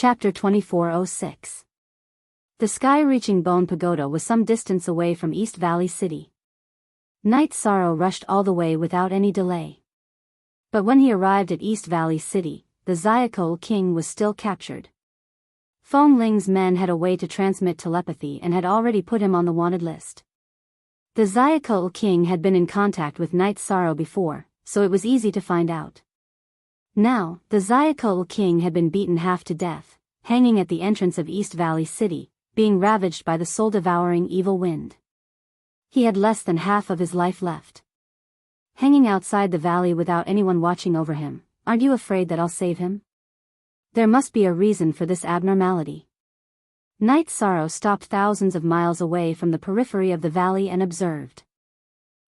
Chapter 2406. The sky-reaching bone pagoda was some distance away from East Valley City. Night Sorrow rushed all the way without any delay. But when he arrived at East Valley City, the Zyakol King was still captured. Feng Ling's men had a way to transmit telepathy and had already put him on the wanted list. The Zyakol King had been in contact with Night Sorrow before, so it was easy to find out. Now, the Zyakol King had been beaten half to death, hanging at the entrance of East Valley City, being ravaged by the soul-devouring evil wind. He had less than half of his life left. Hanging outside the valley without anyone watching over him, aren't you afraid that I'll save him? There must be a reason for this abnormality. Night Sorrow stopped thousands of miles away from the periphery of the valley and observed.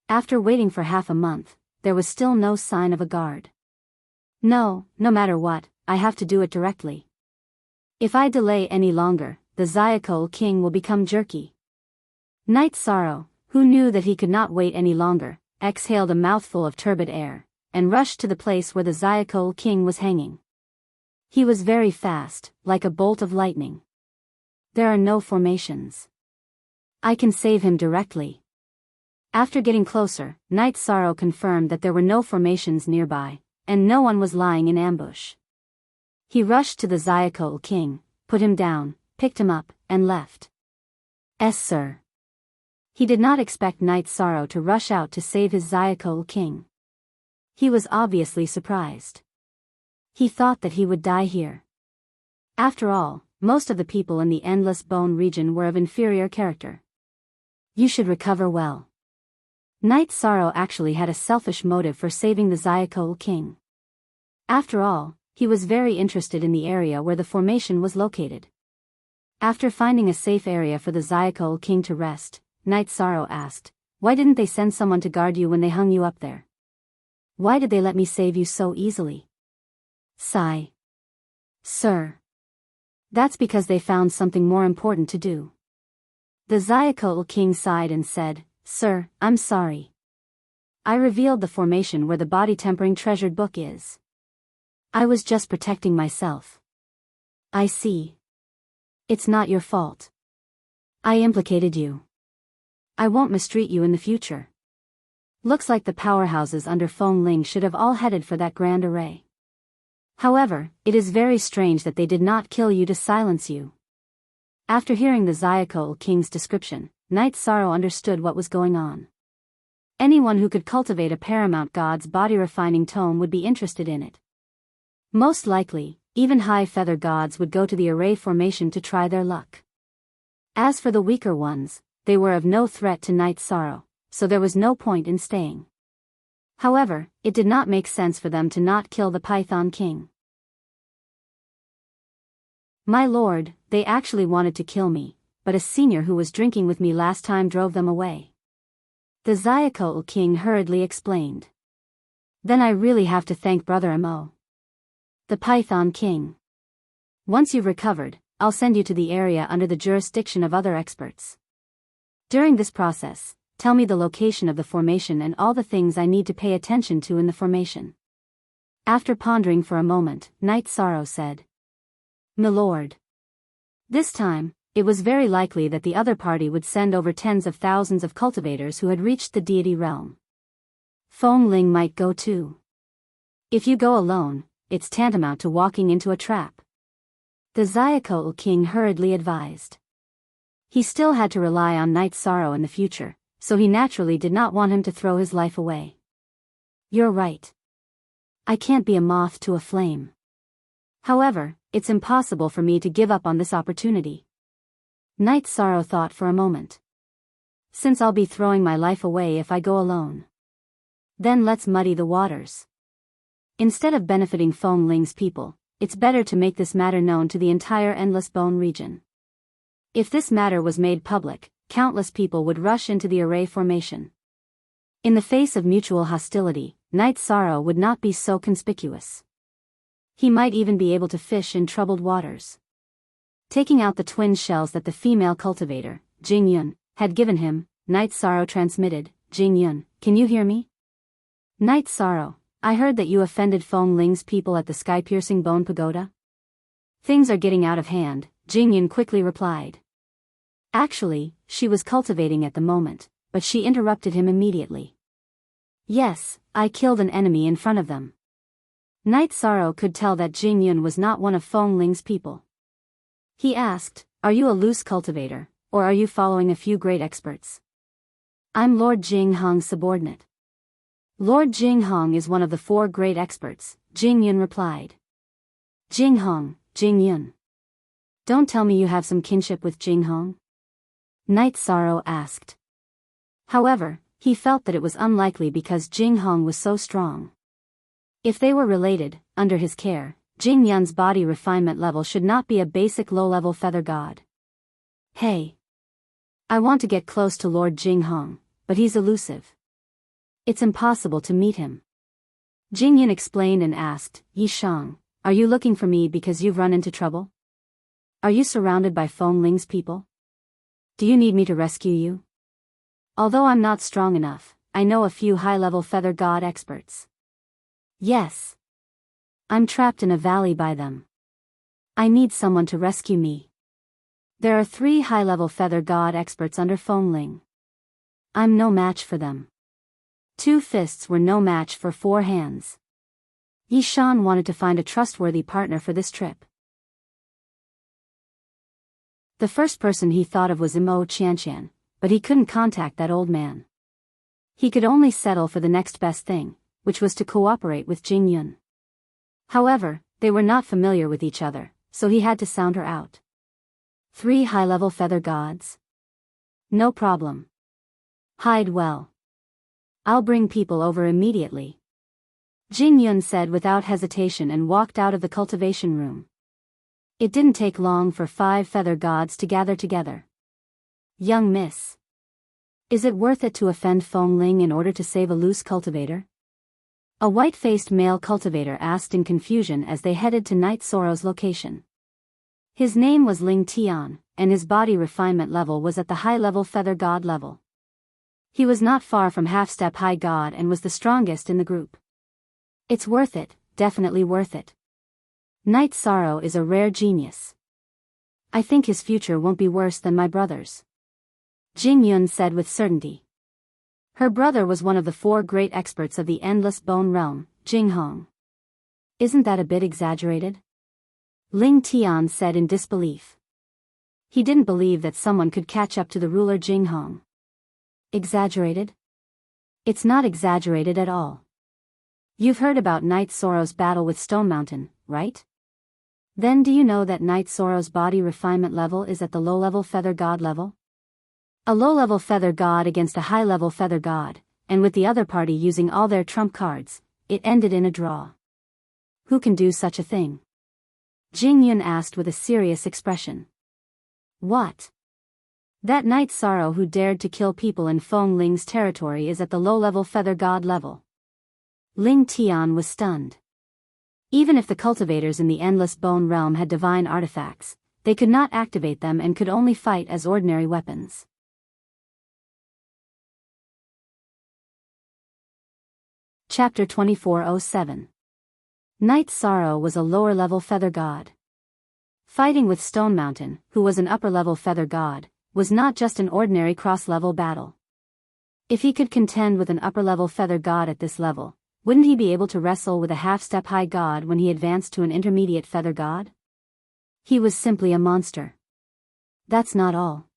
After waiting for half a month, there was still no sign of a guard. No matter what, I have to do it directly. If I delay any longer, the Zyakol King will become jerky. Night Sorrow, who knew that he could not wait any longer, exhaled a mouthful of turbid air, and rushed to the place where the Zyakol King was hanging. He was very fast, like a bolt of lightning. There are no formations. I can save him directly. After getting closer, Night Sorrow confirmed that there were no formations nearby, and no one was lying in ambush. He rushed to the Zyakol King, put him down, picked him up, and left. Sir. He did not expect Night Sorrow to rush out to save his Zyakol King. He was obviously surprised. He thought that he would die here. After all, most of the people in the Endless Bone region were of inferior character. You should recover well. Night Sorrow actually had a selfish motive for saving the Zyakol King. After all, he was very interested in the area where the formation was located. After finding a safe area for the Zyakol King to rest, Night Sorrow asked, "Why didn't they send someone to guard you when they hung you up there? Why did they let me save you so easily?" Sigh. Sir. That's because they found something more important to do. The Zyakol King sighed and said, "Sir, I'm sorry. I revealed the formation where the body-tempering treasured book is. I was just protecting myself." I see. It's not your fault. I implicated you. I won't mistreat you in the future. Looks like the powerhouses under Feng Ling should have all headed for that grand array. However, it is very strange that they did not kill you to silence you. After hearing the Zyakol King's description, Night Sorrow understood what was going on. Anyone who could cultivate a paramount god's body-refining tome would be interested in it. Most likely, even high feather gods would go to the array formation to try their luck. As for the weaker ones, they were of no threat to Night Sorrow, so there was no point in staying. However, it did not make sense for them to not kill the Python King. My lord, they actually wanted to kill me, but a senior who was drinking with me last time drove them away. The Zyakol King hurriedly explained. Then I really have to thank Brother Mo. The Python King. Once you've recovered, I'll send you to the area under the jurisdiction of other experts. During this process, tell me the location of the formation and all the things I need to pay attention to in the formation. After pondering for a moment, Night Sorrow said, "My lord." This time, it was very likely that the other party would send over tens of thousands of cultivators who had reached the deity realm. Feng Ling might go too. If you go alone, it's tantamount to walking into a trap. The Zyakol King hurriedly advised. He still had to rely on Night Sorrow in the future, so he naturally did not want him to throw his life away. You're right. I can't be a moth to a flame. However, it's impossible for me to give up on this opportunity. Night Sorrow thought for a moment. Since I'll be throwing my life away if I go alone, then let's muddy the waters. Instead of benefiting Feng Ling's people, it's better to make this matter known to the entire Endless Bone region. If this matter was made public, countless people would rush into the array formation. In the face of mutual hostility, Night Sorrow would not be so conspicuous. He might even be able to fish in troubled waters. Taking out the twin shells that the female cultivator, Jing Yun, had given him, Night Sorrow transmitted, "Jing Yun, can you hear me?" Night Sorrow, I heard that you offended Feng Ling's people at the sky-piercing bone pagoda. Things are getting out of hand, Jingyun quickly replied. Actually, she was cultivating at the moment, but she interrupted him immediately. Yes, I killed an enemy in front of them. Night Sorrow could tell that Jingyun was not one of Feng Ling's people. He asked, are you a loose cultivator, or are you following a few great experts? I'm Lord Jinghong's subordinate. Lord Jinghong is one of the 4 great experts, Jingyun replied. Jinghong, Jingyun. Don't tell me you have some kinship with Jinghong? Night Sorrow asked. However, he felt that it was unlikely because Jinghong was so strong. If they were related, under his care, Jingyun's body refinement level should not be a basic low-level feather god. Hey. I want to get close to Lord Jinghong, but he's elusive. It's impossible to meet him. Jingyun explained and asked, Yishang, are you looking for me because you've run into trouble? Are you surrounded by Feng Ling's people? Do you need me to rescue you? Although I'm not strong enough, I know a few high-level feather god experts. Yes. I'm trapped in a valley by them. I need someone to rescue me. There are 3 high-level feather god experts under Feng Ling. I'm no match for them. 2 fists were no match for 4 hands. Yishan wanted to find a trustworthy partner for this trip. The first person he thought of was Imo Qianqian, but he couldn't contact that old man. He could only settle for the next best thing, which was to cooperate with Jingyun. However, they were not familiar with each other, so he had to sound her out. 3 high-level feather gods? No problem. Hide well. I'll bring people over immediately. Jingyun said without hesitation and walked out of the cultivation room. It didn't take long for 5 feather gods to gather together. Young miss. Is it worth it to offend Feng Ling in order to save a loose cultivator? A white-faced male cultivator asked in confusion as they headed to Night Sorrow's location. His name was Ling Tian, and his body refinement level was at the high-level feather god level. He was not far from half-step high god and was the strongest in the group. It's worth it, definitely worth it. Night Sorrow is a rare genius. I think his future won't be worse than my brother's. Jingyun said with certainty. Her brother was one of the 4 great experts of the Endless Bone Realm, Jinghong. Isn't that a bit exaggerated? Ling Tian said in disbelief. He didn't believe that someone could catch up to the ruler Jinghong. Exaggerated? It's not exaggerated at all. You've heard about Night Sorrow's battle with Stone Mountain, right? Then do you know that Night Sorrow's body refinement level is at the low-level feather god level? A low-level feather god against a high-level feather god, and with the other party using all their trump cards, it ended in a draw. Who can do such a thing? Jingyun asked with a serious expression. What? That Night Sorrow who dared to kill people in Feng Ling's territory is at the low-level feather god level. Ling Tian was stunned. Even if the cultivators in the Endless Bone Realm had divine artifacts, they could not activate them and could only fight as ordinary weapons. Chapter 2407. Night Sorrow was a lower-level feather god. Fighting with Stone Mountain, who was an upper-level feather god, was not just an ordinary cross-level battle. If he could contend with an upper-level feather god at this level, wouldn't he be able to wrestle with a half-step high god when he advanced to an intermediate feather god? He was simply a monster. That's not all.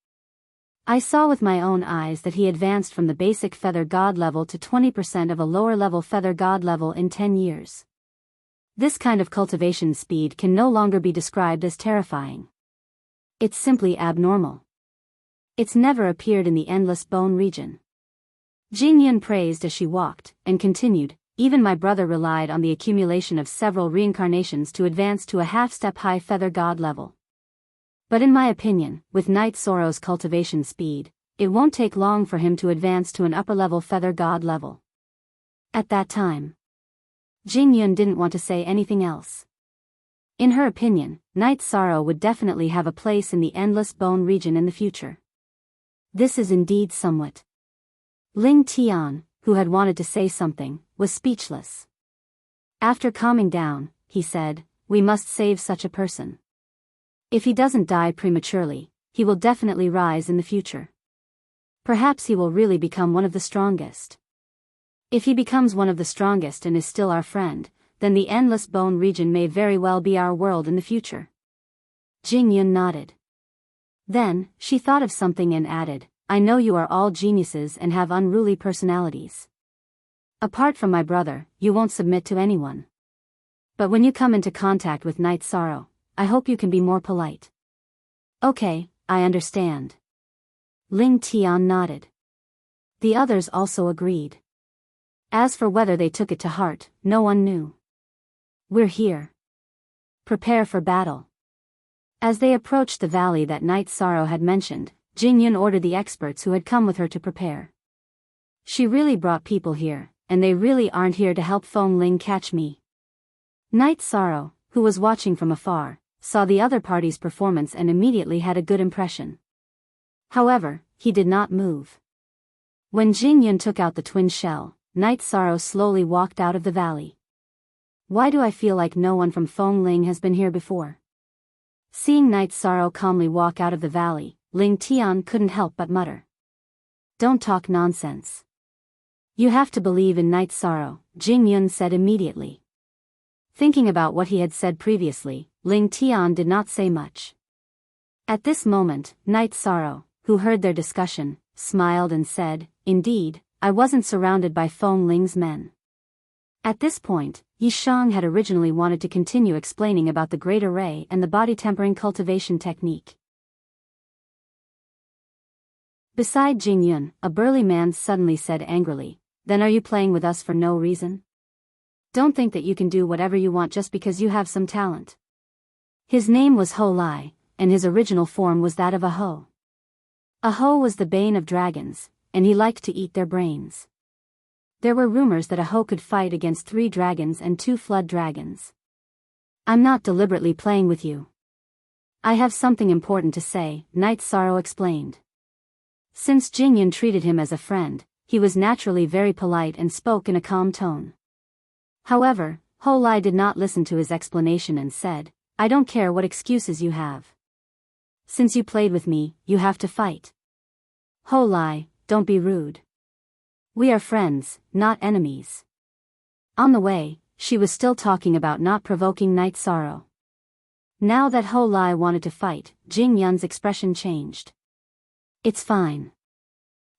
I saw with my own eyes that he advanced from the basic feather god level to 20% of a lower-level feather god level in 10 years. This kind of cultivation speed can no longer be described as terrifying. It's simply abnormal. It's never appeared in the Endless Bone region. Jingyun praised as she walked, and continued, even my brother relied on the accumulation of several reincarnations to advance to a half-step high feather god level. But in my opinion, with Night Sorrow's cultivation speed, it won't take long for him to advance to an upper-level feather god level. At that time, Jingyun didn't want to say anything else. In her opinion, Night Sorrow would definitely have a place in the Endless Bone region in the future. This is indeed somewhat. Ling Tian, who had wanted to say something, was speechless. After calming down, he said, "We must save such a person. If he doesn't die prematurely, he will definitely rise in the future. Perhaps he will really become one of the strongest. If he becomes one of the strongest and is still our friend, then the endless bone region may very well be our world in the future. Jing Yun nodded. Then, she thought of something and added, I know you are all geniuses and have unruly personalities. Apart from my brother, you won't submit to anyone. But when you come into contact with Night Sorrow, I hope you can be more polite. Okay, I understand. Ling Tian nodded. The others also agreed. As for whether they took it to heart, no one knew. We're here. Prepare for battle. As they approached the valley that Night Sorrow had mentioned, Jing Yun ordered the experts who had come with her to prepare. She really brought people here, and they really aren't here to help Feng Ling catch me. Night Sorrow, who was watching from afar, saw the other party's performance and immediately had a good impression. However, he did not move. When Jing Yun took out the twin shell, Night Sorrow slowly walked out of the valley. Why do I feel like no one from Feng Ling has been here before? Seeing Night Sorrow calmly walk out of the valley, Ling Tian couldn't help but mutter. Don't talk nonsense. You have to believe in Night Sorrow, Jing Yun said immediately. Thinking about what he had said previously, Ling Tian did not say much. At this moment, Night Sorrow, who heard their discussion, smiled and said, Indeed, I wasn't surrounded by Feng Ling's men. At this point, Yi Shang had originally wanted to continue explaining about the Great Array and the body tempering cultivation technique. Beside Jing Yun, a burly man suddenly said angrily, Then are you playing with us for no reason? Don't think that you can do whatever you want just because you have some talent. His name was Ho Lai, and his original form was that of a hoe. A hoe was the bane of dragons, and he liked to eat their brains. There were rumors that a hoe could fight against 3 dragons and 2 flood dragons. I'm not deliberately playing with you. I have something important to say, Night Sorrow explained. Since Jing Yun treated him as a friend, he was naturally very polite and spoke in a calm tone. However, Ho Lai did not listen to his explanation and said, I don't care what excuses you have. Since you played with me, you have to fight. Ho Lai, don't be rude. We are friends, not enemies. On the way, she was still talking about not provoking Night Sorrow. Now that Ho Lai wanted to fight, Jing Yun's expression changed. It's fine.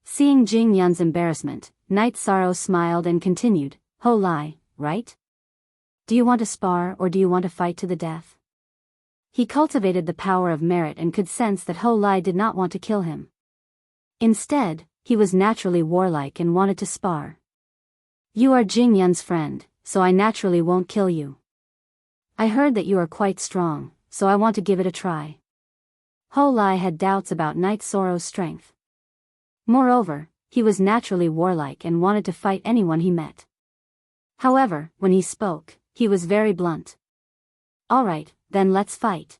Seeing Jing Yun's embarrassment, Night Sorrow smiled and continued, Ho Lai, right? Do you want to spar or do you want to fight to the death? He cultivated the power of merit and could sense that Ho Lai did not want to kill him. Instead, he was naturally warlike and wanted to spar. You are Jing Yun's friend, so I naturally won't kill you. I heard that you are quite strong, so I want to give it a try. Ho Lai had doubts about Night Sorrow's strength. Moreover, he was naturally warlike and wanted to fight anyone he met. However, when he spoke, he was very blunt. Alright, then let's fight.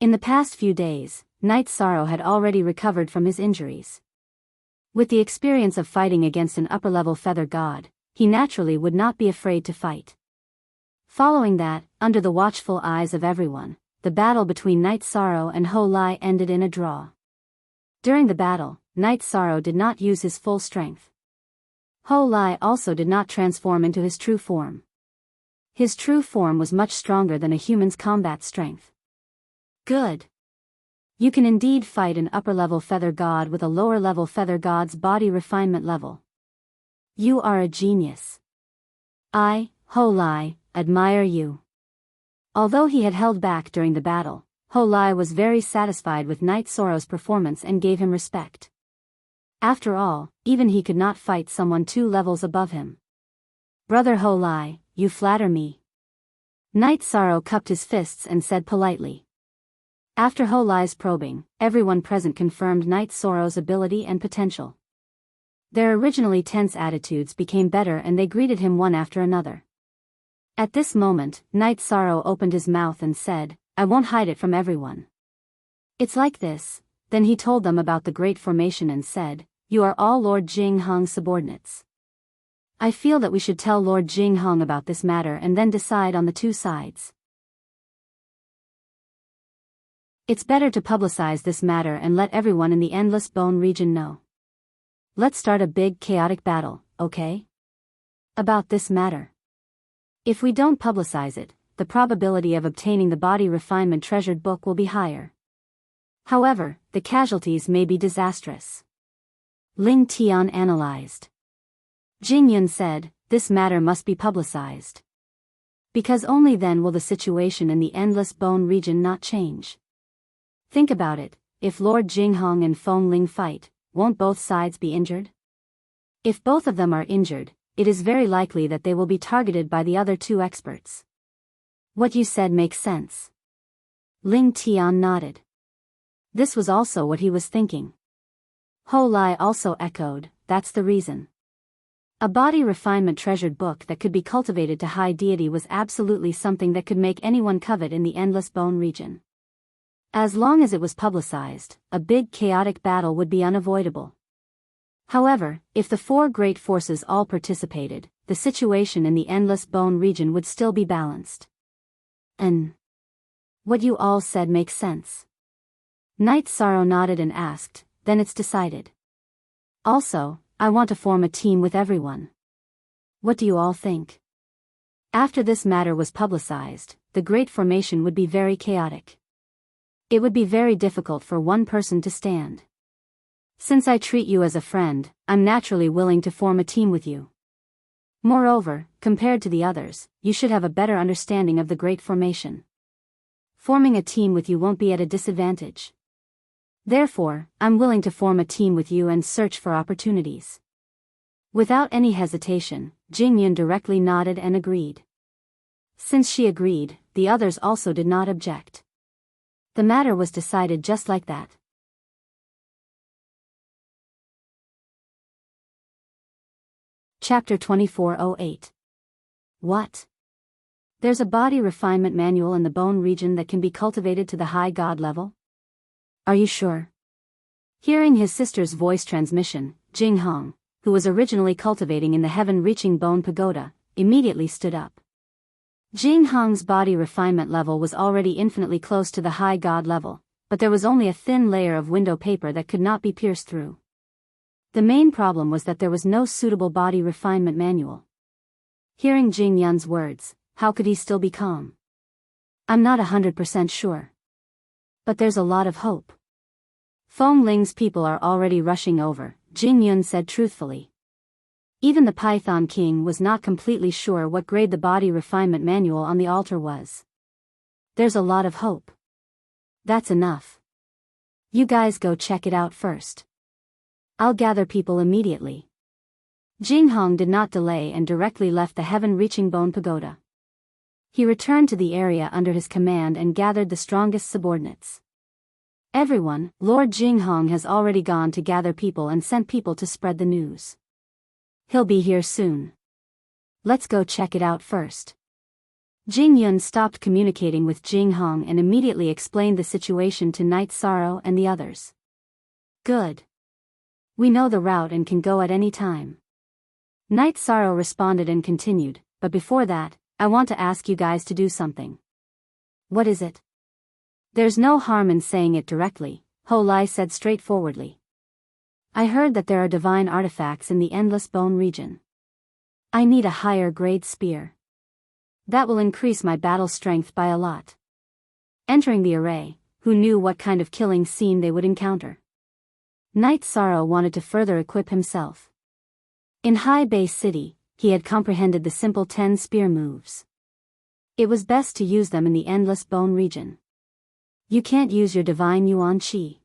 In the past few days, Night Sorrow had already recovered from his injuries. With the experience of fighting against an upper-level feather god, he naturally would not be afraid to fight. Following that, under the watchful eyes of everyone, the battle between Night Sorrow and Ho Lai ended in a draw. During the battle, Night Sorrow did not use his full strength. Ho Lai also did not transform into his true form. His true form was much stronger than a human's combat strength. Good. You can indeed fight an upper-level feather god with a lower-level feather god's body refinement level. You are a genius. I, Ho Lai, admire you. Although he had held back during the battle, Ho Lai was very satisfied with Night Sorrow's performance and gave him respect. After all, even he could not fight someone 2 levels above him. Brother Ho Lai, you flatter me. Night Sorrow cupped his fists and said politely. After Ho Lai's probing, everyone present confirmed Night Sorrow's ability and potential. Their originally tense attitudes became better and they greeted him one after another. At this moment, Night Sorrow opened his mouth and said, I won't hide it from everyone. It's like this. Then he told them about the Great Formation and said, You are all Lord Jing Hong's subordinates. I feel that we should tell Lord Jing Hong about this matter and then decide on the 2 sides. It's better to publicize this matter and let everyone in the Endless Bone region know. Let's start a big chaotic battle, okay? About this matter. If we don't publicize it, the probability of obtaining the body refinement treasured book will be higher. However, the casualties may be disastrous. Ling Tian analyzed. Jing Yun said, this matter must be publicized. Because only then will the situation in the Endless Bone region not change. Think about it, if Lord Jinghong and Feng Ling fight, won't both sides be injured? If both of them are injured, it is very likely that they will be targeted by the other two experts. What you said makes sense. Ling Tian nodded. This was also what he was thinking. Ho Lai also echoed, that's the reason. A body refinement treasured book that could be cultivated to high deity was absolutely something that could make anyone covet in the Endless Bone region. As long as it was publicized, a big chaotic battle would be unavoidable. However, if the four great forces all participated, the situation in the Endless Bone region would still be balanced. And what you all said makes sense. Night Sorrow nodded and asked, then it's decided. Also, I want to form a team with everyone. What do you all think? After this matter was publicized, the great formation would be very chaotic. It would be very difficult for one person to stand. Since I treat you as a friend, I'm naturally willing to form a team with you. Moreover, compared to the others, you should have a better understanding of the great formation. Forming a team with you won't be at a disadvantage. Therefore, I'm willing to form a team with you and search for opportunities. Without any hesitation, Jing Yun directly nodded and agreed. Since she agreed, the others also did not object. The matter was decided just like that. Chapter 2408. What? There's a body refinement manual in the bone region that can be cultivated to the high god level? Are you sure? Hearing his sister's voice transmission, Jing Hong, who was originally cultivating in the heaven-reaching bone pagoda, immediately stood up. Jing Hong's body refinement level was already infinitely close to the high god level, but there was only a thin layer of window paper that could not be pierced through. The main problem was that there was no suitable body refinement manual. Hearing Jing Yun's words, how could he still be calm? I'm not 100% sure. But there's a lot of hope. Feng Ling's people are already rushing over, Jing Yun said truthfully. Even the Python King was not completely sure what grade the body refinement manual on the altar was. There's a lot of hope. That's enough. You guys go check it out first. I'll gather people immediately. Jing Hong did not delay and directly left the heaven-reaching bone pagoda. He returned to the area under his command and gathered the strongest subordinates. Everyone, Lord Jing Hong has already gone to gather people and sent people to spread the news. He'll be here soon. Let's go check it out first. Jing Yun stopped communicating with Jing Hong and immediately explained the situation to Night Sorrow and the others. Good. We know the route and can go at any time. Night Sorrow responded and continued, but before that, I want to ask you guys to do something. What is it? There's no harm in saying it directly, Ho Lai said straightforwardly. I heard that there are divine artifacts in the Endless Bone region. I need a higher grade spear. That will increase my battle strength by a lot. Entering the array, who knew what kind of killing scene they would encounter? Night Sorrow wanted to further equip himself. In High Base City, he had comprehended the simple 10 spear moves. It was best to use them in the Endless Bone region. You can't use your divine Yuan Qi.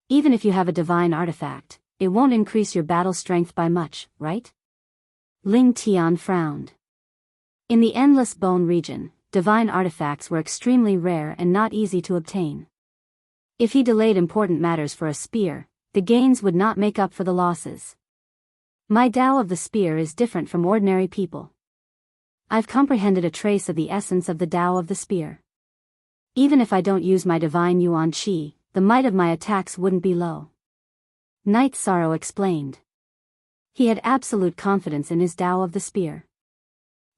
Even if you have a divine artifact, it won't increase your battle strength by much, right? Ling Tian frowned. In the Endless Bone region, divine artifacts were extremely rare and not easy to obtain. If he delayed important matters for a spear, the gains would not make up for the losses. My Tao of the spear is different from ordinary people. I've comprehended a trace of the essence of the Tao of the spear. Even if I don't use my divine Yuan Qi, the might of my attacks wouldn't be low. Night Sorrow explained. He had absolute confidence in his Tao of the spear.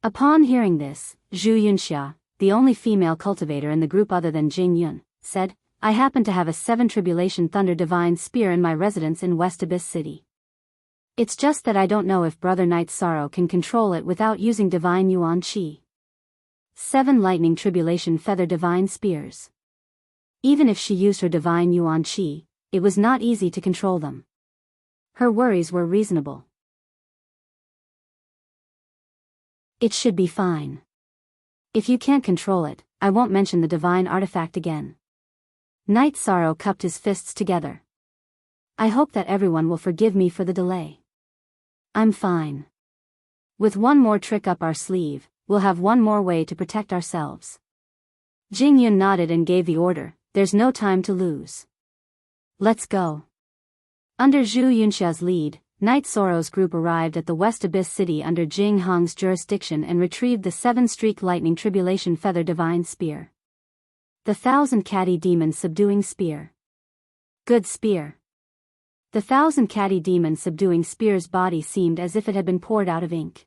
Upon hearing this, Zhu Yunxia, the only female cultivator in the group other than Jing Yun, said, I happen to have a 7 Tribulation Thunder Divine Spear in my residence in West Abyss City. It's just that I don't know if Brother Night Sorrow can control it without using Divine Yuan Qi. 7 Lightning Tribulation Feather Divine Spears. Even if she used her Divine Yuan Qi, it was not easy to control them. Her worries were reasonable. It should be fine. If you can't control it, I won't mention the divine artifact again. Night Sorrow cupped his fists together. I hope that everyone will forgive me for the delay. I'm fine. With one more trick up our sleeve, we'll have one more way to protect ourselves. Jing Yun nodded and gave the order, there's no time to lose. Let's go. Under Zhu Yunxia's lead, Night Sorrow's group arrived at the West Abyss City under Jing Hong's jurisdiction and retrieved the 7-streak Lightning Tribulation Feather Divine Spear. The 1,000 Catty Demon Subduing Spear. Good spear. The 1,000 Catty Demon Subduing Spear's body seemed as if it had been poured out of ink.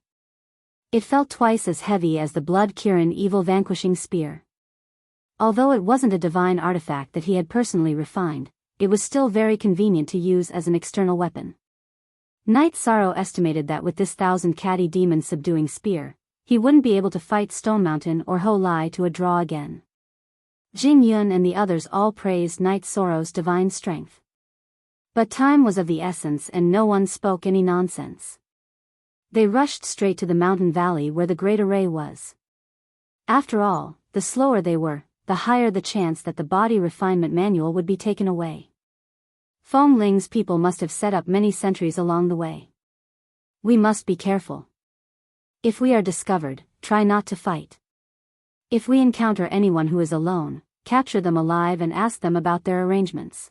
It felt twice as heavy as the Blood Kirin Evil Vanquishing Spear. Although it wasn't a divine artifact that he had personally refined, it was still very convenient to use as an external weapon. Night Sorrow estimated that with this 1,000 Catty Demon Subduing Spear, he wouldn't be able to fight Stone Mountain or Ho Lai to a draw again. Jing Yun and the others all praised Night Sorrow's divine strength. But time was of the essence and no one spoke any nonsense. They rushed straight to the mountain valley where the Great Array was. After all, the slower they were, the higher the chance that the body refinement manual would be taken away. Feng Ling's people must have set up many sentries along the way. We must be careful. If we are discovered, try not to fight. If we encounter anyone who is alone, capture them alive and ask them about their arrangements.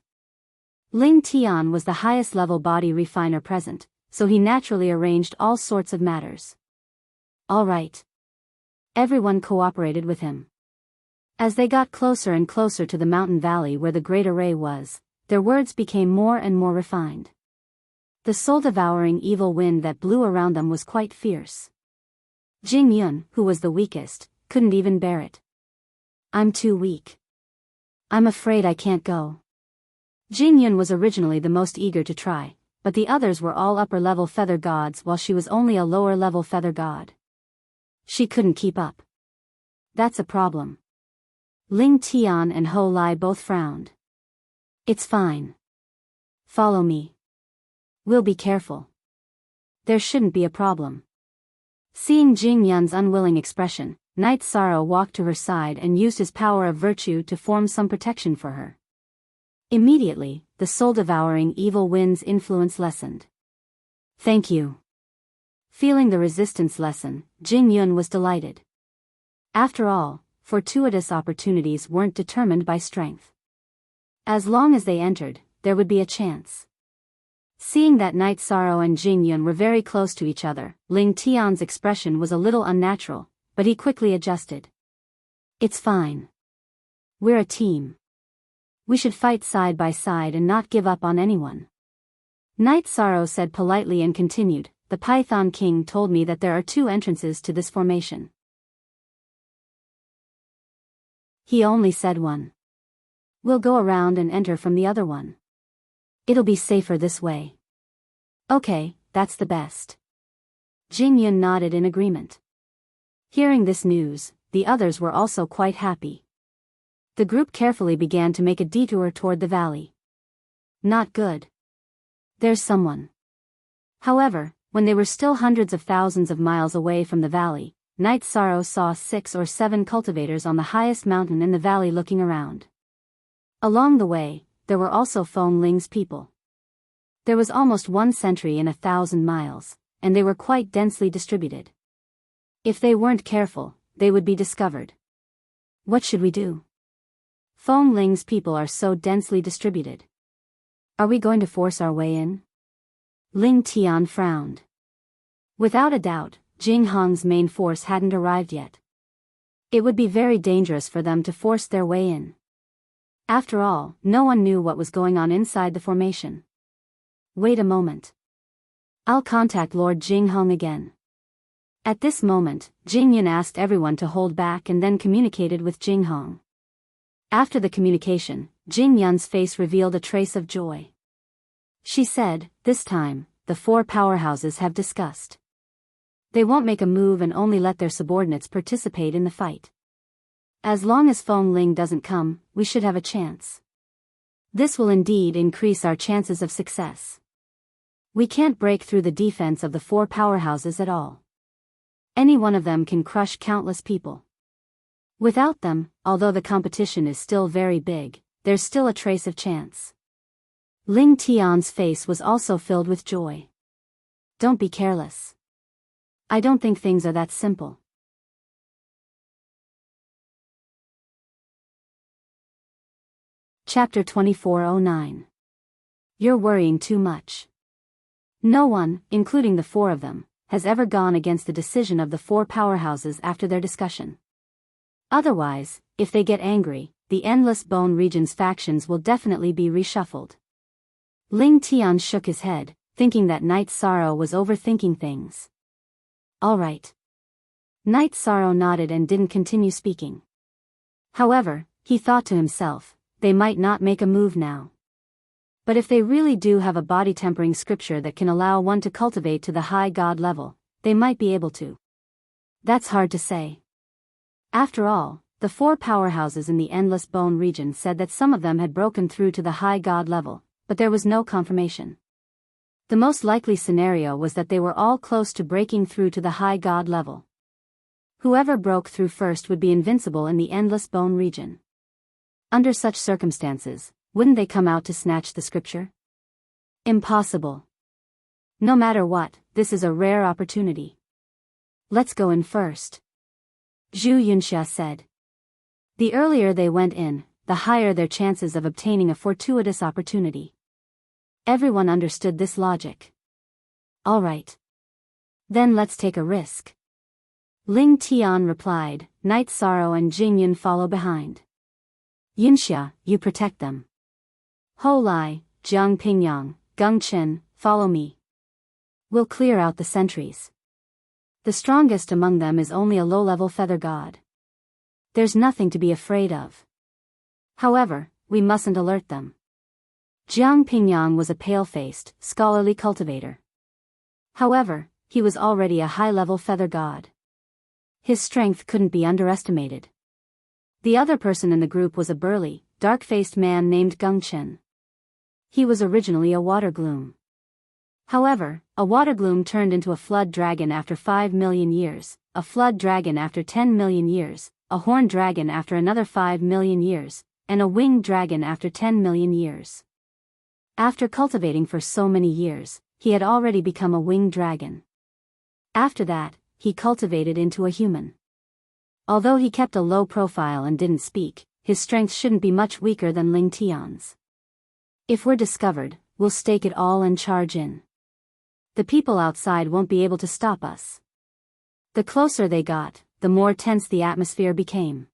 Ling Tian was the highest level body refiner present, so he naturally arranged all sorts of matters. All right. Everyone cooperated with him. As they got closer and closer to the mountain valley where the Great Array was, their words became more and more refined. The soul-devouring evil wind that blew around them was quite fierce. Jing Yun, who was the weakest, couldn't even bear it. I'm too weak. I'm afraid I can't go. Jing Yun was originally the most eager to try, but the others were all upper-level feather gods while she was only a lower-level feather god. She couldn't keep up. That's a problem. Ling Tian and Ho Lai both frowned. It's fine. Follow me. We'll be careful. There shouldn't be a problem. Seeing Jing Yun's unwilling expression, Night Sorrow walked to her side and used his power of virtue to form some protection for her. Immediately, the soul-devouring evil wind's influence lessened. Thank you. Feeling the resistance lessen, Jing Yun was delighted. After all, fortuitous opportunities weren't determined by strength. As long as they entered, there would be a chance. Seeing that Night Sorrow and Jing Yun were very close to each other, Ling Tian's expression was a little unnatural, but he quickly adjusted. It's fine. We're a team. We should fight side by side and not give up on anyone. Night Sorrow said politely and continued, the Python King told me that there are 2 entrances to this formation. He only said one. We'll go around and enter from the other one. It'll be safer this way. Okay, that's the best. Jing Yun nodded in agreement. Hearing this news, the others were also quite happy. The group carefully began to make a detour toward the valley. Not good. There's someone. However, when they were still hundreds of thousands of miles away from the valley, Night Sorrow saw 6 or 7 cultivators on the highest mountain in the valley looking around. Along the way, there were also Feng Ling's people. There was almost 1 sentry in 1,000 miles, and they were quite densely distributed. If they weren't careful, they would be discovered. What should we do? Feng Ling's people are so densely distributed. Are we going to force our way in? Ling Tian frowned. Without a doubt, Jing Hong's main force hadn't arrived yet. It would be very dangerous for them to force their way in. After all, no one knew what was going on inside the formation. Wait a moment. I'll contact Lord Jing Hong again. At this moment, Jing Yun asked everyone to hold back and then communicated with Jing Hong. After the communication, Jing Yun's face revealed a trace of joy. She said, "This time, the 4 powerhouses have discussed. They won't make a move and only let their subordinates participate in the fight. As long as Feng Ling doesn't come, we should have a chance. This will indeed increase our chances of success. We can't break through the defense of the 4 powerhouses at all. Any one of them can crush countless people. Without them, although the competition is still very big, there's still a trace of chance." Ling Tian's face was also filled with joy. "Don't be careless. I don't think things are that simple." Chapter 2409. You're worrying too much. No one, including the 4 of them, has ever gone against the decision of the 4 powerhouses after their discussion. Otherwise, if they get angry, the Endless Bone Region's factions will definitely be reshuffled. Ling Tian shook his head, thinking that Night Sorrow was overthinking things. "All right." Night Sorrow nodded and didn't continue speaking. However, he thought to himself, they might not make a move now. But if they really do have a body-tempering scripture that can allow one to cultivate to the high god level, they might be able to. That's hard to say. After all, the 4 powerhouses in the Endless Bone region said that some of them had broken through to the high god level, but there was no confirmation. The most likely scenario was that they were all close to breaking through to the high god level. Whoever broke through first would be invincible in the Endless Bone region. Under such circumstances, wouldn't they come out to snatch the scripture? Impossible. No matter what, this is a rare opportunity. Let's go in first, Zhu Yunxia said. The earlier they went in, the higher their chances of obtaining a fortuitous opportunity. Everyone understood this logic. All right. Then let's take a risk. Ling Tian replied. Night Sorrow and Jing Yun follow behind. Yunxia, you protect them. Ho Lai, Jiang Pingyang, Gung Chen, follow me. We'll clear out the sentries. The strongest among them is only a low-level feather god. There's nothing to be afraid of. However, we mustn't alert them. Jiang Pingyang was a pale-faced, scholarly cultivator. However, he was already a high-level feather god. His strength couldn't be underestimated. The other person in the group was a burly, dark-faced man named Gung Chen. He was originally a water gloom. However, a water gloom turned into a flood dragon after 5 million years, a flood dragon after 10 million years, a horned dragon after another 5 million years, and a winged dragon after 10 million years. After cultivating for so many years, he had already become a winged dragon. After that, he cultivated into a human. Although he kept a low profile and didn't speak, his strength shouldn't be much weaker than Ling Tian's. If we're discovered, we'll stake it all and charge in. The people outside won't be able to stop us. The closer they got, the more tense the atmosphere became.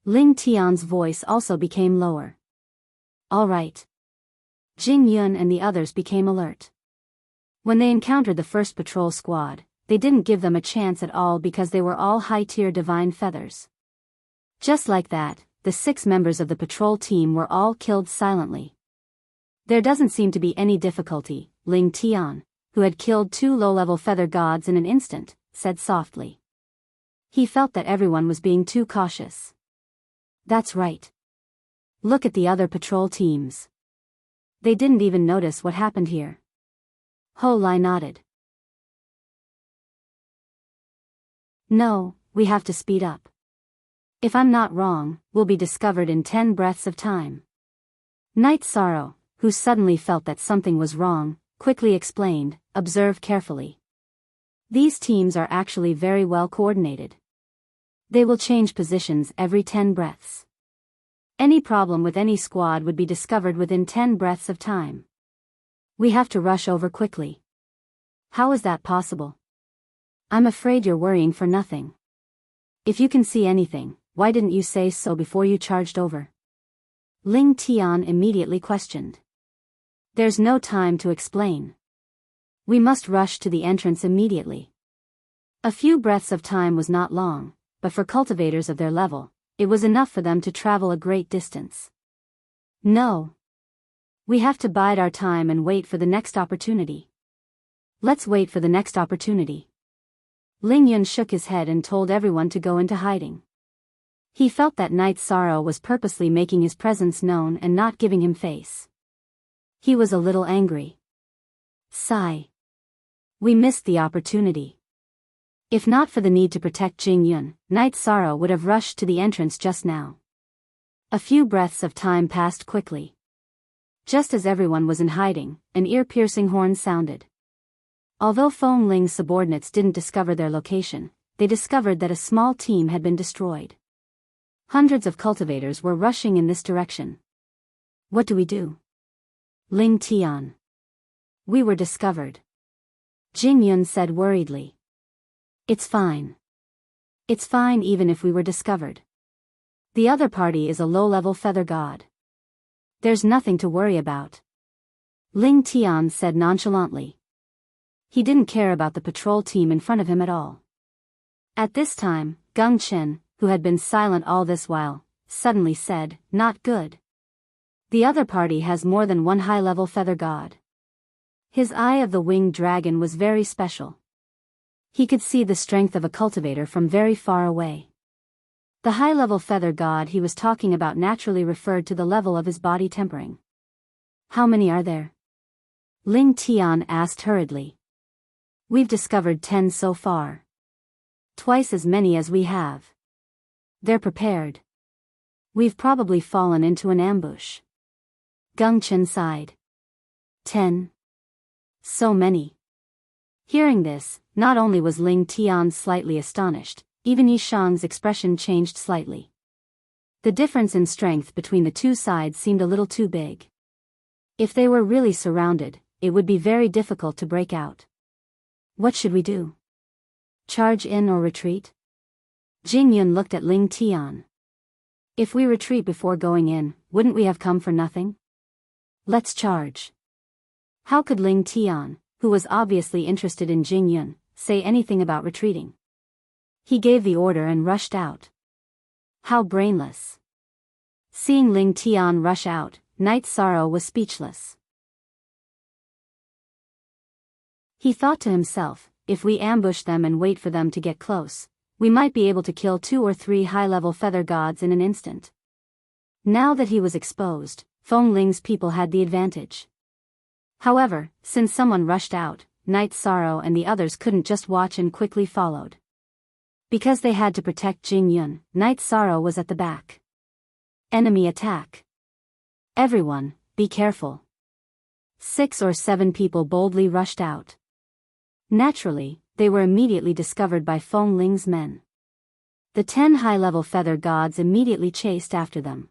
Ling Tian's voice also became lower. All right. Jing Yun and the others became alert. When they encountered the first patrol squad, they didn't give them a chance at all because they were all high-tier divine feathers. Just like that, the 6 members of the patrol team were all killed silently. There doesn't seem to be any difficulty, Ling Tian, who had killed 2 low-level feather gods in an instant, said softly. He felt that everyone was being too cautious. That's right. Look at the other patrol teams. They didn't even notice what happened here. Ho Lai nodded. No, we have to speed up. If I'm not wrong, we'll be discovered in 10 breaths of time. Night Sorrow, who suddenly felt that something was wrong, quickly explained, observe carefully. These teams are actually very well coordinated. They will change positions every 10 breaths. Any problem with any squad would be discovered within 10 breaths of time. We have to rush over quickly. How is that possible? I'm afraid you're worrying for nothing. If you can see anything, why didn't you say so before you charged over? Ling Tian immediately questioned. There's no time to explain. We must rush to the entrance immediately. A few breaths of time was not long, but for cultivators of their level, it was enough for them to travel a great distance. No. We have to bide our time and wait for the next opportunity. Let's wait for the next opportunity. Ling Yun shook his head and told everyone to go into hiding. He felt that Night Sorrow was purposely making his presence known and not giving him face. He was a little angry. Sigh. We missed the opportunity. If not for the need to protect Jing Yun, Night Sorrow would have rushed to the entrance just now. A few breaths of time passed quickly. Just as everyone was in hiding, an ear-piercing horn sounded. Although Feng Ling's subordinates didn't discover their location, they discovered that a small team had been destroyed. Hundreds of cultivators were rushing in this direction. What do we do? Ling Tian. We were discovered. Jing Yun said worriedly. It's fine. It's fine even if we were discovered. The other party is a low-level feather god. There's nothing to worry about. Ling Tian said nonchalantly. He didn't care about the patrol team in front of him at all. At this time, Gung Chen, who had been silent all this while, suddenly said, "Not good. The other party has more than one high-level feather god." His eye of the winged dragon was very special. He could see the strength of a cultivator from very far away. The high-level feather god he was talking about naturally referred to the level of his body tempering. How many are there? Ling Tian asked hurriedly. We've discovered 10 so far. Twice as many as we have. They're prepared. We've probably fallen into an ambush. Gung Chen sighed. 10. So many. Hearing this, not only was Ling Tian slightly astonished, even Yi Shang's expression changed slightly. The difference in strength between the two sides seemed a little too big. If they were really surrounded, it would be very difficult to break out. What should we do? Charge in or retreat? Jing Yun looked at Ling Tian. If we retreat before going in, wouldn't we have come for nothing? Let's charge. How could Ling Tian, who was obviously interested in Jing Yun, say anything about retreating? He gave the order and rushed out. How brainless. Seeing Ling Tian rush out, Night Sorrow was speechless. He thought to himself, if we ambush them and wait for them to get close, we might be able to kill 2 or 3 high-level feather gods in an instant. Now that he was exposed, Feng Ling's people had the advantage. However, since someone rushed out, Night Sorrow and the others couldn't just watch and quickly followed. Because they had to protect Jing Yun, Night Sorrow was at the back. Enemy attack. Everyone, be careful. 6 or 7 people boldly rushed out. Naturally, they were immediately discovered by Feng Ling's men. The 10 high-level feather gods immediately chased after them.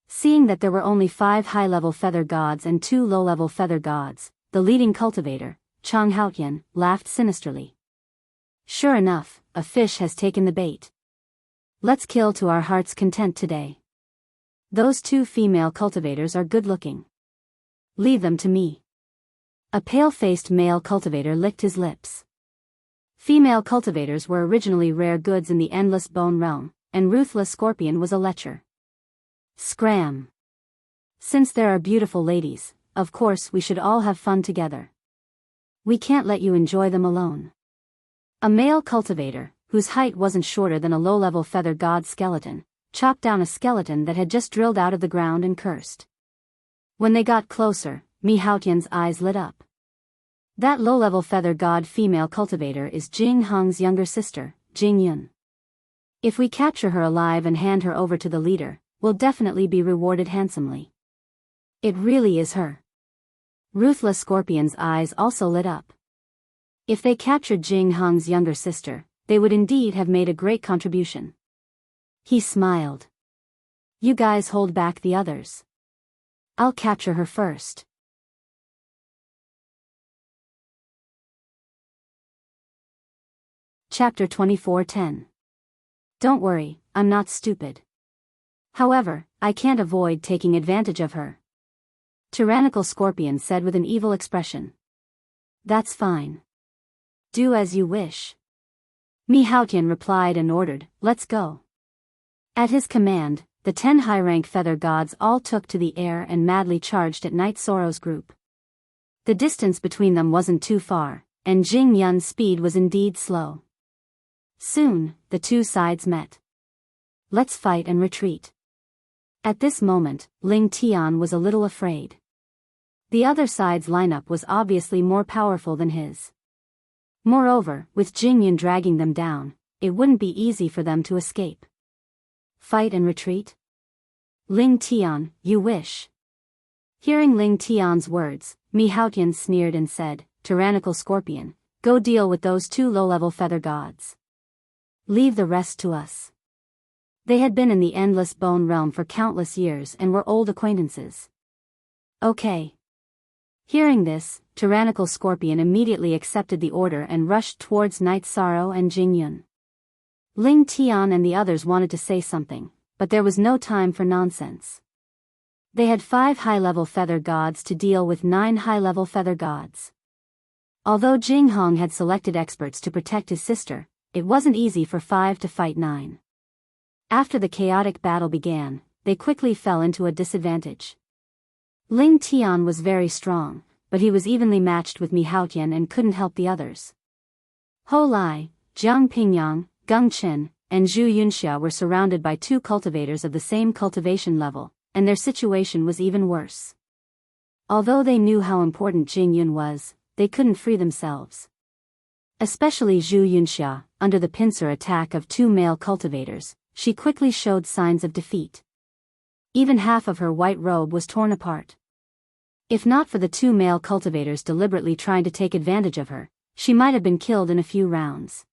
Seeing that there were only 5 high-level feather gods and 2 low-level feather gods, the leading cultivator, Chang Haotian, laughed sinisterly. Sure enough, a fish has taken the bait. Let's kill to our heart's content today. Those 2 female cultivators are good-looking. Leave them to me. A pale-faced male cultivator licked his lips. Female cultivators were originally rare goods in the Endless Bone realm, and Ruthless Scorpion was a lecher. Scram. Since there are beautiful ladies, of course we should all have fun together. We can't let you enjoy them alone. A male cultivator, whose height wasn't shorter than a low-level feather god skeleton, chopped down a skeleton that had just drilled out of the ground and cursed. When they got closer, Mi Haotian's eyes lit up. That low-level feather god female cultivator is Jing Hong's younger sister, Jing Yun. If we capture her alive and hand her over to the leader, we'll definitely be rewarded handsomely. It really is her. Ruthless Scorpion's eyes also lit up. If they captured Jing Hong's younger sister, they would indeed have made a great contribution. He smiled. You guys hold back the others. I'll capture her first. Chapter 24:10. Don't worry, I'm not stupid. However, I can't avoid taking advantage of her. Tyrannical Scorpion said with an evil expression. That's fine. Do as you wish. Mi Haotian replied and ordered, let's go. At his command, the 10 high-rank feather gods all took to the air and madly charged at Night Sorrow's group. The distance between them wasn't too far, and Jing Yun's speed was indeed slow. Soon, the two sides met. Let's fight and retreat. At this moment, Ling Tian was a little afraid. The other side's lineup was obviously more powerful than his. Moreover, with Jing Yun dragging them down, it wouldn't be easy for them to escape. Fight and retreat? Ling Tian, you wish. Hearing Ling Tian's words, Mi Haotian sneered and said, Tyrannical Scorpion, go deal with those two low-level feather gods. Leave the rest to us. They had been in the endless bone realm for countless years and were old acquaintances. Okay. Hearing this, Tyrannical Scorpion immediately accepted the order and rushed towards Night Sorrow and Jing Yun. Ling Tian and the others wanted to say something, but there was no time for nonsense. They had 5 high-level feather gods to deal with 9 high-level feather gods. Although Jing Hong had selected experts to protect his sister, it wasn't easy for 5 to fight 9. After the chaotic battle began, they quickly fell into a disadvantage. Ling Tian was very strong, but he was evenly matched with Mi Haotian and couldn't help the others. Ho Lai, Jiang Pingyang, Geng Chen, and Zhu Yunxia were surrounded by 2 cultivators of the same cultivation level, and their situation was even worse. Although they knew how important Jing Yun was, they couldn't free themselves. Especially Zhu Yunxia, under the pincer attack of 2 male cultivators, she quickly showed signs of defeat. Even half of her white robe was torn apart. If not for the 2 male cultivators deliberately trying to take advantage of her, she might have been killed in a few rounds.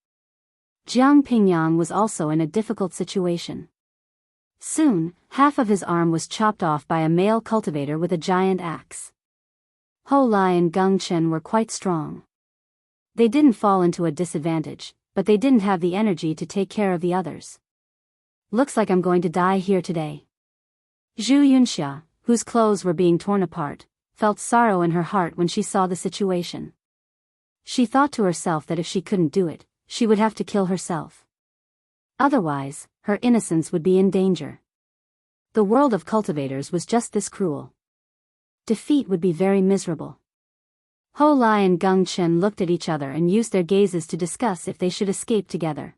Jiang Pingyang was also in a difficult situation. Soon, half of his arm was chopped off by a male cultivator with a giant axe. Ho Lai and Geng Chen were quite strong. They didn't fall into a disadvantage, but they didn't have the energy to take care of the others. Looks like I'm going to die here today. Zhu Yunxia, whose clothes were being torn apart, felt sorrow in her heart when she saw the situation. She thought to herself that if she couldn't do it, she would have to kill herself. Otherwise, her innocence would be in danger. The world of cultivators was just this cruel. Defeat would be very miserable. Ho Lai and Geng Chen looked at each other and used their gazes to discuss if they should escape together.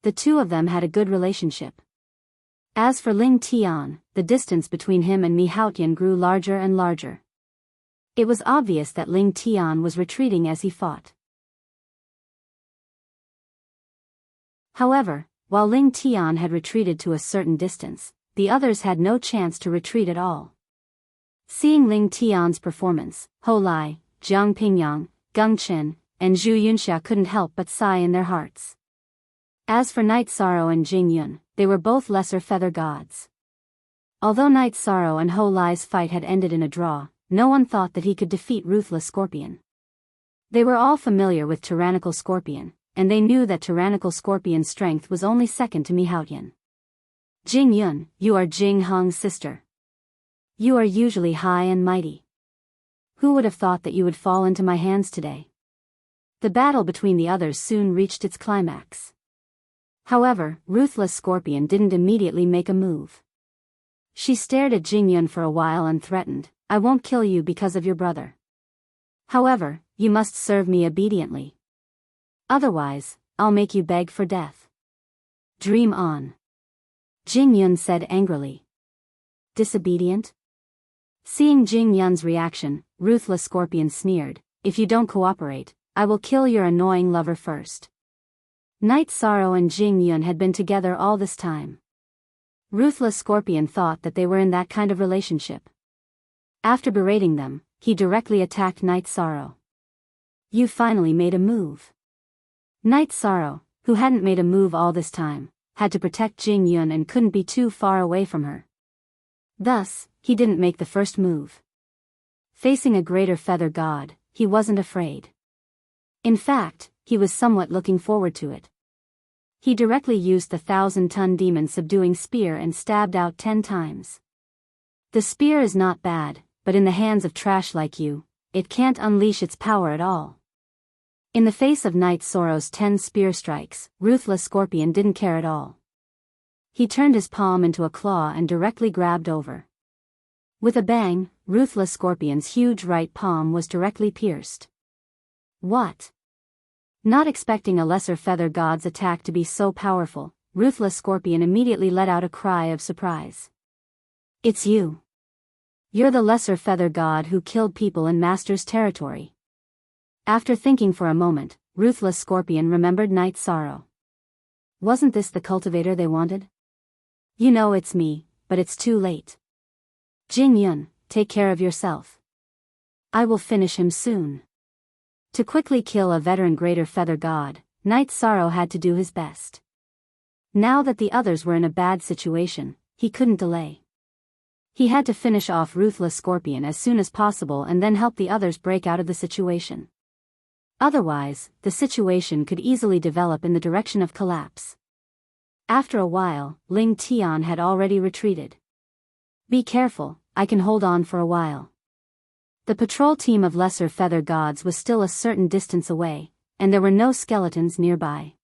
The two of them had a good relationship. As for Ling Tian, the distance between him and Mi Haotian grew larger and larger. It was obvious that Ling Tian was retreating as he fought. However, while Ling Tian had retreated to a certain distance, the others had no chance to retreat at all. Seeing Ling Tian's performance, Ho Lai, Jiang Pingyang, Geng Chen, and Zhu Yunxia couldn't help but sigh in their hearts. As for Night Sorrow and Jing Yun, they were both lesser feather gods. Although Night Sorrow and Ho Lai's fight had ended in a draw, no one thought that he could defeat Ruthless Scorpion. They were all familiar with Tyrannical Scorpion, and they knew that Tyrannical Scorpion's strength was only second to Mi Haotian. Jing Yun, you are Jing Hong's sister. You are usually high and mighty. Who would have thought that you would fall into my hands today? The battle between the others soon reached its climax. However, Ruthless Scorpion didn't immediately make a move. She stared at Jing Yun for a while and threatened, I won't kill you because of your brother. However, you must serve me obediently. Otherwise, I'll make you beg for death. Dream on. Jing Yun said angrily. Disobedient? Seeing Jing Yun's reaction, Ruthless Scorpion sneered, if you don't cooperate, I will kill your annoying lover first. Night Sorrow and Jing Yun had been together all this time. Ruthless Scorpion thought that they were in that kind of relationship. After berating them, he directly attacked Night Sorrow. You finally made a move. Night Sorrow, who hadn't made a move all this time, had to protect Jing Yun and couldn't be too far away from her. Thus, he didn't make the first move. Facing a greater feather god, he wasn't afraid. In fact, he was somewhat looking forward to it. He directly used the 1,000-ton demon subduing spear and stabbed out 10 times. The spear is not bad, but in the hands of trash like you, it can't unleash its power at all. In the face of Night Sorrow's 10 spear strikes, Ruthless Scorpion didn't care at all. He turned his palm into a claw and directly grabbed over. With a bang, Ruthless Scorpion's huge right palm was directly pierced. What? Not expecting a lesser feather god's attack to be so powerful, Ruthless Scorpion immediately let out a cry of surprise. It's you. You're the lesser feather god who killed people in Master's territory. After thinking for a moment, Ruthless Scorpion remembered Night Sorrow. Wasn't this the cultivator they wanted? You know it's me, but it's too late. Jing Yun, take care of yourself. I will finish him soon. To quickly kill a veteran greater feather god, Night Sorrow had to do his best. Now that the others were in a bad situation, he couldn't delay. He had to finish off Ruthless Scorpion as soon as possible and then help the others break out of the situation. Otherwise, the situation could easily develop in the direction of collapse. After a while, Ling Tian had already retreated. Be careful, I can hold on for a while. The patrol team of lesser feather gods was still a certain distance away, and there were no skeletons nearby.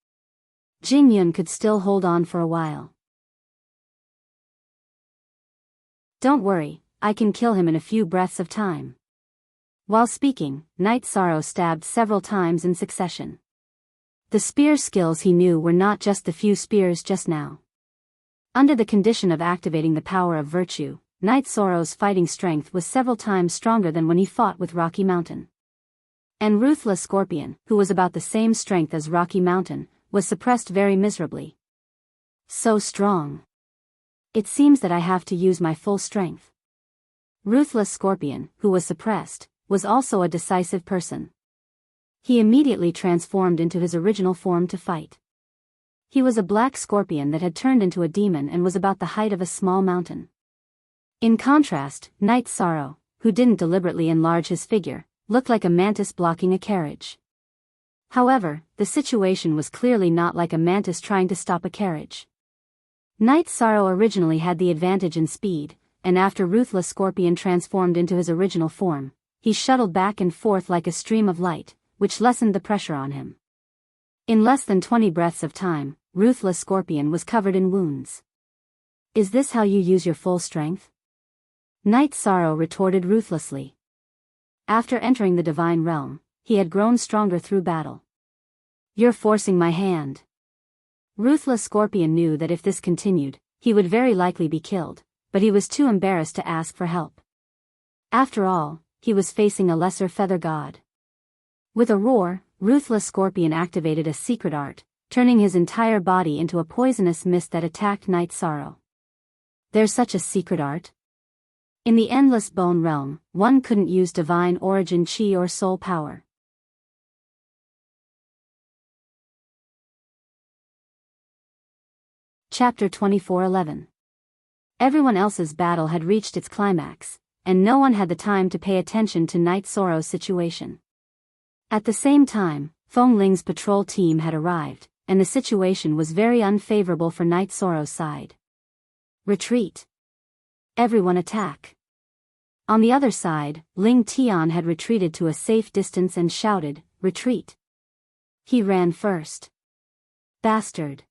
Jing Yun could still hold on for a while. Don't worry, I can kill him in a few breaths of time. While speaking, Night Sorrow stabbed several times in succession. The spear skills he knew were not just the few spears just now. Under the condition of activating the power of virtue, Night Sorrow's fighting strength was several times stronger than when he fought with Rocky Mountain. And Ruthless Scorpion, who was about the same strength as Rocky Mountain, was suppressed very miserably. So strong. It seems that I have to use my full strength. Ruthless Scorpion, who was suppressed, was also a decisive person. He immediately transformed into his original form to fight. He was a black scorpion that had turned into a demon and was about the height of a small mountain. In contrast, Night Sorrow, who didn't deliberately enlarge his figure, looked like a mantis blocking a carriage. However, the situation was clearly not like a mantis trying to stop a carriage. Night Sorrow originally had the advantage in speed, and after Ruthless Scorpion transformed into his original form, he shuttled back and forth like a stream of light, which lessened the pressure on him. In less than 20 breaths of time, Ruthless Scorpion was covered in wounds. Is this how you use your full strength? Night Sorrow retorted ruthlessly. After entering the divine realm, he had grown stronger through battle. You're forcing my hand. Ruthless Scorpion knew that if this continued, he would very likely be killed, but he was too embarrassed to ask for help. After all, he was facing a lesser feather god. With a roar, Ruthless Scorpion activated a secret art, turning his entire body into a poisonous mist that attacked Night Sorrow. There's such a secret art? In the Endless Bone Realm, one couldn't use divine origin chi or soul power. Chapter 24:11. Everyone else's battle had reached its climax, and no one had the time to pay attention to Night Sorrow's situation. At the same time, Feng Ling's patrol team had arrived, and the situation was very unfavorable for Night Sorrow's side. Retreat. Everyone attack. On the other side, Ling Tian had retreated to a safe distance and shouted, retreat. He ran first. Bastard.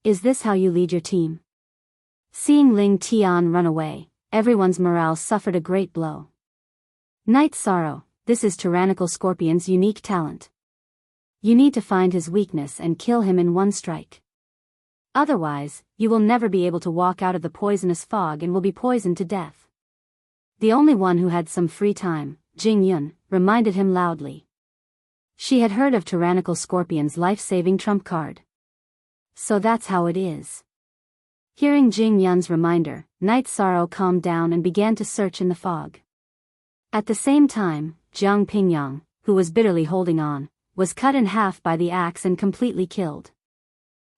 Is this how you lead your team? Seeing Ling Tian run away, everyone's morale suffered a great blow. Night Sorrow, this is Tyrannical Scorpion's unique talent. You need to find his weakness and kill him in one strike. Otherwise, you will never be able to walk out of the poisonous fog and will be poisoned to death. The only one who had some free time, Jing Yun, reminded him loudly. She had heard of Tyrannical Scorpion's life-saving trump card. So that's how it is. Hearing Jing Yun's reminder, Night Sorrow calmed down and began to search in the fog. At the same time, Jiang Pingyang, who was bitterly holding on, was cut in half by the axe and completely killed.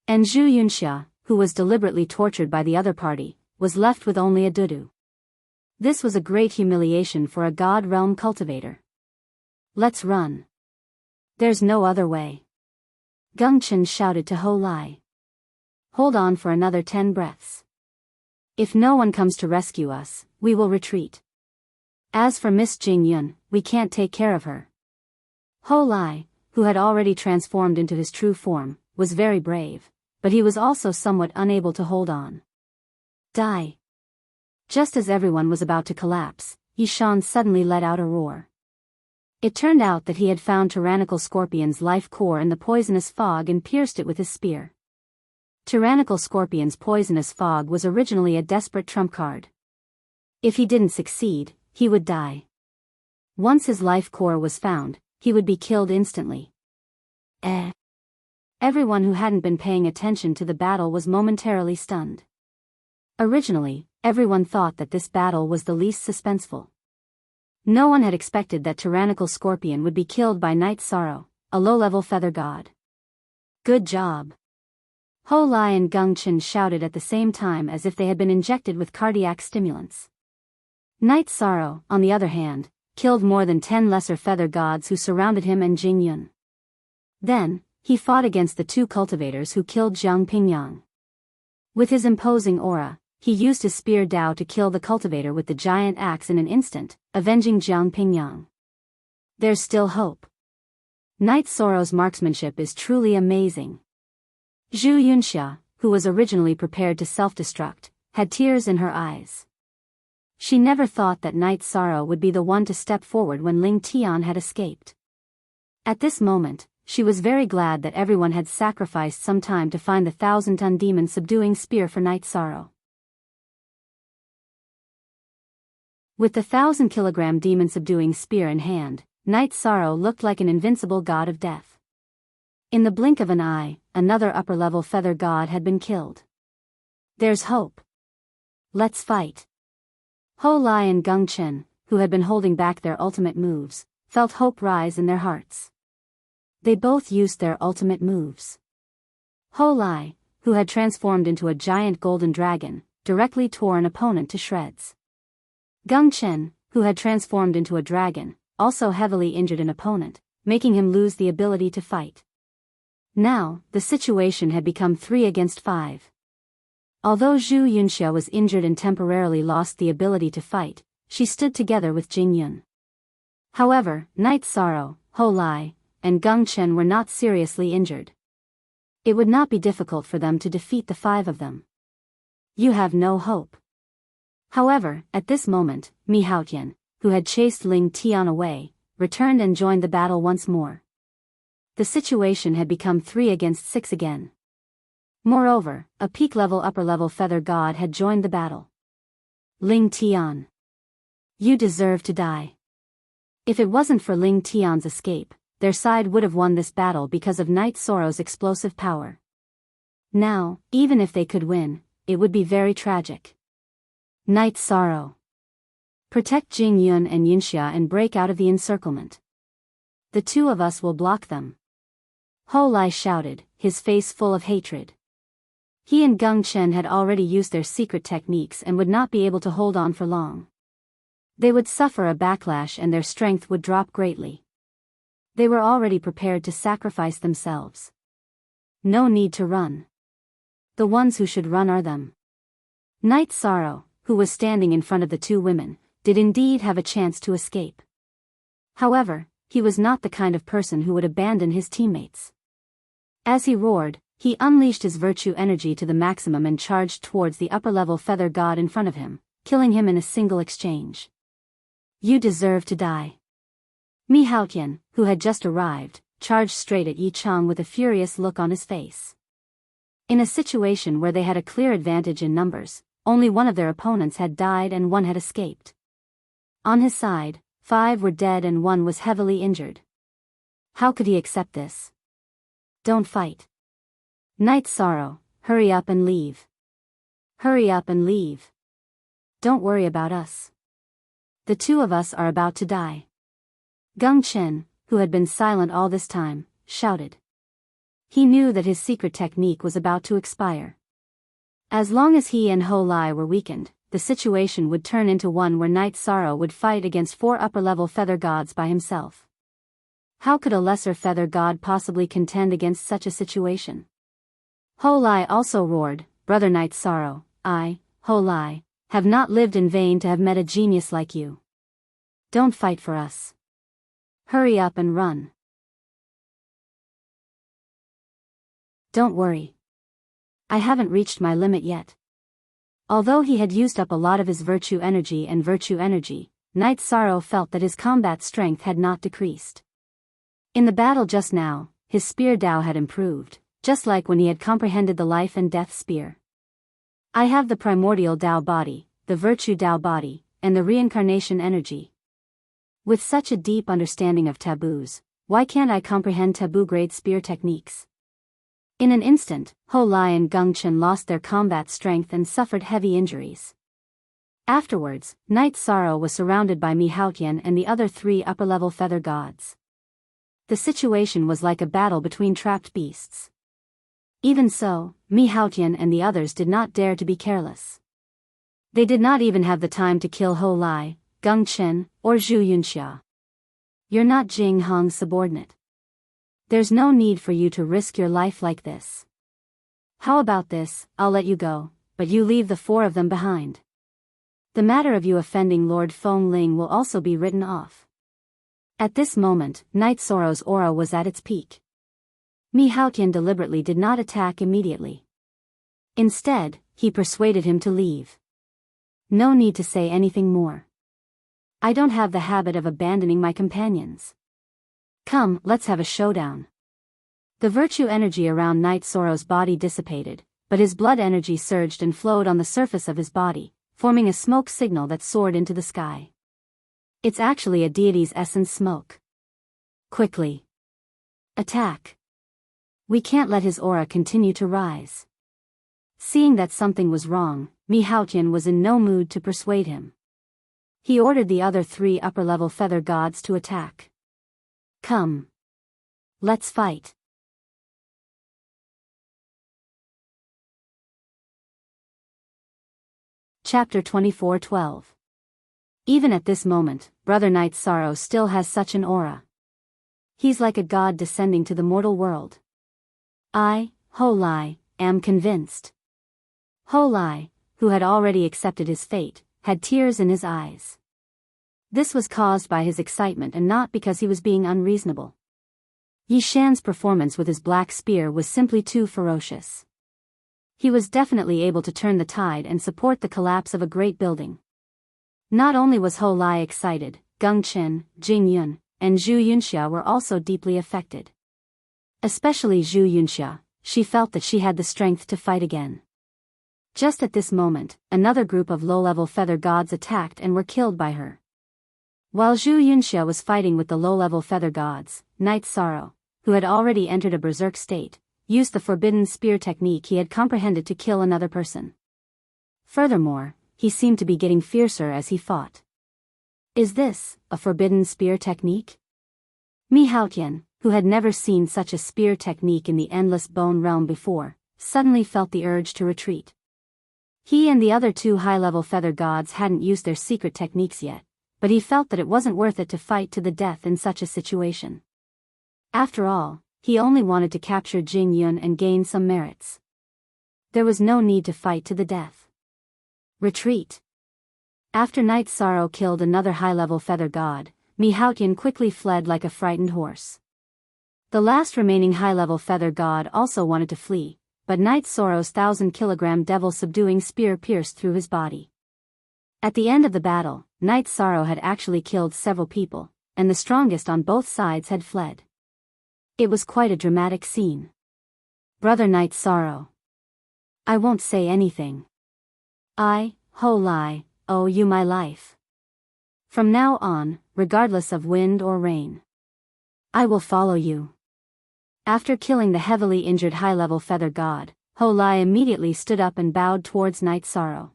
And Zhu Yunxia, who was deliberately tortured by the other party, was left with only a dudu. This was a great humiliation for a God Realm cultivator. Let's run. There's no other way. Gung Chen shouted to Ho Lai. Hold on for another 10 breaths. If no one comes to rescue us, we will retreat. As for Miss Jing Yun, we can't take care of her. Ho Lai, who had already transformed into his true form, was very brave, but he was also somewhat unable to hold on. Die. Just as everyone was about to collapse, Yishan suddenly let out a roar. It turned out that he had found Tyrannical Scorpion's life core in the poisonous fog and pierced it with his spear. Tyrannical Scorpion's poisonous fog was originally a desperate trump card. If he didn't succeed, he would die. Once his life core was found, he would be killed instantly. Everyone who hadn't been paying attention to the battle was momentarily stunned. Originally, everyone thought that this battle was the least suspenseful. No one had expected that Tyrannical Scorpion would be killed by Night Sorrow, a low-level feather god. Good job. Ho Lai and Gung Chen shouted at the same time as if they had been injected with cardiac stimulants. Night Sorrow, on the other hand, killed more than 10 lesser feather gods who surrounded him and Jing Yun. Then, he fought against the 2 cultivators who killed Jiang Pingyang. With his imposing aura, he used his spear Dao to kill the cultivator with the giant axe in an instant, avenging Jiang Pingyang. There's still hope. Night Sorrow's marksmanship is truly amazing. Zhu Yunxia, who was originally prepared to self-destruct, had tears in her eyes. She never thought that Night Sorrow would be the one to step forward when Ling Tian had escaped. At this moment, she was very glad that everyone had sacrificed some time to find the 1,000-ton demon-subduing spear for Night Sorrow. With the 1,000-kilogram demon-subduing spear in hand, Night Sorrow looked like an invincible god of death. In the blink of an eye, another upper-level feather god had been killed. There's hope. Let's fight. Ho Lai and Gung Chen, who had been holding back their ultimate moves, felt hope rise in their hearts. They both used their ultimate moves. Ho Lai, who had transformed into a giant golden dragon, directly tore an opponent to shreds. Gung Chen, who had transformed into a dragon, also heavily injured an opponent, making him lose the ability to fight. Now, the situation had become 3 against 5. Although Zhu Yunxia was injured and temporarily lost the ability to fight, she stood together with Jing Yun. However, Night Sorrow, Ho Lai, and Gung Chen were not seriously injured. It would not be difficult for them to defeat the 5 of them. You have no hope. However, at this moment, Mi Haotian, who had chased Ling Tian away, returned and joined the battle once more. The situation had become 3 against 6 again. Moreover, a peak-level upper-level feather god had joined the battle. Ling Tian. You deserve to die. If it wasn't for Ling Tian's escape, their side would have won this battle because of Night Sorrow's explosive power. Now, even if they could win, it would be very tragic. Night Sorrow. Protect Jing Yun and Yunxia and break out of the encirclement. The 2 of us will block them. Ho Lai shouted, his face full of hatred. He and Gung Chen had already used their secret techniques and would not be able to hold on for long. They would suffer a backlash and their strength would drop greatly. They were already prepared to sacrifice themselves. No need to run. The ones who should run are them. Night Sorrow, who was standing in front of the 2 women, did indeed have a chance to escape. However, he was not the kind of person who would abandon his teammates. As he roared, he unleashed his virtue energy to the maximum and charged towards the upper-level feather god in front of him, killing him in a single exchange. You deserve to die. Mi Haotian, who had just arrived, charged straight at Yi Chang with a furious look on his face. In a situation where they had a clear advantage in numbers, only one of their opponents had died and 1 had escaped. On his side, 5 were dead and 1 was heavily injured. How could he accept this? Don't fight. Night Sorrow, hurry up and leave. Hurry up and leave. Don't worry about us. The 2 of us are about to die. Gung Chen, who had been silent all this time, shouted. He knew that his secret technique was about to expire. As long as he and Ho Lai were weakened, the situation would turn into one where Night Sorrow would fight against 4 upper-level feather gods by himself. How could a lesser feather god possibly contend against such a situation? Ho Lai also roared, Brother Night Sorrow, I, Ho Lai, have not lived in vain to have met a genius like you. Don't fight for us. Hurry up and run. Don't worry. I haven't reached my limit yet. Although he had used up a lot of his virtue energy, Night Sorrow felt that his combat strength had not decreased. In the battle just now, his spear Dao had improved, just like when he had comprehended the life and death spear. I have the primordial Dao body, the virtue Dao body, and the reincarnation energy. With such a deep understanding of taboos, why can't I comprehend taboo-grade spear techniques? In an instant, Ho Lai and Gung Chen lost their combat strength and suffered heavy injuries. Afterwards, Night Sorrow was surrounded by Mi Haotian and the other 3 upper-level feather gods. The situation was like a battle between trapped beasts. Even so, Mi Haotian and the others did not dare to be careless. They did not even have the time to kill Ho Lai, Gung Chen, or Zhu Yunxia. You're not Jing Hong's subordinate. There's no need for you to risk your life like this. How about this, I'll let you go, but you leave the 4 of them behind. The matter of you offending Lord Feng Ling will also be written off. At this moment, Night Sorrow's aura was at its peak. Mi Haotian deliberately did not attack immediately. Instead, he persuaded him to leave. No need to say anything more. I don't have the habit of abandoning my companions. Come, let's have a showdown. The virtue energy around Night Sorrow's body dissipated, but his blood energy surged and flowed on the surface of his body, forming a smoke signal that soared into the sky. It's actually a deity's essence smoke. Quickly. Attack. We can't let his aura continue to rise. Seeing that something was wrong, Mi Haotian was in no mood to persuade him. He ordered the other 3 upper-level feather gods to attack. Come. Let's fight. Chapter 24:12. Even at this moment, Brother Night Sorrow still has such an aura. He's like a god descending to the mortal world. I, Ho Lai, am convinced. Ho Lai, who had already accepted his fate, had tears in his eyes. This was caused by his excitement and not because he was being unreasonable. Yi Shan's performance with his black spear was simply too ferocious. He was definitely able to turn the tide and support the collapse of a great building. Not only was Ho Lai excited, Gung Chen, Jing Yun, and Zhu Yunxia were also deeply affected. Especially Zhu Yunxia, she felt that she had the strength to fight again. Just at this moment, another group of low-level feather gods attacked and were killed by her. While Zhu Yunxia was fighting with the low-level feather gods, Night Sorrow, who had already entered a berserk state, used the forbidden spear technique he had comprehended to kill another person. Furthermore, he seemed to be getting fiercer as he fought. Is this a forbidden spear technique? Mi Haotian, who had never seen such a spear technique in the Endless Bone Realm before, suddenly felt the urge to retreat. He and the other 2 high-level feather gods hadn't used their secret techniques yet, but he felt that it wasn't worth it to fight to the death in such a situation. After all, he only wanted to capture Jing Yun and gain some merits. There was no need to fight to the death. Retreat. After Night Sorrow killed another high-level feather god, Mi Haotian quickly fled like a frightened horse. The last remaining high-level feather god also wanted to flee, but Night Sorrow's 1,000-kilogram devil-subduing spear pierced through his body. At the end of the battle, Night Sorrow had actually killed several people, and the strongest on both sides had fled. It was quite a dramatic scene. Brother Night Sorrow. I won't say anything. I, Ho Lai, owe you my life. From now on, regardless of wind or rain, I will follow you. After killing the heavily injured high-level feather god, Ho Lai immediately stood up and bowed towards Night Sorrow.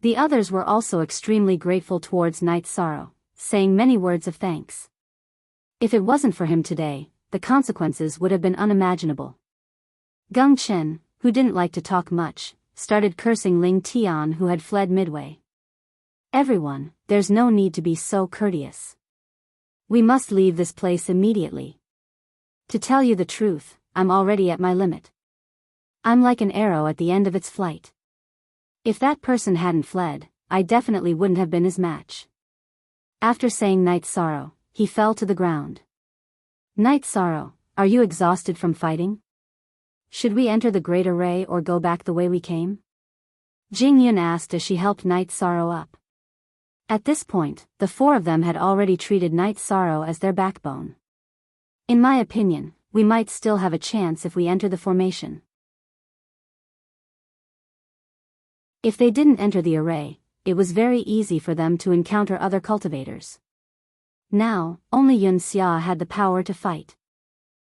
The others were also extremely grateful towards Night Sorrow, saying many words of thanks. If it wasn't for him today, the consequences would have been unimaginable. Gung Chen, who didn't like to talk much, started cursing Ling Tian, who had fled midway. Everyone, there's no need to be so courteous. We must leave this place immediately. To tell you the truth, I'm already at my limit. I'm like an arrow at the end of its flight. If that person hadn't fled, I definitely wouldn't have been his match. After saying Night Sorrow, he fell to the ground. Night Sorrow, are you exhausted from fighting? Should we enter the Great Array or go back the way we came? Jing Yun asked as she helped Night Sorrow up. At this point, the four of them had already treated Night Sorrow as their backbone. In my opinion, we might still have a chance if we enter the formation. If they didn't enter the array, it was very easy for them to encounter other cultivators. Now, only Yun Xia had the power to fight.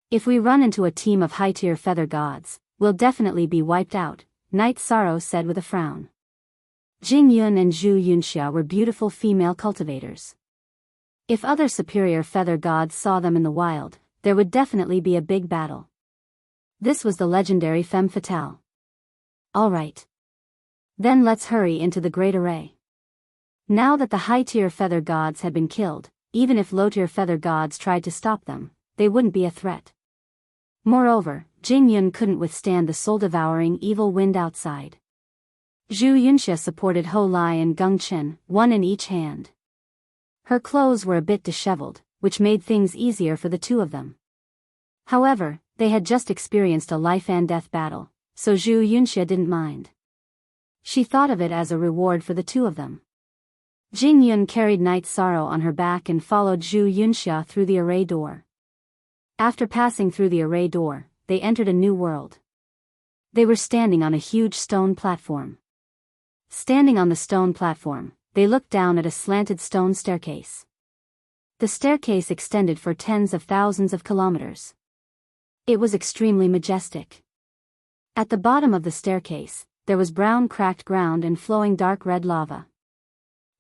If we run into a team of high-tier feather gods, we'll definitely be wiped out, Night Sorrow said with a frown. Jing Yun and Zhu Yunxia were beautiful female cultivators. If other superior feather gods saw them in the wild, there would definitely be a big battle. This was the legendary femme fatale. Alright. Then let's hurry into the Great Array. Now that the high-tier feather gods had been killed, even if low-tier feather gods tried to stop them, they wouldn't be a threat. Moreover, Jing Yun couldn't withstand the soul-devouring evil wind outside. Zhu Yunxia supported Ho Lai and Geng Chen, one in each hand. Her clothes were a bit disheveled, which made things easier for the two of them. However, they had just experienced a life-and-death battle, so Zhu Yunxia didn't mind. She thought of it as a reward for the two of them. Jing Yun carried Night Sorrow on her back and followed Zhu Yunxia through the array door. After passing through the array door, they entered a new world. They were standing on a huge stone platform. Standing on the stone platform, they looked down at a slanted stone staircase. The staircase extended for tens of thousands of kilometers. It was extremely majestic. At the bottom of the staircase, there was brown cracked ground and flowing dark red lava.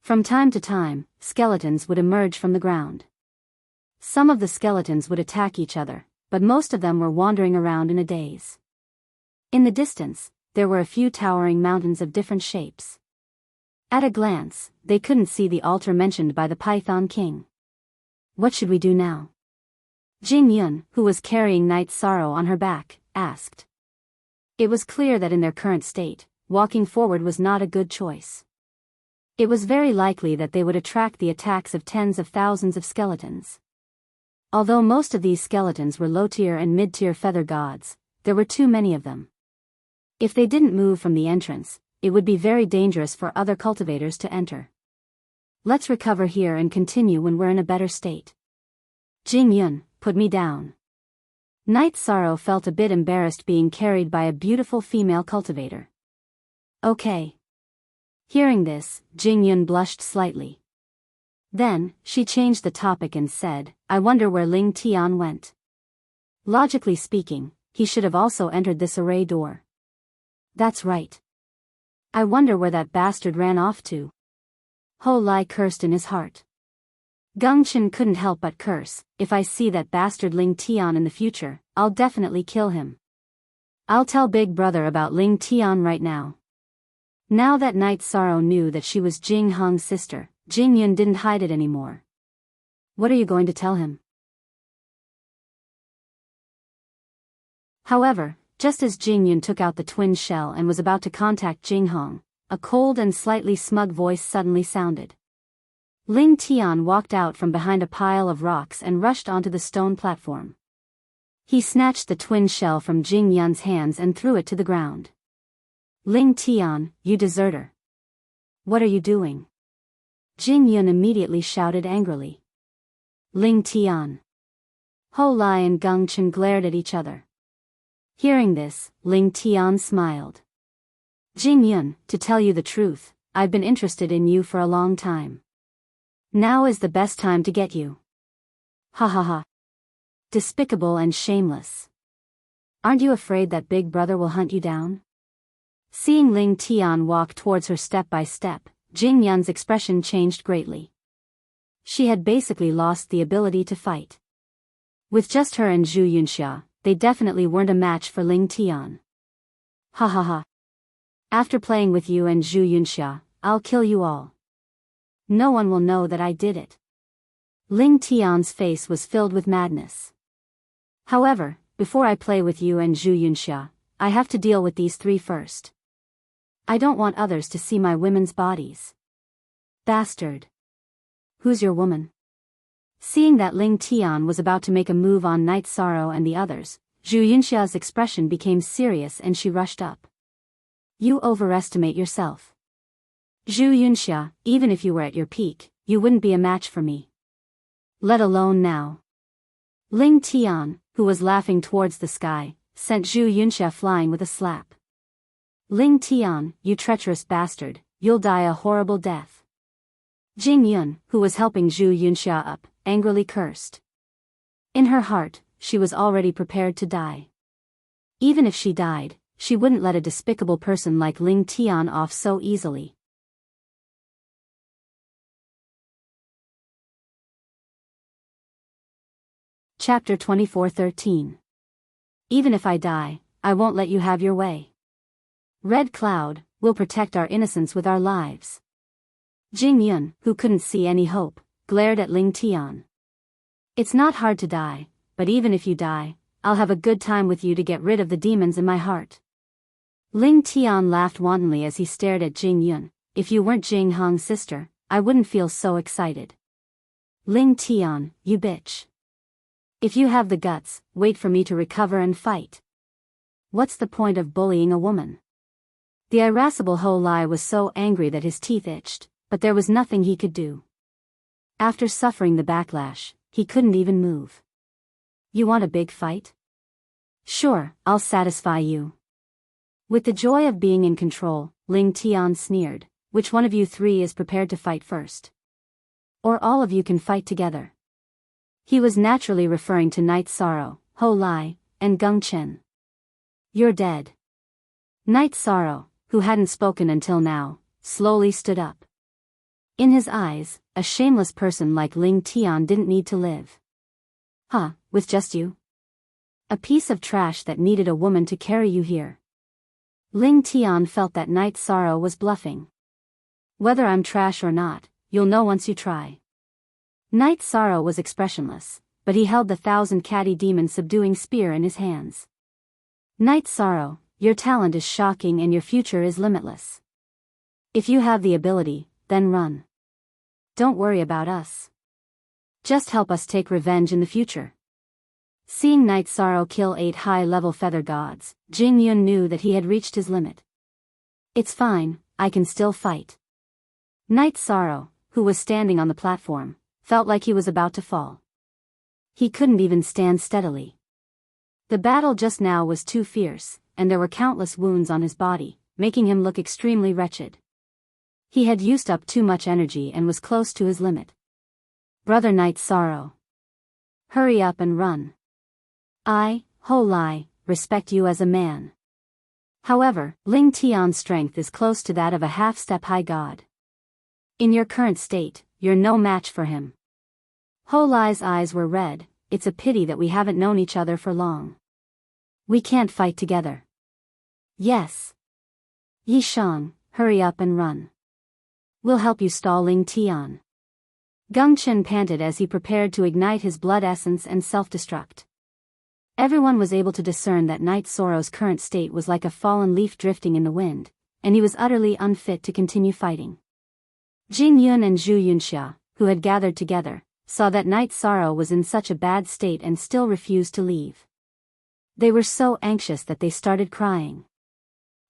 From time to time, skeletons would emerge from the ground. Some of the skeletons would attack each other, but most of them were wandering around in a daze. In the distance, there were a few towering mountains of different shapes. At a glance, they couldn't see the altar mentioned by the Python King. What should we do now? Jing Yun, who was carrying Night Sorrow on her back, asked. It was clear that in their current state, walking forward was not a good choice. It was very likely that they would attract the attacks of tens of thousands of skeletons. Although most of these skeletons were low-tier and mid-tier feather gods, there were too many of them. If they didn't move from the entrance, it would be very dangerous for other cultivators to enter. Let's recover here and continue when we're in a better state. Jing Yun, put me down. Night Sorrow felt a bit embarrassed being carried by a beautiful female cultivator. Okay. Hearing this, Jing Yun blushed slightly. Then, she changed the topic and said, I wonder where Ling Tian went. Logically speaking, he should have also entered this array door. That's right. I wonder where that bastard ran off to. Ho Lai cursed in his heart. Geng Chen couldn't help but curse, if I see that bastard Ling Tian in the future, I'll definitely kill him. I'll tell Big Brother about Ling Tian right now. Now that Night Sorrow knew that she was Jing Hong's sister, Jing Yun didn't hide it anymore. What are you going to tell him? However, just as Jing Yun took out the twin shell and was about to contact Jing Hong, a cold and slightly smug voice suddenly sounded. Ling Tian walked out from behind a pile of rocks and rushed onto the stone platform. He snatched the twin shell from Jing Yun's hands and threw it to the ground. Ling Tian, you deserter. What are you doing? Jing Yun immediately shouted angrily. Ling Tian. Ho Lai and Geng Chen glared at each other. Hearing this, Ling Tian smiled. Jing Yun, to tell you the truth, I've been interested in you for a long time. Now is the best time to get you. Ha ha ha. Despicable and shameless. Aren't you afraid that Big Brother will hunt you down? Seeing Ling Tian walk towards her step by step, Jing Yun's expression changed greatly. She had basically lost the ability to fight. With just her and Zhu Yunxia, they definitely weren't a match for Ling Tian. Ha ha ha. After playing with you and Zhu Yunxia, I'll kill you all. No one will know that I did it. Ling Tian's face was filled with madness. However, before I play with you and Zhu Yunxia, I have to deal with these three first. I don't want others to see my women's bodies. Bastard. Who's your woman? Seeing that Ling Tian was about to make a move on Night Sorrow and the others, Zhu Yunxia's expression became serious and she rushed up. You overestimate yourself. Zhu Yunxia, even if you were at your peak, you wouldn't be a match for me. Let alone now. Ling Tian, who was laughing towards the sky, sent Zhu Yunxia flying with a slap. Ling Tian, you treacherous bastard, you'll die a horrible death. Jing Yun, who was helping Zhu Yunxia up, angrily cursed. In her heart, she was already prepared to die. Even if she died, she wouldn't let a despicable person like Ling Tian off so easily. Chapter 24:13. Even if I die, I won't let you have your way. Red Cloud, we'll protect our innocence with our lives. Jing Yun, who couldn't see any hope, glared at Ling Tian. It's not hard to die, but even if you die, I'll have a good time with you to get rid of the demons in my heart. Ling Tian laughed wantonly as he stared at Jing Yun. If you weren't Jing Hong's sister, I wouldn't feel so excited. Ling Tian, you bitch. If you have the guts, wait for me to recover and fight. What's the point of bullying a woman? The irascible Ho Lai was so angry that his teeth itched, but there was nothing he could do. After suffering the backlash, he couldn't even move. You want a big fight? Sure, I'll satisfy you. With the joy of being in control, Ling Tian sneered, which one of you three is prepared to fight first? Or all of you can fight together. He was naturally referring to Night Sorrow, Ho Lai, and Gung Chen. You're dead. Night Sorrow, who hadn't spoken until now, slowly stood up. In his eyes, a shameless person like Ling Tian didn't need to live. Huh, with just you? A piece of trash that needed a woman to carry you here. Ling Tian felt that Night Sorrow was bluffing. Whether I'm trash or not, you'll know once you try. Night Sorrow was expressionless, but he held the 1,000 catty demon subduing spear in his hands. Night Sorrow, your talent is shocking and your future is limitless. If you have the ability, then run. Don't worry about us. Just help us take revenge in the future. Seeing Night Sorrow kill 8 high-level feather gods, Jing Yun knew that he had reached his limit. It's fine, I can still fight. Night Sorrow, who was standing on the platform, felt like he was about to fall. He couldn't even stand steadily. The battle just now was too fierce, and there were countless wounds on his body, making him look extremely wretched. He had used up too much energy and was close to his limit. Brother Night Sorrow. Hurry up and run. I, Ho Lai, respect you as a man. However, Ling Tian's strength is close to that of a half-step high god. In your current state, you're no match for him. Ho Lai's eyes were red. It's a pity that we haven't known each other for long. We can't fight together. Yes. Yi Shang, hurry up and run. We'll help you stall Ling Tian. Gung Chen panted as he prepared to ignite his blood essence and self-destruct. Everyone was able to discern that Night Sorrow's current state was like a fallen leaf drifting in the wind, and he was utterly unfit to continue fighting. Jing Yun and Zhu Yunxia, who had gathered together, saw that Night Sorrow was in such a bad state and still refused to leave. They were so anxious that they started crying.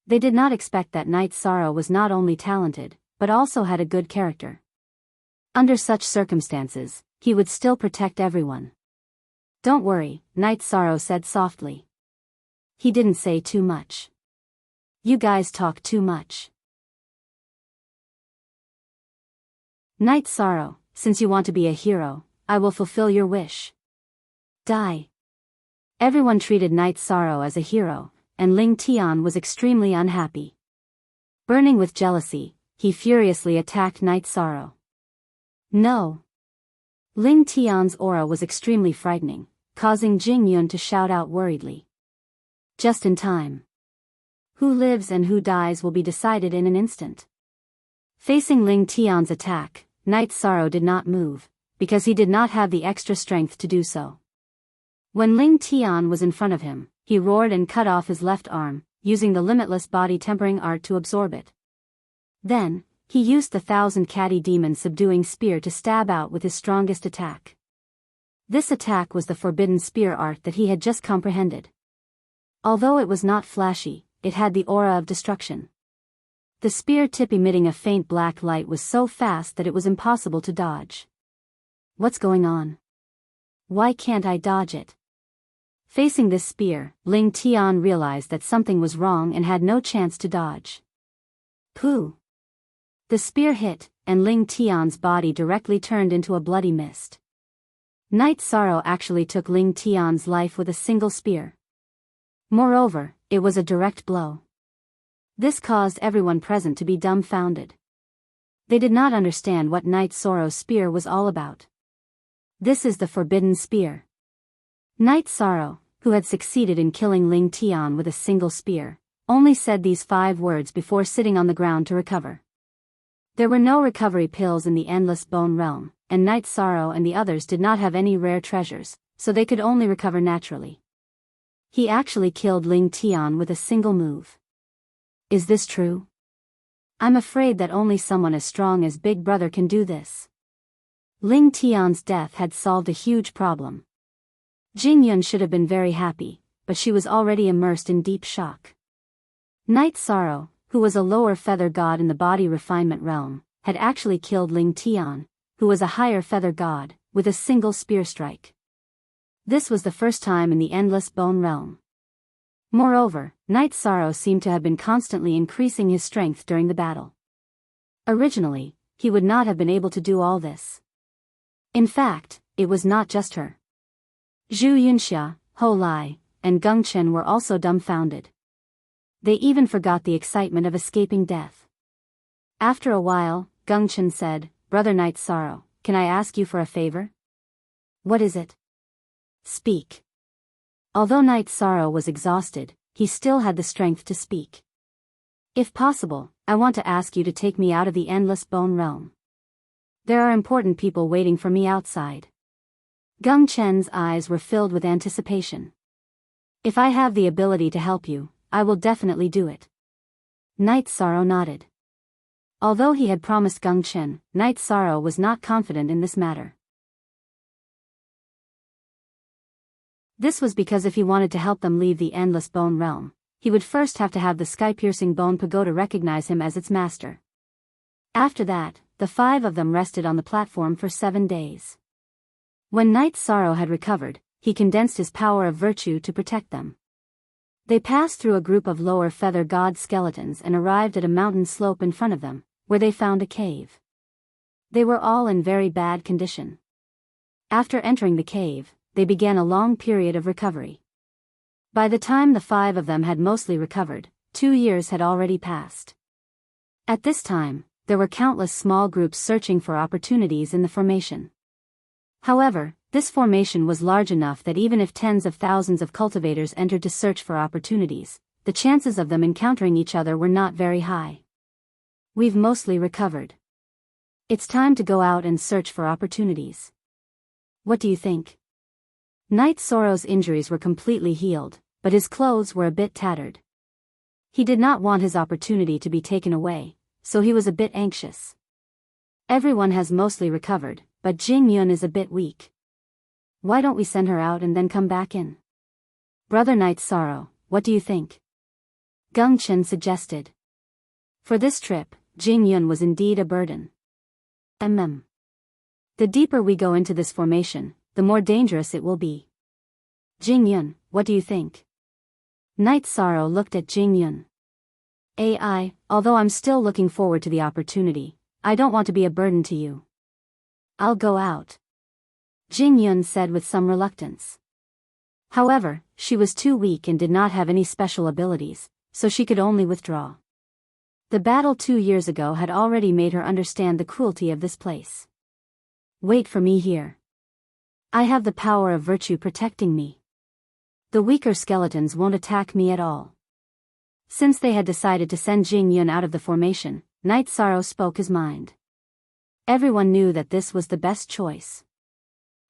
They did not expect that Night Sorrow was not only talented, but also had a good character. Under such circumstances, he would still protect everyone. Don't worry, Night Sorrow said softly. He didn't say too much. You guys talk too much. Night Sorrow, since you want to be a hero, I will fulfill your wish. Die. Everyone treated Night Sorrow as a hero, and Ling Tian was extremely unhappy. Burning with jealousy, he furiously attacked Night Sorrow. No. Ling Tian's aura was extremely frightening, causing Jing Yun to shout out worriedly. Just in time. Who lives and who dies will be decided in an instant. Facing Ling Tian's attack, Night Sorrow did not move, because he did not have the extra strength to do so. When Ling Tian was in front of him, he roared and cut off his left arm, using the limitless body tempering art to absorb it. Then, he used the 1,000 catty demon subduing spear to stab out with his strongest attack. This attack was the forbidden spear art that he had just comprehended. Although it was not flashy, it had the aura of destruction. The spear tip emitting a faint black light was so fast that it was impossible to dodge. What's going on? Why can't I dodge it? Facing this spear, Ling Tian realized that something was wrong and had no chance to dodge. Pooh! The spear hit, and Ling Tian's body directly turned into a bloody mist. Night Sorrow actually took Ling Tian's life with a single spear. Moreover, it was a direct blow. This caused everyone present to be dumbfounded. They did not understand what Night Sorrow's spear was all about. This is the Forbidden Spear. Night Sorrow, who had succeeded in killing Ling Tian with a single spear, only said these 5 words before sitting on the ground to recover. There were no recovery pills in the Endless Bone Realm, and Night Sorrow and the others did not have any rare treasures, so they could only recover naturally. He actually killed Ling Tian with a single move. Is this true? I'm afraid that only someone as strong as Big Brother can do this. Ling Tian's death had solved a huge problem. Jing Yun should have been very happy, but she was already immersed in deep shock. Night Sorrow, who was a lower feather god in the body refinement realm, had actually killed Ling Tian, who was a higher feather god, with a single spear strike. This was the first time in the Endless Bone Realm. Moreover, Night Sorrow seemed to have been constantly increasing his strength during the battle. Originally, he would not have been able to do all this. In fact, it was not just her. Zhu Yunxia, Ho Lai, and Geng Chen were also dumbfounded. They even forgot the excitement of escaping death. After a while, Geng Chen said, "Brother Night Sorrow, can I ask you for a favor?" "What is it?" "Speak." Although Night Sorrow was exhausted, he still had the strength to speak. "If possible, I want to ask you to take me out of the Endless Bone Realm. There are important people waiting for me outside." Geng Chen's eyes were filled with anticipation. "If I have the ability to help you, I will definitely do it." Night Sorrow nodded. Although he had promised Geng Chen, Night Sorrow was not confident in this matter. This was because if he wanted to help them leave the Endless Bone Realm, he would first have to have the sky-piercing bone pagoda recognize him as its master. After that, the 5 of them rested on the platform for 7 days. When Night Sorrow had recovered, he condensed his power of virtue to protect them. They passed through a group of lower feather god skeletons and arrived at a mountain slope in front of them, where they found a cave. They were all in very bad condition. After entering the cave, they began a long period of recovery. By the time the 5 of them had mostly recovered, 2 years had already passed. At this time, there were countless small groups searching for opportunities in the formation. However, this formation was large enough that even if tens of thousands of cultivators entered to search for opportunities, the chances of them encountering each other were not very high. "We've mostly recovered. It's time to go out and search for opportunities. What do you think?" Night Sorrow's injuries were completely healed, but his clothes were a bit tattered. He did not want his opportunity to be taken away, so he was a bit anxious. Everyone has mostly recovered, but Jing Yun is a bit weak. Why don't we send her out and then come back in? Brother Night Sorrow, what do you think? Geng Chen suggested. For this trip, Jing Yun was indeed a burden. The deeper we go into this formation, the more dangerous it will be. Jing Yun, what do you think? Night Sorrow looked at Jing Yun. Although I'm still looking forward to the opportunity, I don't want to be a burden to you. I'll go out. Jing Yun said with some reluctance. However, she was too weak and did not have any special abilities, so she could only withdraw. The battle 2 years ago had already made her understand the cruelty of this place. Wait for me here. I have the power of virtue protecting me. The weaker skeletons won't attack me at all. Since they had decided to send Jing Yun out of the formation, Night Sorrow spoke his mind. Everyone knew that this was the best choice.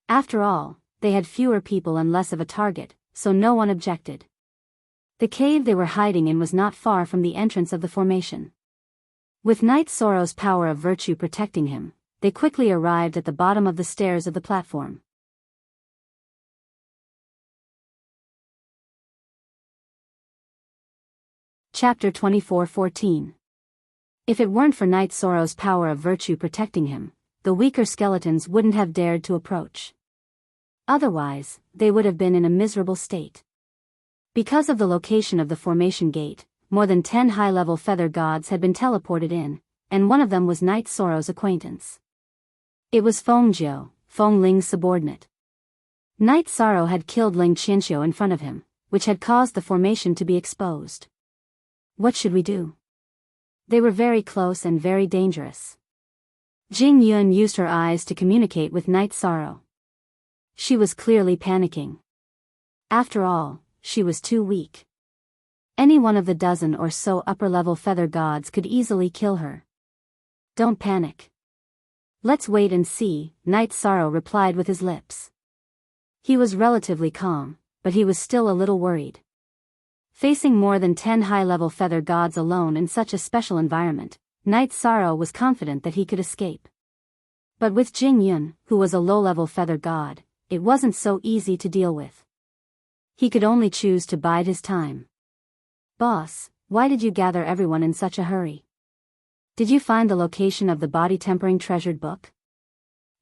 After all, they had fewer people and less of a target, so no one objected. The cave they were hiding in was not far from the entrance of the formation. With Night Sorrow's power of virtue protecting him, they quickly arrived at the bottom of the stairs of the platform. Chapter 24:14. If it weren't for Knight Sorrow's power of virtue protecting him, the weaker skeletons wouldn't have dared to approach. Otherwise, they would have been in a miserable state. Because of the location of the formation gate, more than 10 high-level feather gods had been teleported in, and one of them was Knight Sorrow's acquaintance. It was Feng Jiu, Feng Ling's subordinate. Knight Sorrow had killed Ling Qianxiu in front of him, which had caused the formation to be exposed. What should we do? They were very close and very dangerous. Jing Yun used her eyes to communicate with Knight Sorrow. She was clearly panicking. After all, she was too weak. Any one of the dozen or so upper-level feather gods could easily kill her. Don't panic. Let's wait and see, Knight Sorrow replied with his lips. He was relatively calm, but he was still a little worried. Facing more than 10 high-level feather gods alone in such a special environment, Knight Sorrow was confident that he could escape. But with Jing Yun, who was a low-level feather god, it wasn't so easy to deal with. He could only choose to bide his time. Boss, why did you gather everyone in such a hurry? Did you find the location of the body-tempering treasured book?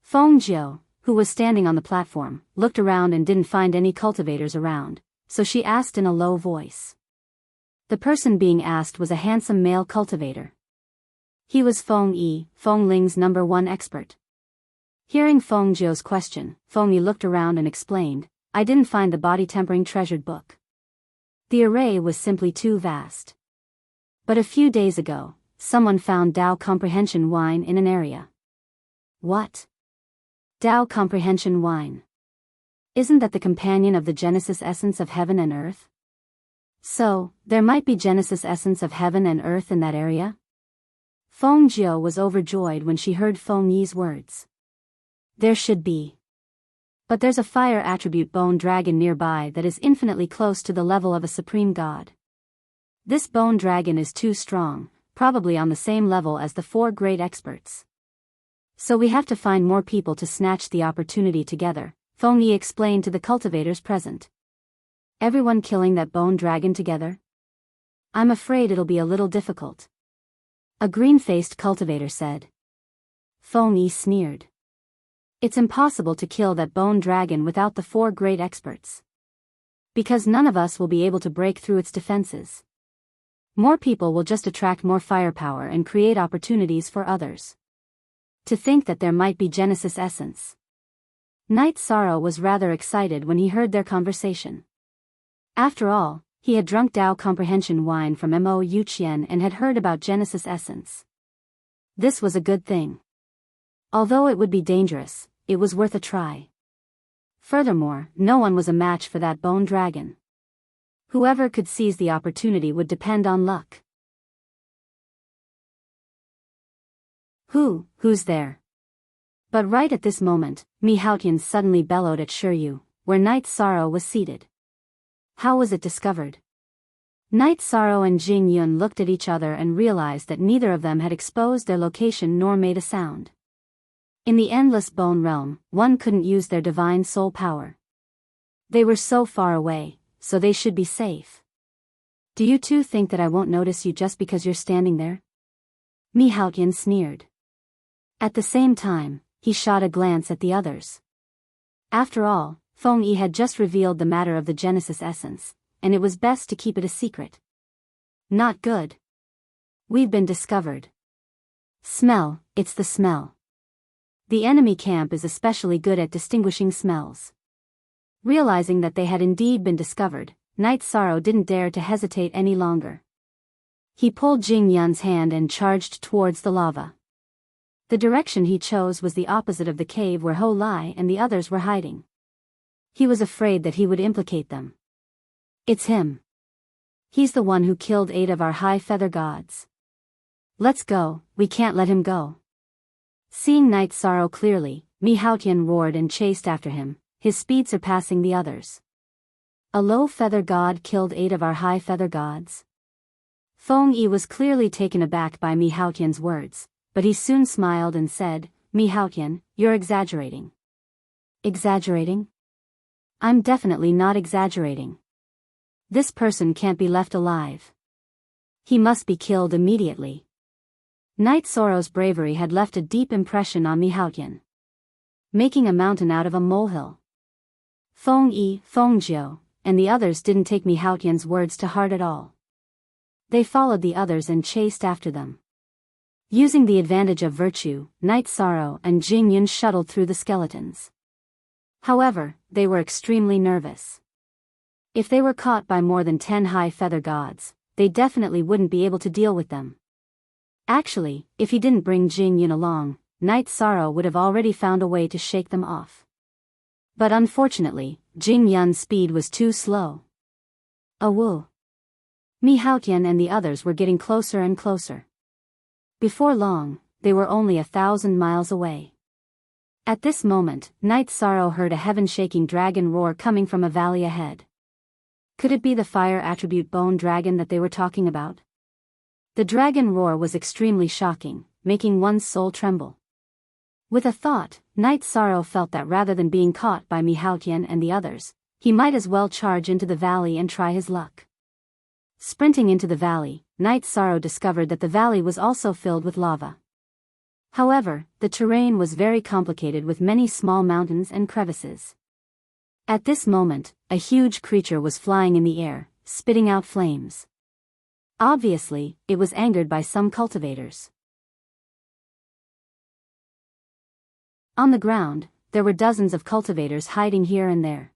Feng Jiu, who was standing on the platform, looked around and didn't find any cultivators around, so she asked in a low voice. The person being asked was a handsome male cultivator. He was Feng Yi, Feng Ling's #1 expert. Hearing Feng Jiu's question, Feng Yi looked around and explained, I didn't find the body-tempering treasured book. The array was simply too vast. But a few days ago, someone found Dao Comprehension wine in an area. What? Dao Comprehension wine. Isn't that the companion of the Genesis essence of heaven and earth? So, there might be Genesis essence of heaven and earth in that area? Feng Jiu was overjoyed when she heard Feng Yi's words. There should be. But there's a fire attribute bone dragon nearby that is infinitely close to the level of a supreme god. This bone dragon is too strong, probably on the same level as the 4 great experts. So we have to find more people to snatch the opportunity together, Feng Yi explained to the cultivators present. Everyone killing that bone dragon together? I'm afraid it'll be a little difficult. A green-faced cultivator said. Feng Yi sneered. It's impossible to kill that bone dragon without the 4 great experts. Because none of us will be able to break through its defenses. More people will just attract more firepower and create opportunities for others. To think that there might be Genesis essence. Knight Sorrow was rather excited when he heard their conversation. After all, he had drunk Dao Comprehension wine from Mo Yuqian and had heard about Genesis essence. This was a good thing. Although it would be dangerous, it was worth a try. Furthermore, no one was a match for that bone dragon. Whoever could seize the opportunity would depend on luck. Who's there? But right at this moment, Mi Haotian suddenly bellowed at Shiryu, where Knight Sorrow was seated. How was it discovered? Knight Sorrow and Jing Yun looked at each other and realized that neither of them had exposed their location nor made a sound. In the endless bone realm, one couldn't use their divine soul power. They were so far away, so they should be safe. Do you two think that I won't notice you just because you're standing there? Mi Haotian sneered. At the same time, he shot a glance at the others. After all, Feng Yi had just revealed the matter of the Genesis essence, and it was best to keep it a secret. Not good. We've been discovered. Smell, it's the smell. The enemy camp is especially good at distinguishing smells. Realizing that they had indeed been discovered, Knight Sorrow didn't dare to hesitate any longer. He pulled Jing Yun's hand and charged towards the lava. The direction he chose was the opposite of the cave where Ho Lai and the others were hiding. He was afraid that he would implicate them. It's him. He's the one who killed 8 of our high feather gods. Let's go, we can't let him go. Seeing Knight Sorrow clearly, Mi Haotian roared and chased after him, his speed surpassing the others. A low feather god killed 8 of our high feather gods? Feng Yi was clearly taken aback by Mi Haotian's words, but he soon smiled and said, Mi Haotian, you're exaggerating. Exaggerating? I'm definitely not exaggerating. This person can't be left alive. He must be killed immediately. Knight Sorrow's bravery had left a deep impression on Mihaotian. Making a mountain out of a molehill. Feng Yi, Feng Jiu, and the others didn't take Mihaotian's words to heart at all. They followed the others and chased after them. Using the advantage of virtue, Knight Sorrow and Jing Yun shuttled through the skeletons. However, they were extremely nervous. If they were caught by more than 10 high feather gods, they definitely wouldn't be able to deal with them. Actually, if he didn't bring Jing Yun along, Knight Sorrow would have already found a way to shake them off. But unfortunately, Jing Yun's speed was too slow. Woo! Mihaotian and the others were getting closer and closer. Before long, they were only 1,000 miles away. At this moment, Knight Sorrow heard a heaven-shaking dragon roar coming from a valley ahead. Could it be the fire attribute bone dragon that they were talking about? The dragon roar was extremely shocking, making one's soul tremble. With a thought, Knight Sorrow felt that rather than being caught by Mihaotian and the others, he might as well charge into the valley and try his luck. Sprinting into the valley, Knight Sorrow discovered that the valley was also filled with lava. However, the terrain was very complicated with many small mountains and crevices. At this moment, a huge creature was flying in the air, spitting out flames. Obviously, it was angered by some cultivators. On the ground, there were dozens of cultivators hiding here and there.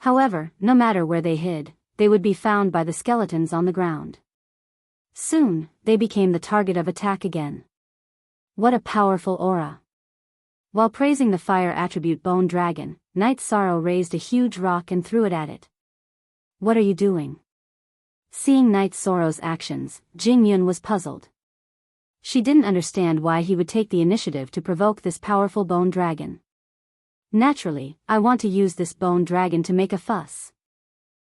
However, no matter where they hid, they would be found by the skeletons on the ground. Soon, they became the target of attack again. What a powerful aura! While praising the fire attribute bone dragon, Knight Sorrow raised a huge rock and threw it at it. What are you doing? Seeing Knight Sorrow's actions, Jing Yun was puzzled. She didn't understand why he would take the initiative to provoke this powerful bone dragon. Naturally, I want to use this bone dragon to make a fuss.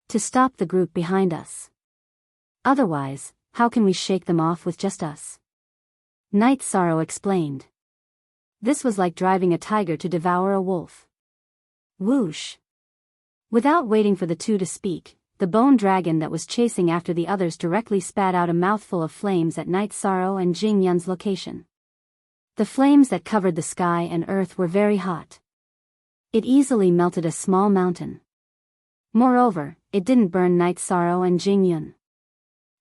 To stop the group behind us. Otherwise, how can we shake them off with just us? Knight Sorrow explained. This was like driving a tiger to devour a wolf. Whoosh! Without waiting for the two to speak, the bone dragon that was chasing after the others directly spat out a mouthful of flames at Knight Sorrow and Jing Yun's location. The flames that covered the sky and earth were very hot. It easily melted a small mountain. Moreover, it didn't burn Knight Sorrow and Jing Yun.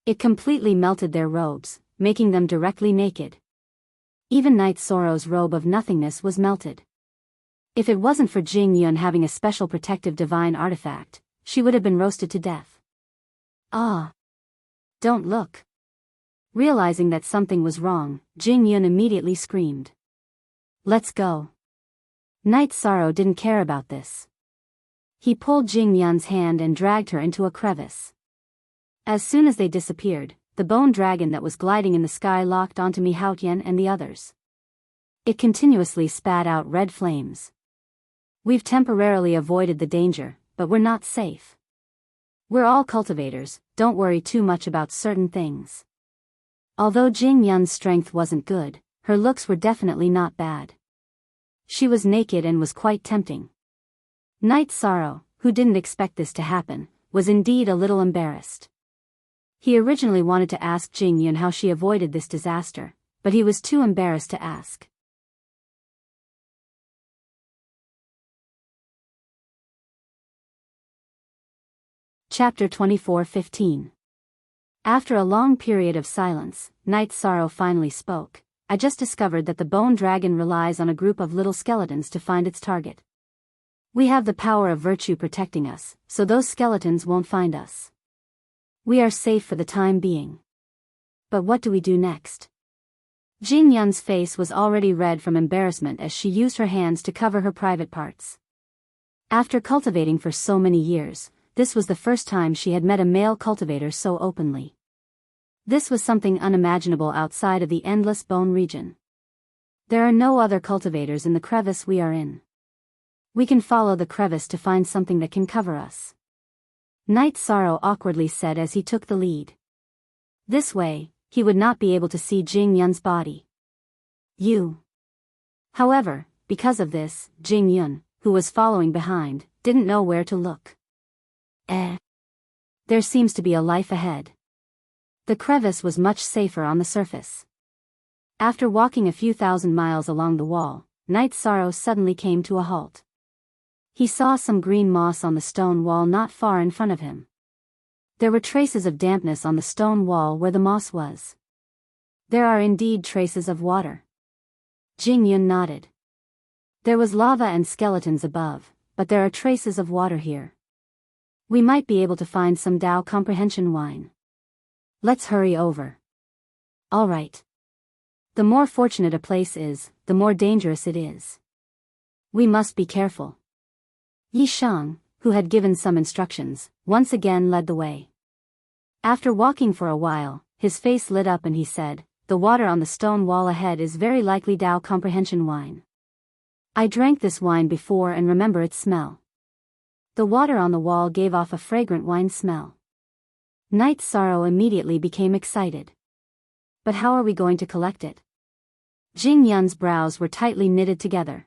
It completely melted their robes, making them directly naked. Even Knight Sorrow's robe of nothingness was melted. If it wasn't for Jing Yun having a special protective divine artifact, she would have been roasted to death. Ah! Don't look! Realizing that something was wrong, Jing Yun immediately screamed. Let's go! Knight Sorrow didn't care about this. He pulled Jing Yun's hand and dragged her into a crevice. As soon as they disappeared, the bone dragon that was gliding in the sky locked onto Mihaotian and the others. It continuously spat out red flames. We've temporarily avoided the danger, but we're not safe. We're all cultivators, don't worry too much about certain things. Although Jing Yun's strength wasn't good, her looks were definitely not bad. She was naked and was quite tempting. Knight Sorrow, who didn't expect this to happen, was indeed a little embarrassed. He originally wanted to ask Jing Yun how she avoided this disaster, but he was too embarrassed to ask. Chapter 24:15. After a long period of silence, Knight Sorrow finally spoke. I just discovered that the bone dragon relies on a group of little skeletons to find its target. We have the power of virtue protecting us, so those skeletons won't find us. We are safe for the time being. But what do we do next? Jing Yun's face was already red from embarrassment as she used her hands to cover her private parts. After cultivating for so many years, this was the first time she had met a male cultivator so openly. This was something unimaginable outside of the endless bone region. There are no other cultivators in the crevice we are in. We can follow the crevice to find something that can cover us. Knight Sorrow awkwardly said as he took the lead. This way, he would not be able to see Jing Yun's body. However, because of this, Jing Yun, who was following behind, didn't know where to look. There seems to be a life ahead. The crevice was much safer on the surface. After walking a few thousand miles along the wall, Night Sorrow suddenly came to a halt. He saw some green moss on the stone wall not far in front of him. There were traces of dampness on the stone wall where the moss was. There are indeed traces of water. Jing Yun nodded. There was lava and skeletons above, but there are traces of water here. We might be able to find some Dao comprehension wine. Let's hurry over. All right. The more fortunate a place is, the more dangerous it is. We must be careful. Yi Shang, who had given some instructions, once again led the way. After walking for a while, his face lit up and he said, "The water on the stone wall ahead is very likely Dao comprehension wine. I drank this wine before and remember its smell." The water on the wall gave off a fragrant wine smell. Night Sorrow immediately became excited. But how are we going to collect it? Jing Yun's brows were tightly knitted together.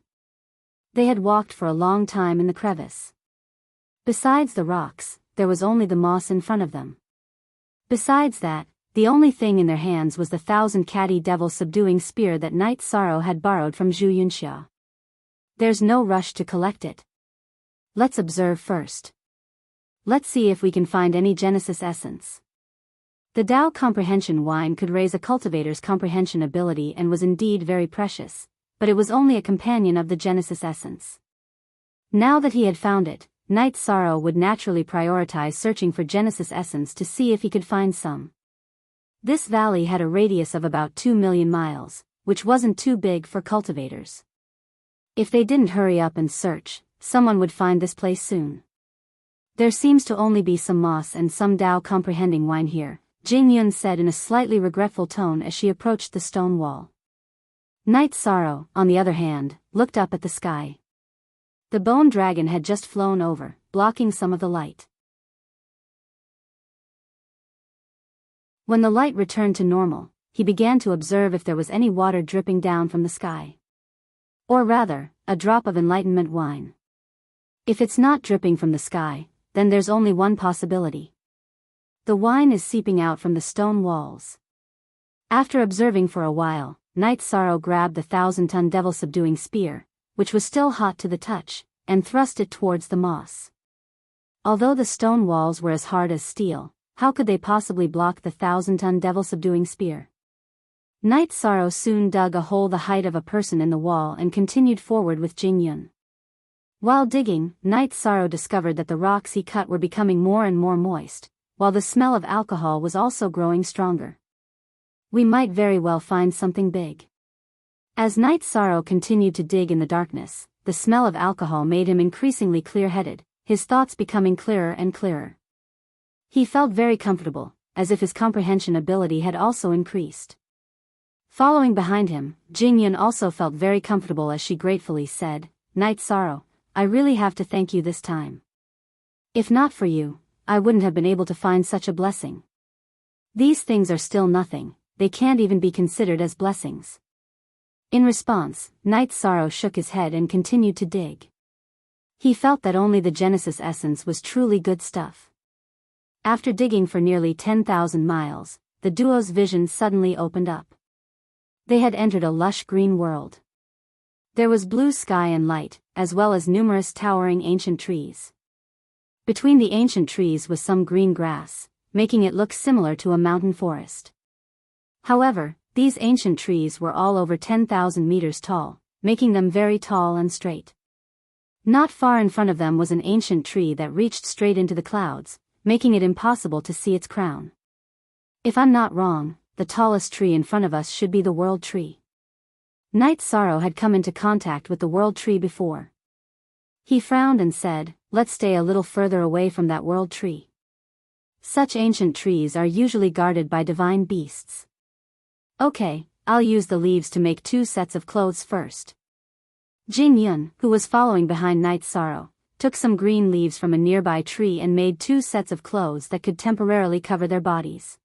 They had walked for a long time in the crevice. Besides the rocks, there was only the moss in front of them. Besides that, the only thing in their hands was the 1,000-catty devil subduing spear that Night Sorrow had borrowed from Zhu Yunxia. There's no rush to collect it. Let's observe first. Let's see if we can find any Genesis essence. The Dao comprehension wine could raise a cultivator's comprehension ability and was indeed very precious, but it was only a companion of the Genesis essence. Now that he had found it, Night Sorrow would naturally prioritize searching for Genesis essence to see if he could find some. This valley had a radius of about 2 million miles, which wasn't too big for cultivators. If they didn't hurry up and search, someone would find this place soon. There seems to only be some moss and some Dao comprehending wine here, Jing Yun said in a slightly regretful tone as she approached the stone wall. Night Sorrow, on the other hand, looked up at the sky. The bone dragon had just flown over, blocking some of the light. When the light returned to normal, he began to observe if there was any water dripping down from the sky. Or rather, a drop of enlightenment wine. If it's not dripping from the sky, then there's only one possibility. The wine is seeping out from the stone walls. After observing for a while, Night Sorrow grabbed the 1,000-ton devil-subduing spear, which was still hot to the touch, and thrust it towards the moss. Although the stone walls were as hard as steel, how could they possibly block the 1,000-ton devil-subduing spear? Night Sorrow soon dug a hole the height of a person in the wall and continued forward with Jing Yun. While digging, Night Sorrow discovered that the rocks he cut were becoming more and more moist, while the smell of alcohol was also growing stronger. We might very well find something big. As Night Sorrow continued to dig in the darkness, the smell of alcohol made him increasingly clear-headed, his thoughts becoming clearer and clearer. He felt very comfortable, as if his comprehension ability had also increased. Following behind him, Jing Yun also felt very comfortable as she gratefully said, "Night Sorrow, I really have to thank you this time. If not for you, I wouldn't have been able to find such a blessing. These things are still nothing, they can't even be considered as blessings." In response, Night Sorrow shook his head and continued to dig. He felt that only the Genesis essence was truly good stuff. After digging for nearly 10,000 miles, the duo's vision suddenly opened up. They had entered a lush green world. There was blue sky and light, as well as numerous towering ancient trees. Between the ancient trees was some green grass, making it look similar to a mountain forest. However, these ancient trees were all over 10,000 meters tall, making them very tall and straight. Not far in front of them was an ancient tree that reached straight into the clouds, making it impossible to see its crown. If I'm not wrong, the tallest tree in front of us should be the World Tree. Night Sorrow had come into contact with the World Tree before. He frowned and said, "Let's stay a little further away from that World Tree. Such ancient trees are usually guarded by divine beasts." "Okay, I'll use the leaves to make 2 sets of clothes first." Jing Yun, who was following behind Night Sorrow, took some green leaves from a nearby tree and made 2 sets of clothes that could temporarily cover their bodies.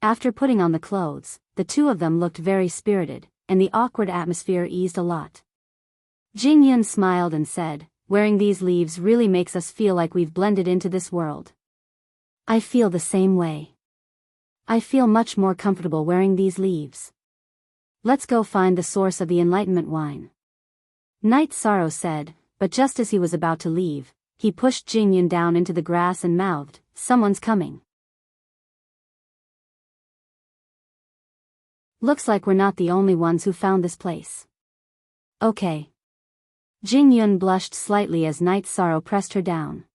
After putting on the clothes, the two of them looked very spirited, and the awkward atmosphere eased a lot. Jing Yun smiled and said, "Wearing these leaves really makes us feel like we've blended into this world." "I feel the same way. I feel much more comfortable wearing these leaves. Let's go find the source of the enlightenment wine. Night Sorrow said, but just as he was about to leave, he pushed Jingyun down into the grass and mouthed, "Someone's coming." Looks like we're not the only ones who found this place. Okay. Jingyun blushed slightly as Night Sorrow pressed her down.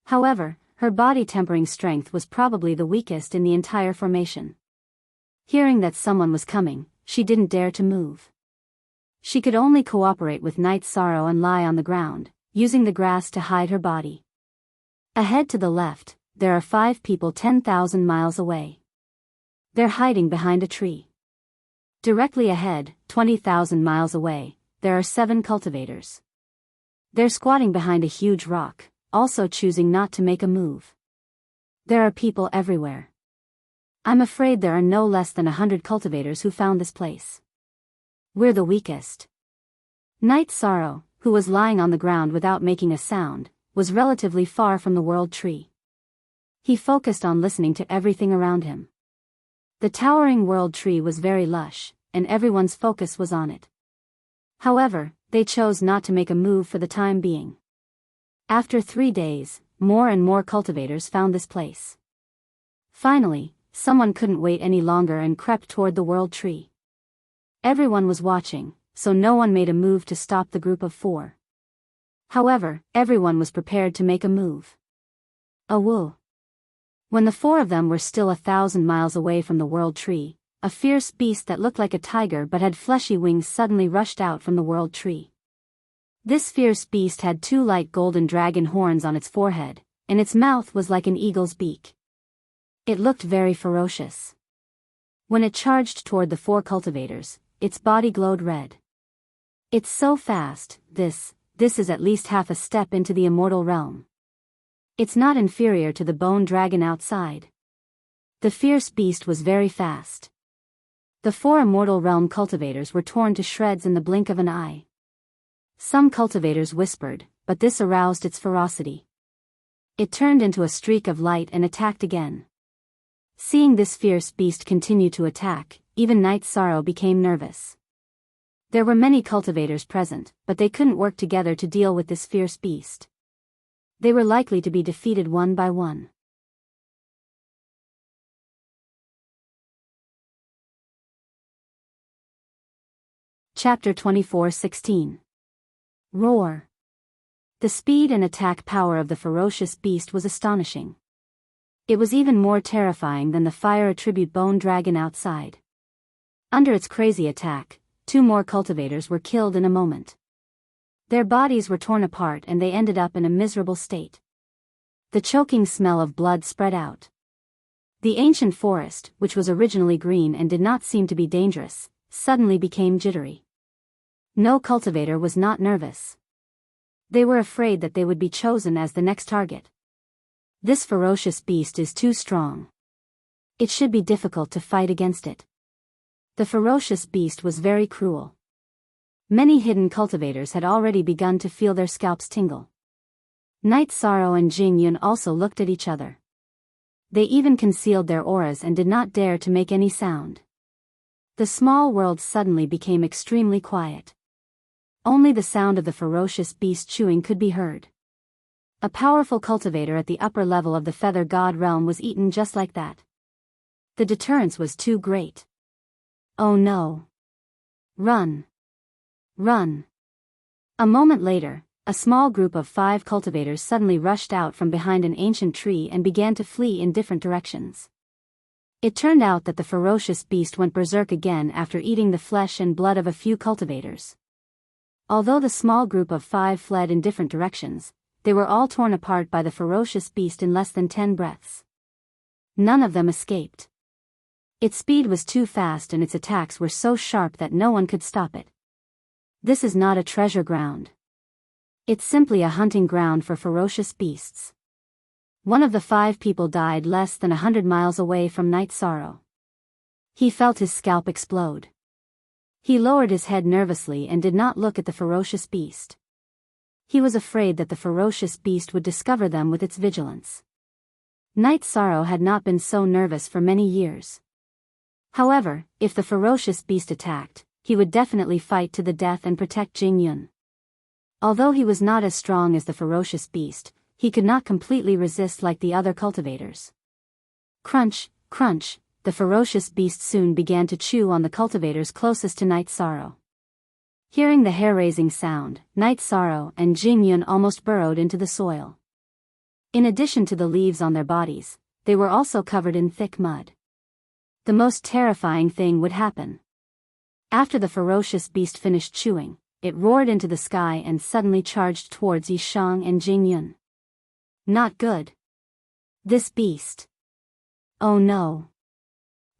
However, her body-tempering strength was probably the weakest in the entire formation. Hearing that someone was coming, she didn't dare to move. She could only cooperate with Night Sorrow and lie on the ground, using the grass to hide her body. Ahead to the left, there are 5 people 10,000 miles away. They're hiding behind a tree. Directly ahead, 20,000 miles away, there are 7 cultivators. They're squatting behind a huge rock, also choosing not to make a move. There are people everywhere. I'm afraid there are no less than 100 cultivators who found this place. We're the weakest. Night Sorrow, who was lying on the ground without making a sound, was relatively far from the world tree. He focused on listening to everything around him. The towering world tree was very lush, and everyone's focus was on it. However, they chose not to make a move for the time being. After 3 days, more and more cultivators found this place. Finally, someone couldn't wait any longer and crept toward the world tree. Everyone was watching, so no one made a move to stop the group of 4. However, everyone was prepared to make a move. Awoo! When the 4 of them were still 1,000 miles away from the world tree, a fierce beast that looked like a tiger but had fleshy wings suddenly rushed out from the world tree. This fierce beast had 2 light golden dragon horns on its forehead, and its mouth was like an eagle's beak. It looked very ferocious. When it charged toward the 4 cultivators, its body glowed red. It's so fast, this is at least half a step into the immortal realm. It's not inferior to the bone dragon outside. The fierce beast was very fast. The 4 immortal realm cultivators were torn to shreds in the blink of an eye. Some cultivators whispered, but this aroused its ferocity. It turned into a streak of light and attacked again. Seeing this fierce beast continue to attack, even Night Sorrow became nervous. There were many cultivators present, but they couldn't work together to deal with this fierce beast. They were likely to be defeated one by one. Chapter 24:16. Roar. The speed and attack power of the ferocious beast was astonishing. It was even more terrifying than the fire attribute bone dragon outside. Under its crazy attack, 2 more cultivators were killed in a moment. Their bodies were torn apart and they ended up in a miserable state. The choking smell of blood spread out. The ancient forest, which was originally green and did not seem to be dangerous, suddenly became jittery. No cultivator was not nervous. They were afraid that they would be chosen as the next target. This ferocious beast is too strong. It should be difficult to fight against it. The ferocious beast was very cruel. Many hidden cultivators had already begun to feel their scalps tingle. Night Sorrow and Jingyun also looked at each other. They even concealed their auras and did not dare to make any sound. The small world suddenly became extremely quiet. Only the sound of the ferocious beast chewing could be heard. A powerful cultivator at the upper level of the Feather God realm was eaten just like that. The deterrence was too great. Oh no! Run! Run! A moment later, a small group of 5 cultivators suddenly rushed out from behind an ancient tree and began to flee in different directions. It turned out that the ferocious beast went berserk again after eating the flesh and blood of a few cultivators. Although the small group of 5 fled in different directions, they were all torn apart by the ferocious beast in less than 10 breaths. None of them escaped. Its speed was too fast and its attacks were so sharp that no one could stop it. This is not a treasure ground. It's simply a hunting ground for ferocious beasts. One of the 5 people died less than 100 miles away from Night Sorrow. He felt his scalp explode. He lowered his head nervously and did not look at the ferocious beast. He was afraid that the ferocious beast would discover them with its vigilance. Night Sorrow had not been so nervous for many years. However, if the ferocious beast attacked, he would definitely fight to the death and protect Jingyun. Although he was not as strong as the ferocious beast, he could not completely resist like the other cultivators. Crunch, crunch, the ferocious beast soon began to chew on the cultivators closest to Night Sorrow. Hearing the hair-raising sound, Night Sorrow and Jingyun almost burrowed into the soil. In addition to the leaves on their bodies, they were also covered in thick mud. The most terrifying thing would happen. After the ferocious beast finished chewing, it roared into the sky and suddenly charged towards Yishang and Jingyun. Not good. This beast. Oh no.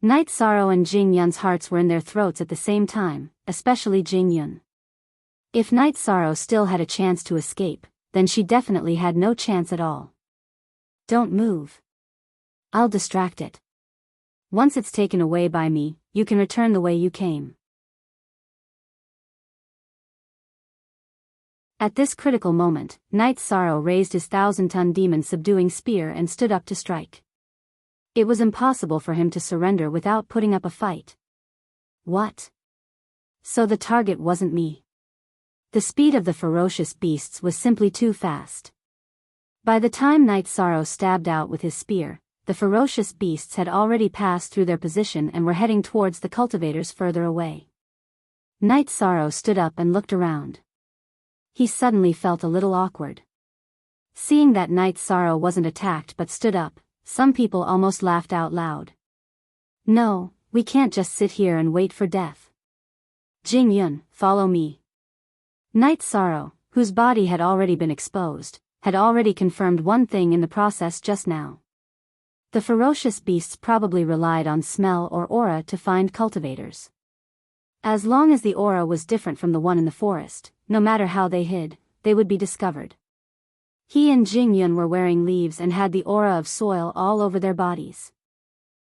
Night Sorrow and Jingyun's hearts were in their throats at the same time, especially Jingyun. If Night Sorrow still had a chance to escape, then she definitely had no chance at all. Don't move. I'll distract it. Once it's taken away by me, you can return the way you came. At this critical moment, Night Sorrow raised his 1,000-ton demon-subduing spear and stood up to strike. It was impossible for him to surrender without putting up a fight. What? So the target wasn't me. The speed of the ferocious beasts was simply too fast. By the time Night Sorrow stabbed out with his spear, the ferocious beasts had already passed through their position and were heading towards the cultivators further away. Night Sorrow stood up and looked around. He suddenly felt a little awkward. Seeing that Night Sorrow wasn't attacked but stood up, some people almost laughed out loud. No, we can't just sit here and wait for death. Jingyun, follow me. Night Sorrow, whose body had already been exposed, had already confirmed one thing in the process just now. The ferocious beasts probably relied on smell or aura to find cultivators. As long as the aura was different from the one in the forest, no matter how they hid, they would be discovered. He and Jingyun were wearing leaves and had the aura of soil all over their bodies.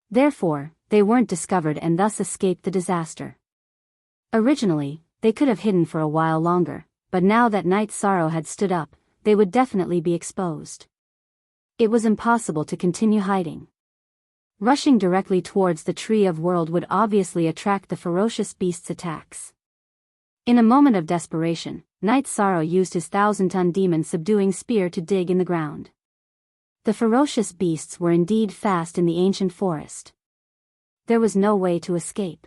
Therefore, they weren't discovered and thus escaped the disaster. Originally, they could have hidden for a while longer, but now that Night Sorrow had stood up, they would definitely be exposed. It was impossible to continue hiding. Rushing directly towards the Tree of World would obviously attract the ferocious beast's attacks. In a moment of desperation, Night Sorrow used his 1,000-ton demon-subduing spear to dig in the ground. The ferocious beasts were indeed fast in the ancient forest. There was no way to escape.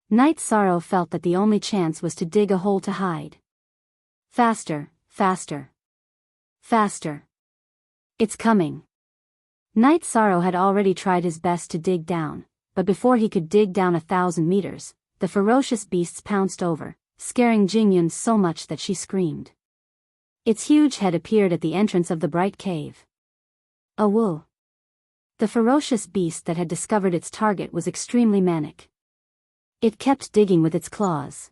Night Sorrow felt that the only chance was to dig a hole to hide. Faster, faster. Faster. It's coming. Night Sorrow had already tried his best to dig down, but before he could dig down 1,000 meters, the ferocious beasts pounced over, scaring Jingyun so much that she screamed. Its huge head appeared at the entrance of the bright cave. A woo. The ferocious beast that had discovered its target was extremely manic. It kept digging with its claws.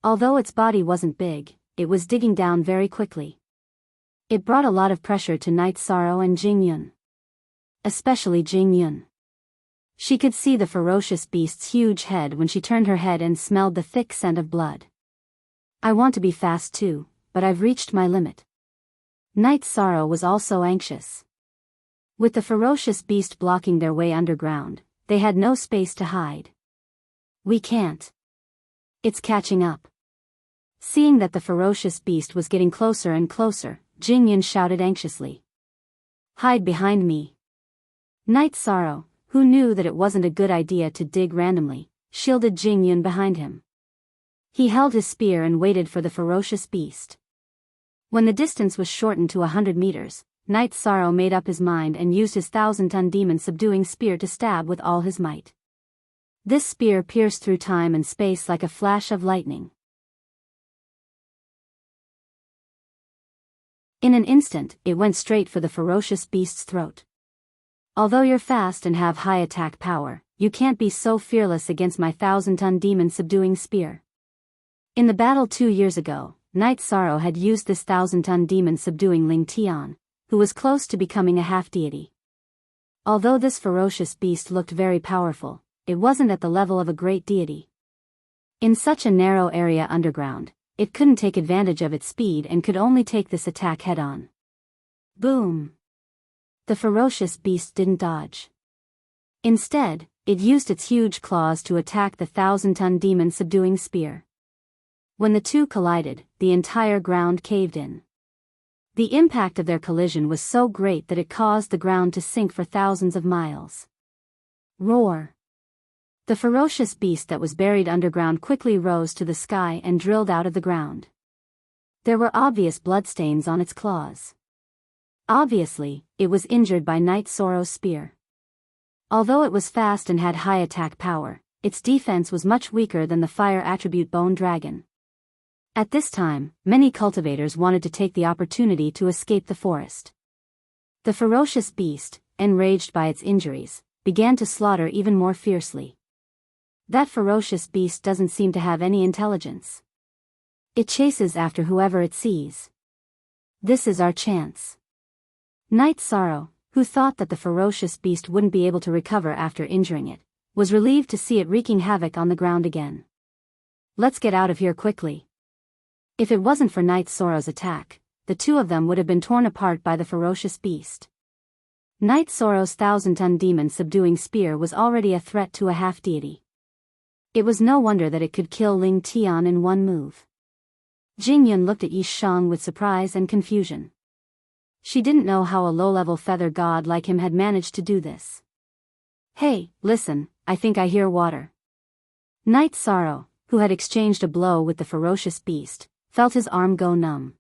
Although its body wasn't big, it was digging down very quickly. It brought a lot of pressure to Night Sorrow and Jingyun. Especially Jingyun. She could see the ferocious beast's huge head when she turned her head and smelled the thick scent of blood. I want to be fast too, but I've reached my limit. Night Sorrow was also anxious. With the ferocious beast blocking their way underground, they had no space to hide. We can't. It's catching up. Seeing that the ferocious beast was getting closer and closer, Jingyun shouted anxiously. Hide behind me. Night Sorrow, who knew that it wasn't a good idea to dig randomly, shielded Jingyun behind him. He held his spear and waited for the ferocious beast. When the distance was shortened to 100 meters, Night Sorrow made up his mind and used his 1,000-ton demon-subduing spear to stab with all his might. This spear pierced through time and space like a flash of lightning. In an instant, it went straight for the ferocious beast's throat. Although you're fast and have high attack power, you can't be so fearless against my 1,000-ton demon-subduing spear. In the battle 2 years ago, Night Sorrow had used this 1,000-ton demon-subduing Ling Tian, who was close to becoming a half-deity. Although this ferocious beast looked very powerful, it wasn't at the level of a great deity. In such a narrow area underground, it couldn't take advantage of its speed and could only take this attack head-on. Boom! The ferocious beast didn't dodge. Instead, it used its huge claws to attack the 1,000-ton demon-subduing spear. When the two collided, the entire ground caved in. The impact of their collision was so great that it caused the ground to sink for thousands of miles. Roar! The ferocious beast that was buried underground quickly rose to the sky and drilled out of the ground. There were obvious bloodstains on its claws. Obviously, it was injured by Night Sorrow's spear. Although it was fast and had high attack power, its defense was much weaker than the fire attribute Bone Dragon. At this time, many cultivators wanted to take the opportunity to escape the forest. The ferocious beast, enraged by its injuries, began to slaughter even more fiercely. That ferocious beast doesn't seem to have any intelligence. It chases after whoever it sees. This is our chance. Night Sorrow, who thought that the ferocious beast wouldn't be able to recover after injuring it, was relieved to see it wreaking havoc on the ground again. Let's get out of here quickly. If it wasn't for Night Sorrow's attack, the two of them would have been torn apart by the ferocious beast. Night Sorrow's 1,000-ton demon-subduing spear was already a threat to a half-deity. It was no wonder that it could kill Ling Tian in one move. Jingyun looked at Yi Shang with surprise and confusion. She didn't know how a low-level feather god like him had managed to do this. Hey, listen, I think I hear water. Night Sorrow, who had exchanged a blow with the ferocious beast, felt his arm go numb.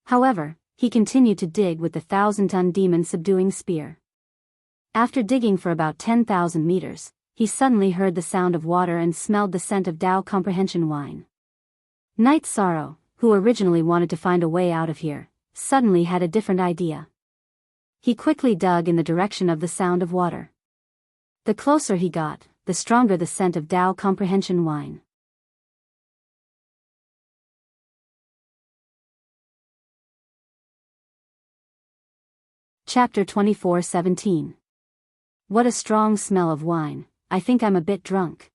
However, he continued to dig with the 1,000-ton demon-subduing spear. After digging for about 10,000 meters, he suddenly heard the sound of water and smelled the scent of Tao Comprehension wine. Night Sorrow, who originally wanted to find a way out of here, suddenly had a different idea. He quickly dug in the direction of the sound of water. The closer he got, the stronger the scent of Tao Comprehension wine. Chapter 24:17. What a strong smell of wine, I think I'm a bit drunk.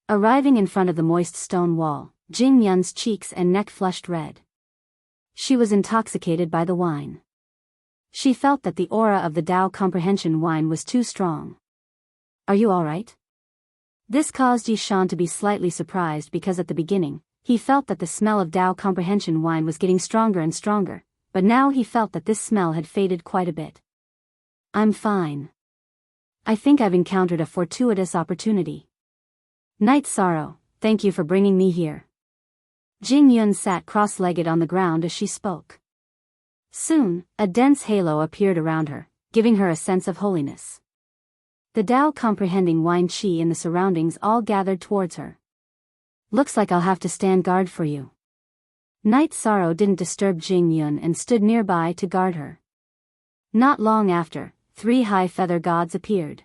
Arriving in front of the moist stone wall, Jing Yun's cheeks and neck flushed red. She was intoxicated by the wine. She felt that the aura of the Tao Comprehension wine was too strong. Are you alright? This caused Yi Shan to be slightly surprised because at the beginning, he felt that the smell of Tao Comprehension wine was getting stronger and stronger, but now he felt that this smell had faded quite a bit. I'm fine. I think I've encountered a fortuitous opportunity. Night Sorrow, thank you for bringing me here. Jing Yun sat cross-legged on the ground as she spoke. Soon, a dense halo appeared around her, giving her a sense of holiness. The Tao comprehending wine qi in the surroundings all gathered towards her. Looks like I'll have to stand guard for you. Night Sorrow didn't disturb Jing Yun and stood nearby to guard her. Not long after, 3 high feather gods appeared.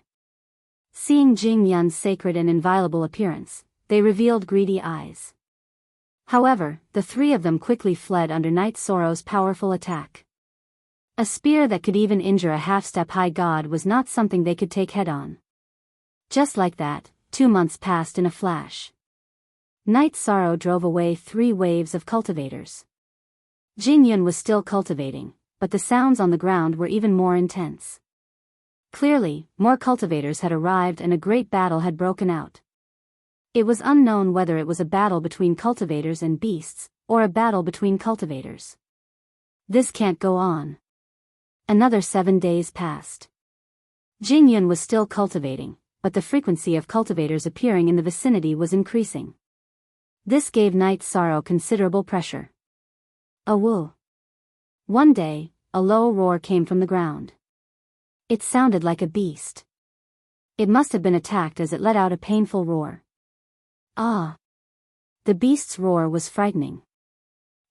Seeing Jing Yun's sacred and inviolable appearance, they revealed greedy eyes. However, the 3 of them quickly fled under Night Sorrow's powerful attack. A spear that could even injure a half-step high god was not something they could take head-on. Just like that, 2 months passed in a flash. Night Sorrow drove away 3 waves of cultivators. Jing Yun was still cultivating, but the sounds on the ground were even more intense. Clearly, more cultivators had arrived and a great battle had broken out. It was unknown whether it was a battle between cultivators and beasts, or a battle between cultivators. This can't go on. Another 7 days passed. Jing Yun was still cultivating, but the frequency of cultivators appearing in the vicinity was increasing. This gave Night Sorrow considerable pressure. Awoo. One day, a low roar came from the ground. It sounded like a beast. It must have been attacked as it let out a painful roar. Ah! The beast's roar was frightening.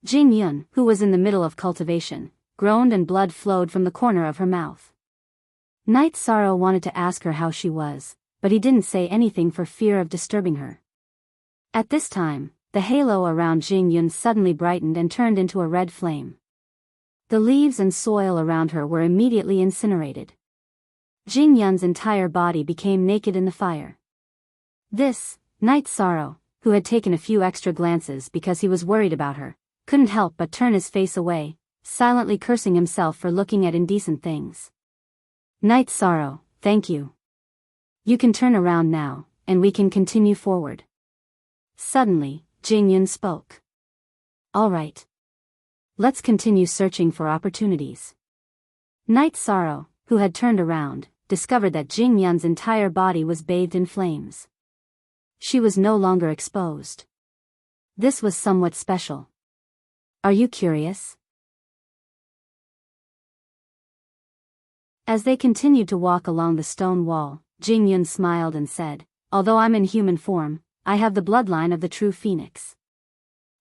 Jing Yun, who was in the middle of cultivation, groaned and blood flowed from the corner of her mouth. Night Sorrow wanted to ask her how she was, but he didn't say anything for fear of disturbing her. At this time, the halo around Jing Yun suddenly brightened and turned into a red flame. The leaves and soil around her were immediately incinerated. Jing Yun's entire body became naked in the fire. This, Night Sorrow, who had taken a few extra glances because he was worried about her, couldn't help but turn his face away, silently cursing himself for looking at indecent things. Night Sorrow, thank you. You can turn around now, and we can continue forward. Suddenly, Jingyun spoke. All right. Let's continue searching for opportunities. Night Sorrow, who had turned around, discovered that Jingyun's entire body was bathed in flames. She was no longer exposed. This was somewhat special. Are you curious? As they continued to walk along the stone wall, Jingyun smiled and said, although I'm in human form, I have the bloodline of the true phoenix.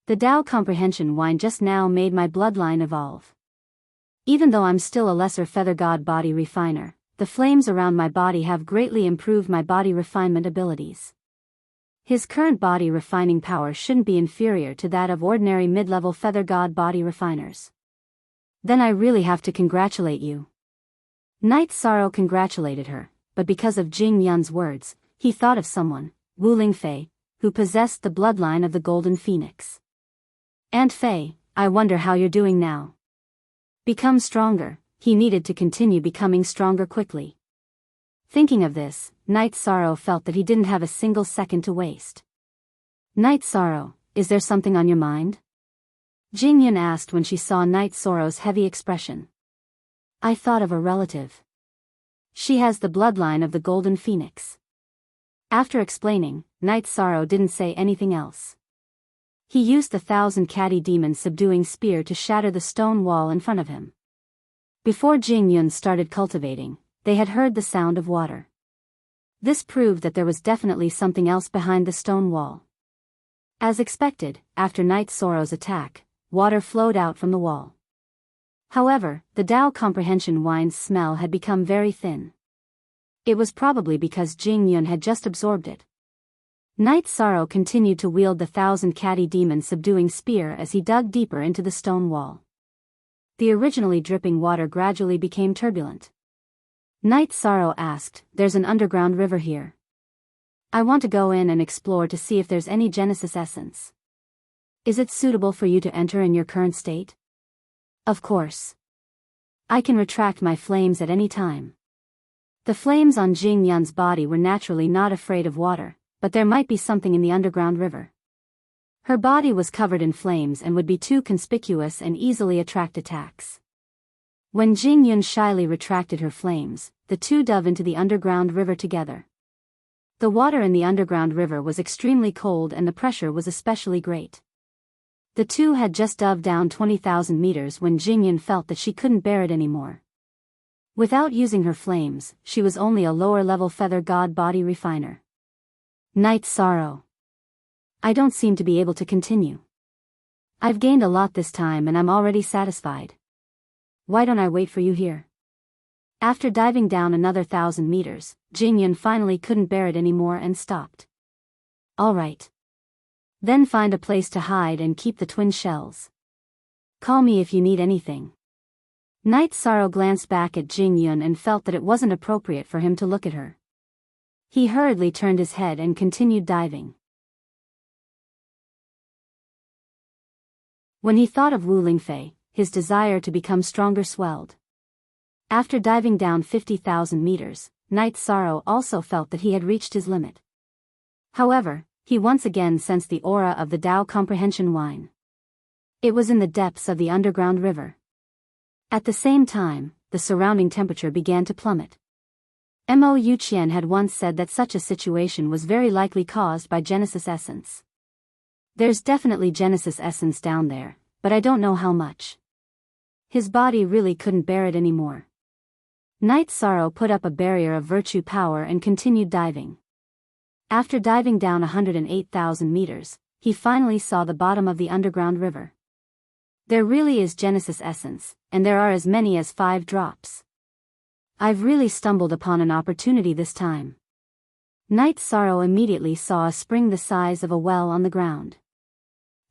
The Tao comprehension wine just now made my bloodline evolve. Even though I'm still a lesser feather god body refiner, the flames around my body have greatly improved my body refinement abilities. His current body refining power shouldn't be inferior to that of ordinary mid-level feather god body refiners. Then I really have to congratulate you. Night Sorrow congratulated her, but because of Jing Yun's words, he thought of someone, Wu Lingfei, who possessed the bloodline of the Golden Phoenix. Aunt Fei, I wonder how you're doing now. Become stronger. He needed to continue becoming stronger quickly. Thinking of this, Night Sorrow felt that he didn't have a single second to waste. Night Sorrow, is there something on your mind? Jingyun asked when she saw Night Sorrow's heavy expression. I thought of a relative. She has the bloodline of the Golden Phoenix. After explaining, Night Sorrow didn't say anything else. He used the 1,000 catty demon subduing spear to shatter the stone wall in front of him. Before Jingyun started cultivating, they had heard the sound of water. This proved that there was definitely something else behind the stone wall. As expected, after Night Sorrow's attack, water flowed out from the wall. However, the Tao comprehension wine's smell had become very thin. It was probably because Jingyun had just absorbed it. Night Sorrow continued to wield the 1,000 catty demon subduing spear as he dug deeper into the stone wall. The originally dripping water gradually became turbulent. Night Sorrow asked, there's an underground river here. I want to go in and explore to see if there's any Genesis essence. Is it suitable for you to enter in your current state? Of course. I can retract my flames at any time. The flames on Jing Yun's body were naturally not afraid of water, but there might be something in the underground river. Her body was covered in flames and would be too conspicuous and easily attract attacks. When Jing Yun shyly retracted her flames, the two dove into the underground river together. The water in the underground river was extremely cold and the pressure was especially great. The two had just dove down 20,000 meters when Jing Yun felt that she couldn't bear it anymore. Without using her flames, she was only a lower-level feather god body refiner. Night Sorrow. I don't seem to be able to continue. I've gained a lot this time and I'm already satisfied. Why don't I wait for you here? After diving down another 1,000 meters, Jingyun finally couldn't bear it anymore and stopped. All right. Then find a place to hide and keep the twin shells. Call me if you need anything. Night Sorrow glanced back at Jingyun and felt that it wasn't appropriate for him to look at her. He hurriedly turned his head and continued diving. When he thought of Wu Lingfei, his desire to become stronger swelled. After diving down 50,000 meters, Night Sorrow also felt that he had reached his limit. However, he once again sensed the aura of the Tao comprehension wine. It was in the depths of the underground river. At the same time, the surrounding temperature began to plummet. Mo Yuqian had once said that such a situation was very likely caused by Genesis essence. There's definitely Genesis essence down there, but I don't know how much. His body really couldn't bear it anymore. Night Sorrow put up a barrier of virtue power and continued diving. After diving down 108,000 meters, he finally saw the bottom of the underground river. There really is Genesis essence, and there are as many as 5 drops. I've really stumbled upon an opportunity this time. Night Sorrow immediately saw a spring the size of a well on the ground.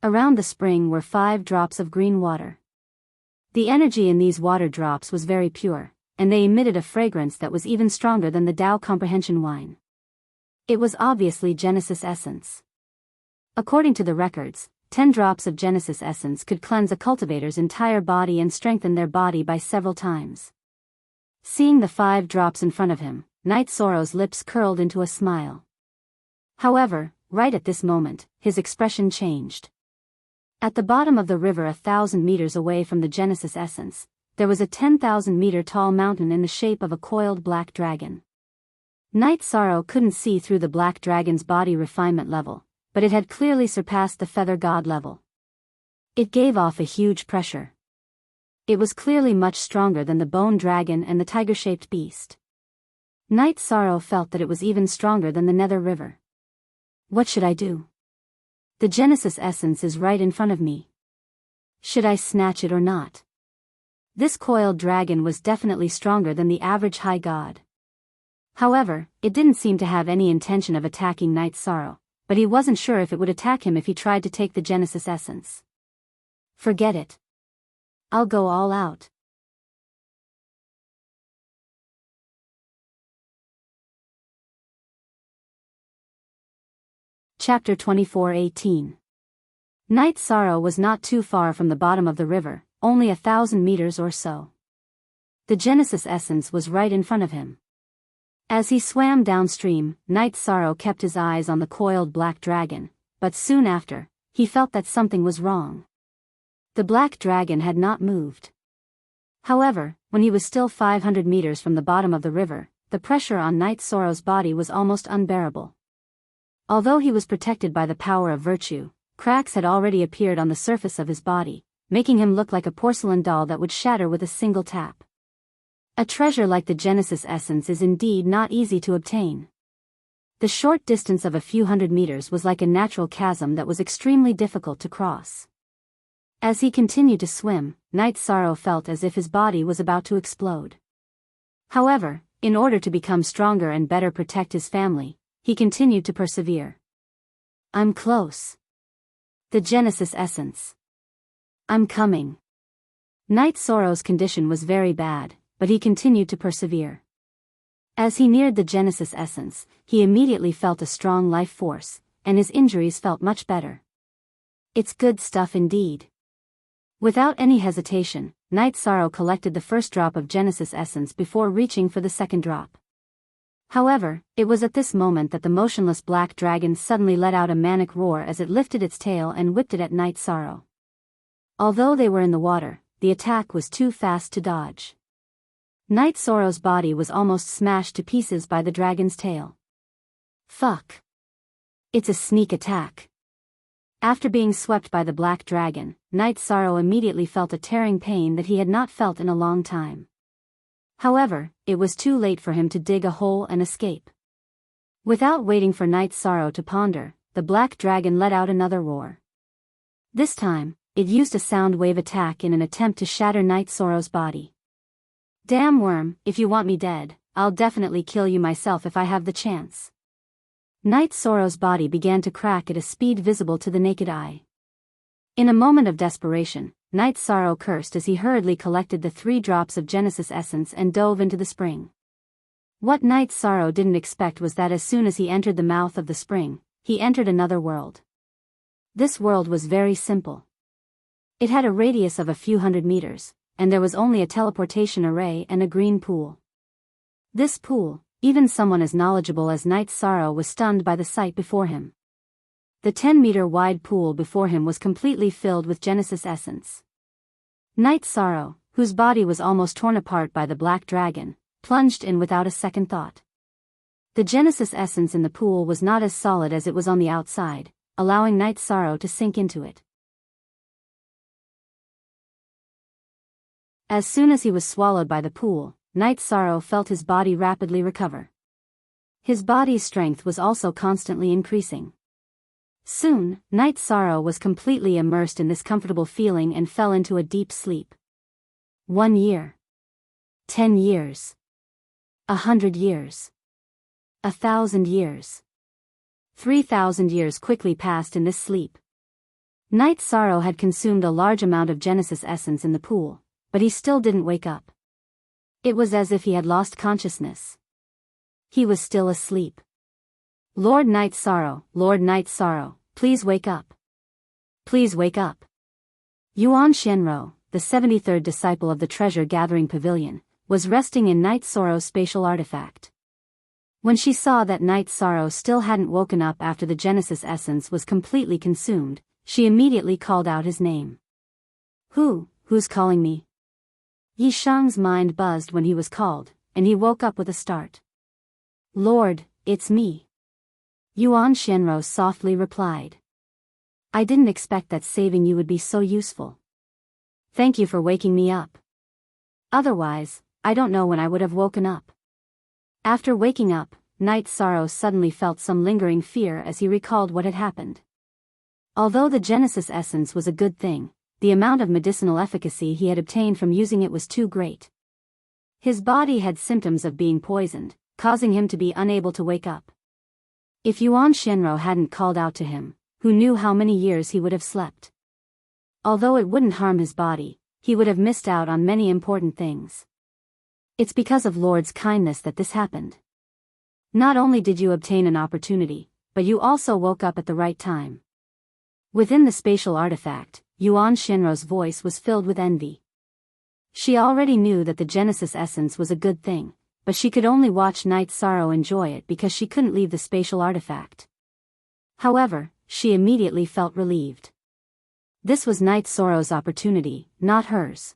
Around the spring were 5 drops of green water. The energy in these water drops was very pure, and they emitted a fragrance that was even stronger than the Tao comprehension wine. It was obviously Genesis essence. According to the records, 10 drops of Genesis essence could cleanse a cultivator's entire body and strengthen their body by several times. Seeing the 5 drops in front of him, Night Sorrow's lips curled into a smile. However, right at this moment, his expression changed. At the bottom of the river 1,000 meters away from the Genesis essence, there was a 10,000-meter tall mountain in the shape of a coiled black dragon. Night Sorrow couldn't see through the black dragon's body refinement level, but it had clearly surpassed the feather god level. It gave off a huge pressure. It was clearly much stronger than the bone dragon and the tiger-shaped beast. Night Sorrow felt that it was even stronger than the Nether River. What should I do? The Genesis essence is right in front of me. Should I snatch it or not? This coiled dragon was definitely stronger than the average high god. However, it didn't seem to have any intention of attacking Night Sorrow, but he wasn't sure if it would attack him if he tried to take the Genesis essence. Forget it. I'll go all out. Chapter 24:18. Night Sorrow was not too far from the bottom of the river, only 1,000 meters or so. The Genesis essence was right in front of him. As he swam downstream, Night Sorrow kept his eyes on the coiled black dragon, but soon after, he felt that something was wrong. The black dragon had not moved. However, when he was still 500 meters from the bottom of the river, the pressure on Night Sorrow's body was almost unbearable. Although he was protected by the power of virtue, cracks had already appeared on the surface of his body, making him look like a porcelain doll that would shatter with a single tap. A treasure like the Genesis essence is indeed not easy to obtain. The short distance of a few hundred meters was like a natural chasm that was extremely difficult to cross. As he continued to swim, Night Sorrow felt as if his body was about to explode. However, in order to become stronger and better protect his family, he continued to persevere. I'm close. The Genesis essence. I'm coming. Night Sorrow's condition was very bad, but he continued to persevere. As he neared the Genesis essence, he immediately felt a strong life force, and his injuries felt much better. It's good stuff indeed. Without any hesitation, Night Sorrow collected the first drop of Genesis essence before reaching for the second drop. However, it was at this moment that the motionless black dragon suddenly let out a manic roar as it lifted its tail and whipped it at Night Sorrow. Although they were in the water, the attack was too fast to dodge. Night Sorrow's body was almost smashed to pieces by the dragon's tail. Fuck. It's a sneak attack. After being swept by the black dragon, Night Sorrow immediately felt a tearing pain that he had not felt in a long time. However, it was too late for him to dig a hole and escape. Without waiting for Night Sorrow to ponder, the black dragon let out another roar. This time, it used a sound wave attack in an attempt to shatter Night Sorrow's body. Damn worm, if you want me dead, I'll definitely kill you myself if I have the chance. Night Sorrow's body began to crack at a speed visible to the naked eye. In a moment of desperation, Night Sorrow cursed as he hurriedly collected the 3 drops of Genesis essence and dove into the spring. What Night Sorrow didn't expect was that as soon as he entered the mouth of the spring, he entered another world. This world was very simple. It had a radius of a few hundred meters, and there was only a teleportation array and a green pool. This pool, even someone as knowledgeable as Night Sorrow was stunned by the sight before him. The 10-meter wide pool before him was completely filled with Genesis essence. Night Sorrow, whose body was almost torn apart by the black dragon, plunged in without a second thought. The Genesis essence in the pool was not as solid as it was on the outside, allowing Night Sorrow to sink into it. As soon as he was swallowed by the pool, Night Sorrow felt his body rapidly recover. His body's strength was also constantly increasing. Soon, Night Sorrow was completely immersed in this comfortable feeling and fell into a deep sleep. 1 year. 10 years. 100 years. 1,000 years. 3,000 years quickly passed in this sleep. Night Sorrow had consumed a large amount of Genesis essence in the pool, but he still didn't wake up. It was as if he had lost consciousness. He was still asleep. Lord Night Sorrow, please wake up. Please wake up. Yuan Shenro, the 73rd disciple of the treasure-gathering pavilion, was resting in Night Sorrow's spatial artifact. When she saw that Night Sorrow still hadn't woken up after the Genesis essence was completely consumed, she immediately called out his name. Who's calling me? Yi Shang's mind buzzed when he was called, and he woke up with a start. Lord, it's me. Yuan Shenrou softly replied. I didn't expect that saving you would be so useful. Thank you for waking me up. Otherwise, I don't know when I would have woken up. After waking up, Night Sorrow suddenly felt some lingering fear as he recalled what had happened. Although the Genesis essence was a good thing, the amount of medicinal efficacy he had obtained from using it was too great. His body had symptoms of being poisoned, causing him to be unable to wake up. If Yuan Shenrou hadn't called out to him, who knew how many years he would have slept? Although it wouldn't harm his body, he would have missed out on many important things. It's because of Lord's kindness that this happened. Not only did you obtain an opportunity, but you also woke up at the right time. Within the spatial artifact, Yuan Shenrou's voice was filled with envy. She already knew that the Genesis essence was a good thing, but she could only watch Night Sorrow enjoy it because she couldn't leave the spatial artifact. However, she immediately felt relieved. This was Night Sorrow's opportunity, not hers.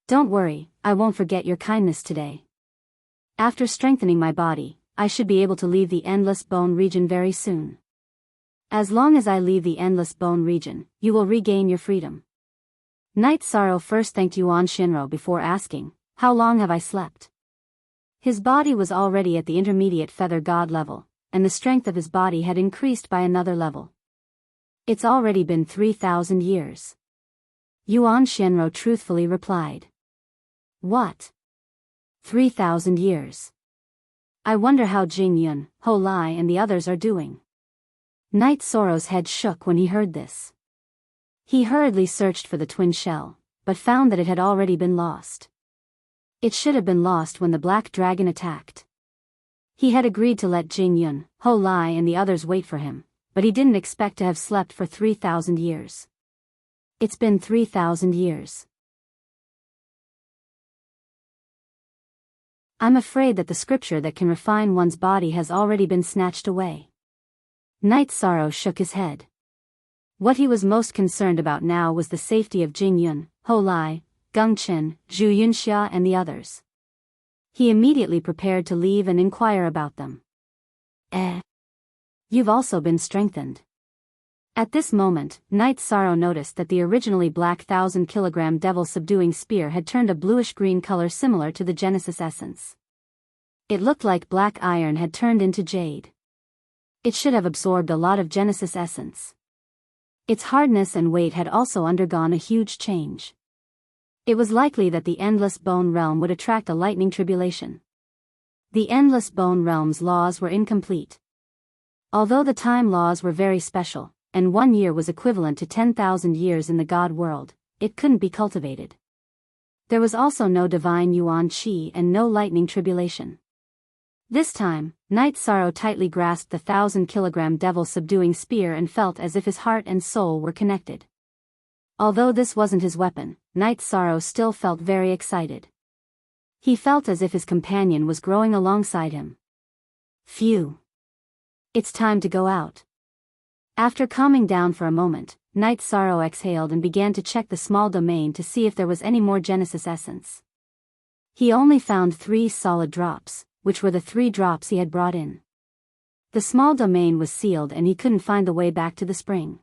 Don't worry, I won't forget your kindness today. After strengthening my body, I should be able to leave the Endless Bone region very soon. As long as I leave the Endless Bone region, you will regain your freedom. Night Sorrow first thanked Yuan Shenrou before asking, how long have I slept? His body was already at the intermediate feather god level, and the strength of his body had increased by another level. It's already been 3,000 years. Yuan Shenrou truthfully replied. What? 3,000 years. I wonder how Jing Yun, Ho Lai and the others are doing. Night Sorrow's head shook when he heard this. He hurriedly searched for the twin shell, but found that it had already been lost. It should have been lost when the black dragon attacked. He had agreed to let Jing Yun, Ho Lai and the others wait for him, but he didn't expect to have slept for 3,000 years. It's been 3,000 years. I'm afraid that the scripture that can refine one's body has already been snatched away. Night Sorrow shook his head. What he was most concerned about now was the safety of Jing Yun, Ho Lai, Geng Chen, Zhu Yunxia and the others. He immediately prepared to leave and inquire about them. You've also been strengthened. At this moment, Night Sorrow noticed that the originally black 1,000-kilogram devil-subduing spear had turned a bluish-green color similar to the Genesis essence. It looked like black iron had turned into jade. It should have absorbed a lot of Genesis essence. Its hardness and weight had also undergone a huge change. It was likely that the Endless Bone Realm would attract a lightning tribulation. The Endless Bone Realm's laws were incomplete. Although the time laws were very special, and 1 year was equivalent to 10,000 years in the God world, it couldn't be cultivated. There was also no divine Yuan Qi and no lightning tribulation. This time, Night Sorrow tightly grasped the 1,000-kilogram devil-subduing spear and felt as if his heart and soul were connected. Although this wasn't his weapon, Night Sorrow still felt very excited. He felt as if his companion was growing alongside him. Phew! It's time to go out. After calming down for a moment, Night Sorrow exhaled and began to check the small domain to see if there was any more Genesis essence. He only found 3 solid drops, which were the 3 drops he had brought in. The small domain was sealed and he couldn't find the way back to the spring.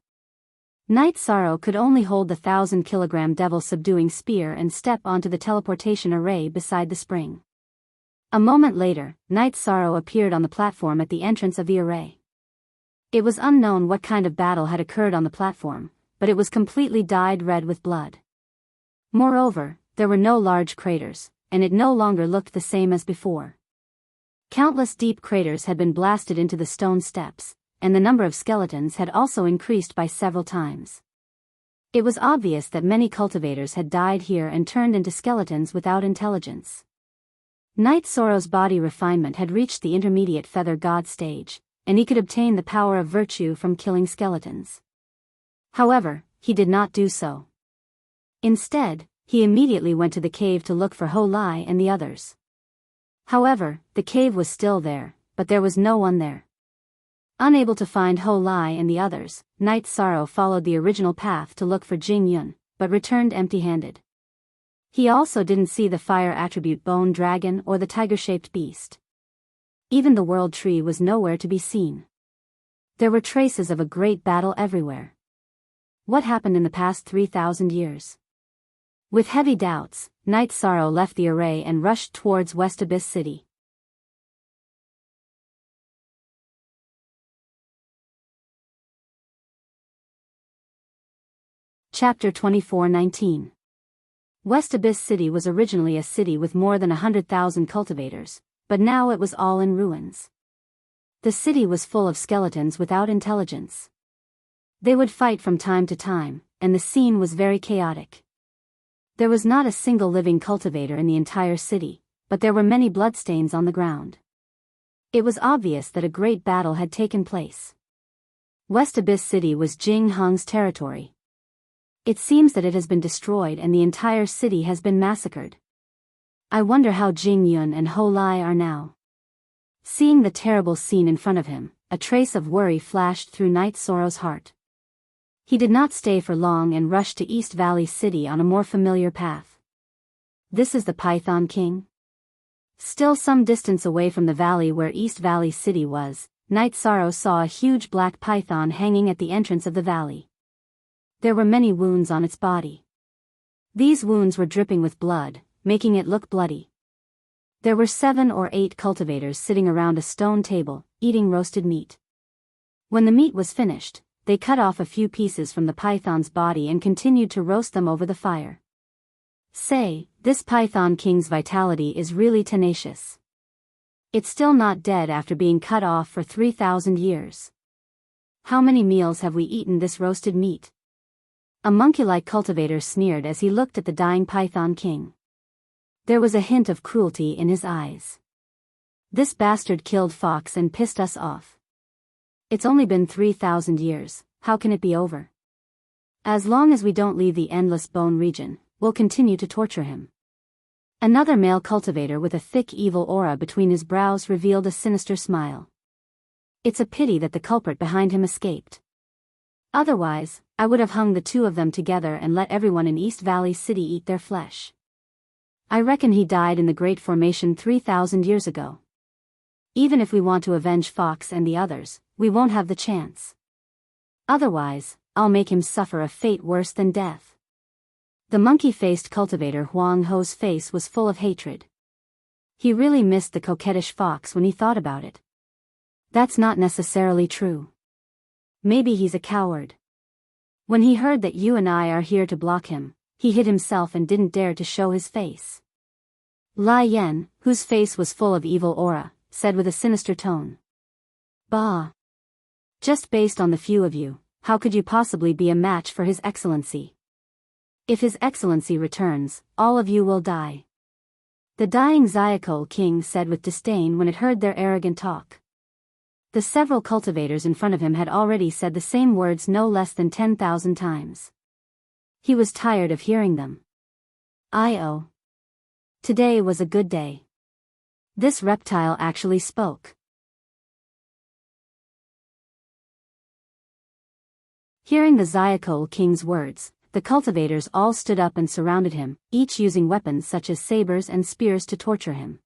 Night Sorrow could only hold the 1,000-kilogram devil-subduing spear and step onto the teleportation array beside the spring. A moment later, Night Sorrow appeared on the platform at the entrance of the array. It was unknown what kind of battle had occurred on the platform, but it was completely dyed red with blood. Moreover, there were no large craters, and it no longer looked the same as before. Countless deep craters had been blasted into the stone steps, and the number of skeletons had also increased by several times. It was obvious that many cultivators had died here and turned into skeletons without intelligence. Night Sorrow's body refinement had reached the intermediate feather god stage, and he could obtain the power of virtue from killing skeletons. However, he did not do so. Instead, He immediately went to the cave to look for Ho Lai and the others. However, the cave was still there, but there was no one there. Unable to find Ho Lai and the others, Night Sorrow followed the original path to look for Jing Yun, but returned empty-handed. He also didn't see the fire attribute bone dragon or the tiger-shaped beast. Even the world tree was nowhere to be seen. There were traces of a great battle everywhere. What happened in the past 3,000 years? With heavy doubts, Night Sorrow left the array and rushed towards West Abyss City. Chapter 24:19. West Abyss City was originally a city with more than 100,000 cultivators, but now it was all in ruins. The city was full of skeletons without intelligence. They would fight from time to time, and the scene was very chaotic. There was not a single living cultivator in the entire city, but there were many bloodstains on the ground. It was obvious that a great battle had taken place. West Abyss City was Jing Hong's territory. It seems that it has been destroyed and the entire city has been massacred. I wonder how Jing Yun and Ho Lai are now. Seeing the terrible scene in front of him, a trace of worry flashed through Night Sorrow's heart. He did not stay for long and rushed to East Valley City on a more familiar path. This is the Python King? Still some distance away from the valley where East Valley City was, Night Sorrow saw a huge black python hanging at the entrance of the valley. There were many wounds on its body. These wounds were dripping with blood, making it look bloody. There were 7 or 8 cultivators sitting around a stone table, eating roasted meat. When the meat was finished, they cut off a few pieces from the python's body and continued to roast them over the fire. Say, this Python King's vitality is really tenacious. It's still not dead after being cut off for 3,000 years. How many meals have we eaten this roasted meat? A monkey-like cultivator sneered as he looked at the dying Python King. There was a hint of cruelty in his eyes. This bastard killed Fox and pissed us off. It's only been 3,000 years, how can it be over? As long as we don't leave the Endless Bone region, we'll continue to torture him. Another male cultivator with a thick evil aura between his brows revealed a sinister smile. It's a pity that the culprit behind him escaped. Otherwise, I would have hung the two of them together and let everyone in East Valley City eat their flesh. I reckon he died in the Great Formation 3,000 years ago. Even if we want to avenge Fox and the others, we won't have the chance. Otherwise, I'll make him suffer a fate worse than death. The monkey-faced cultivator Huang Ho's face was full of hatred. He really missed the coquettish Fox when he thought about it. That's not necessarily true. Maybe he's a coward. When he heard that you and I are here to block him, he hid himself and didn't dare to show his face. Lai Yan, whose face was full of evil aura, said with a sinister tone. Bah! Just based on the few of you, how could you possibly be a match for His Excellency? If His Excellency returns, all of you will die. The dying Xiaokul King said with disdain when it heard their arrogant talk. The several cultivators in front of him had already said the same words no less than 10,000 times. He was tired of hearing them. Today was a good day. This reptile actually spoke. Hearing the Xiaokul King's words, the cultivators all stood up and surrounded him, each using weapons such as sabers and spears to torture him.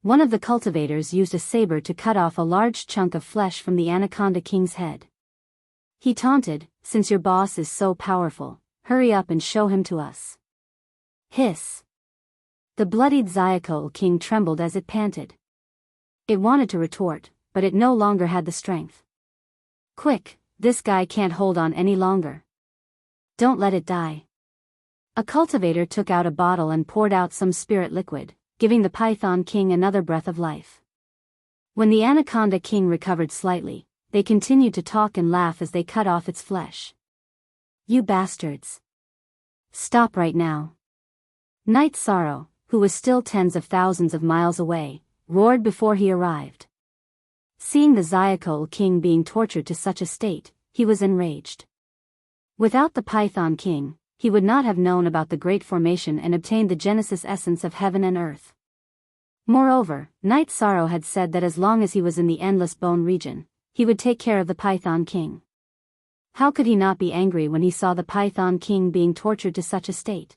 One of the cultivators used a saber to cut off a large chunk of flesh from the Anaconda King's head. He taunted, "Since your boss is so powerful, hurry up and show him to us." Hiss. The bloodied Xiaokul King trembled as it panted. It wanted to retort, but it no longer had the strength. Quick, this guy can't hold on any longer. Don't let it die. A cultivator took out a bottle and poured out some spirit liquid, giving the Python King another breath of life. When the Anaconda King recovered slightly, they continued to talk and laugh as they cut off its flesh. You bastards! Stop right now. Night Sorrow, who was still tens of thousands of miles away, roared before he arrived. Seeing the Xiaokul King being tortured to such a state, he was enraged. Without the Python King, he would not have known about the Great Formation and obtained the Genesis essence of heaven and earth. Moreover, Night Sorrow had said that as long as he was in the Endless Bone region, he would take care of the Python King. How could he not be angry when he saw the Python King being tortured to such a state?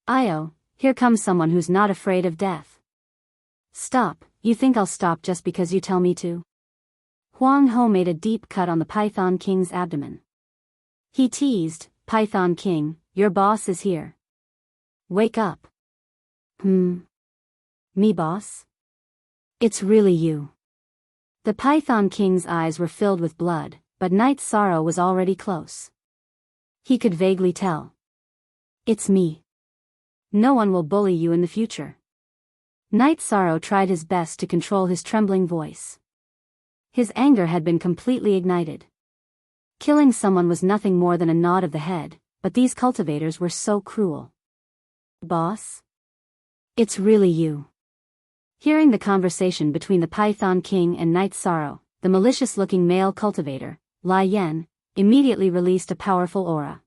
Io, here comes someone who's not afraid of death. Stop, you think I'll stop just because you tell me to? Huang Ho made a deep cut on the Python King's abdomen. He teased, Python King, your boss is here. Wake up. Me boss? It's really you. The Python King's eyes were filled with blood, but Night Sorrow was already close. He could vaguely tell. It's me. No one will bully you in the future. Night Sorrow tried his best to control his trembling voice. His anger had been completely ignited. Killing someone was nothing more than a nod of the head, but these cultivators were so cruel. Boss? It's really you. Hearing the conversation between the Python King and Night Sorrow, the malicious-looking male cultivator, Lai Yen, immediately released a powerful aura.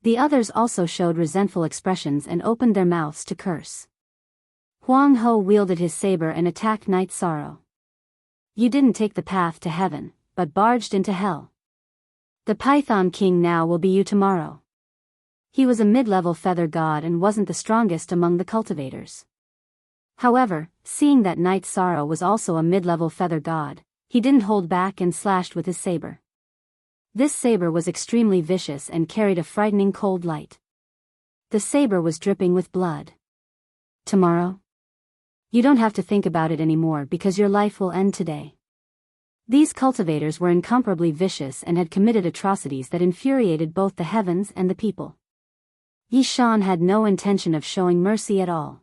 The others also showed resentful expressions and opened their mouths to curse. Huang Ho wielded his saber and attacked Night Sorrow. You didn't take the path to heaven, but barged into hell. The Python King now will be you tomorrow. He was a mid-level feather god and wasn't the strongest among the cultivators. However, seeing that Night Sorrow was also a mid-level feather god, he didn't hold back and slashed with his saber. This saber was extremely vicious and carried a frightening cold light. The saber was dripping with blood. Tomorrow? You don't have to think about it anymore because your life will end today. These cultivators were incomparably vicious and had committed atrocities that infuriated both the heavens and the people. Yi Shan had no intention of showing mercy at all.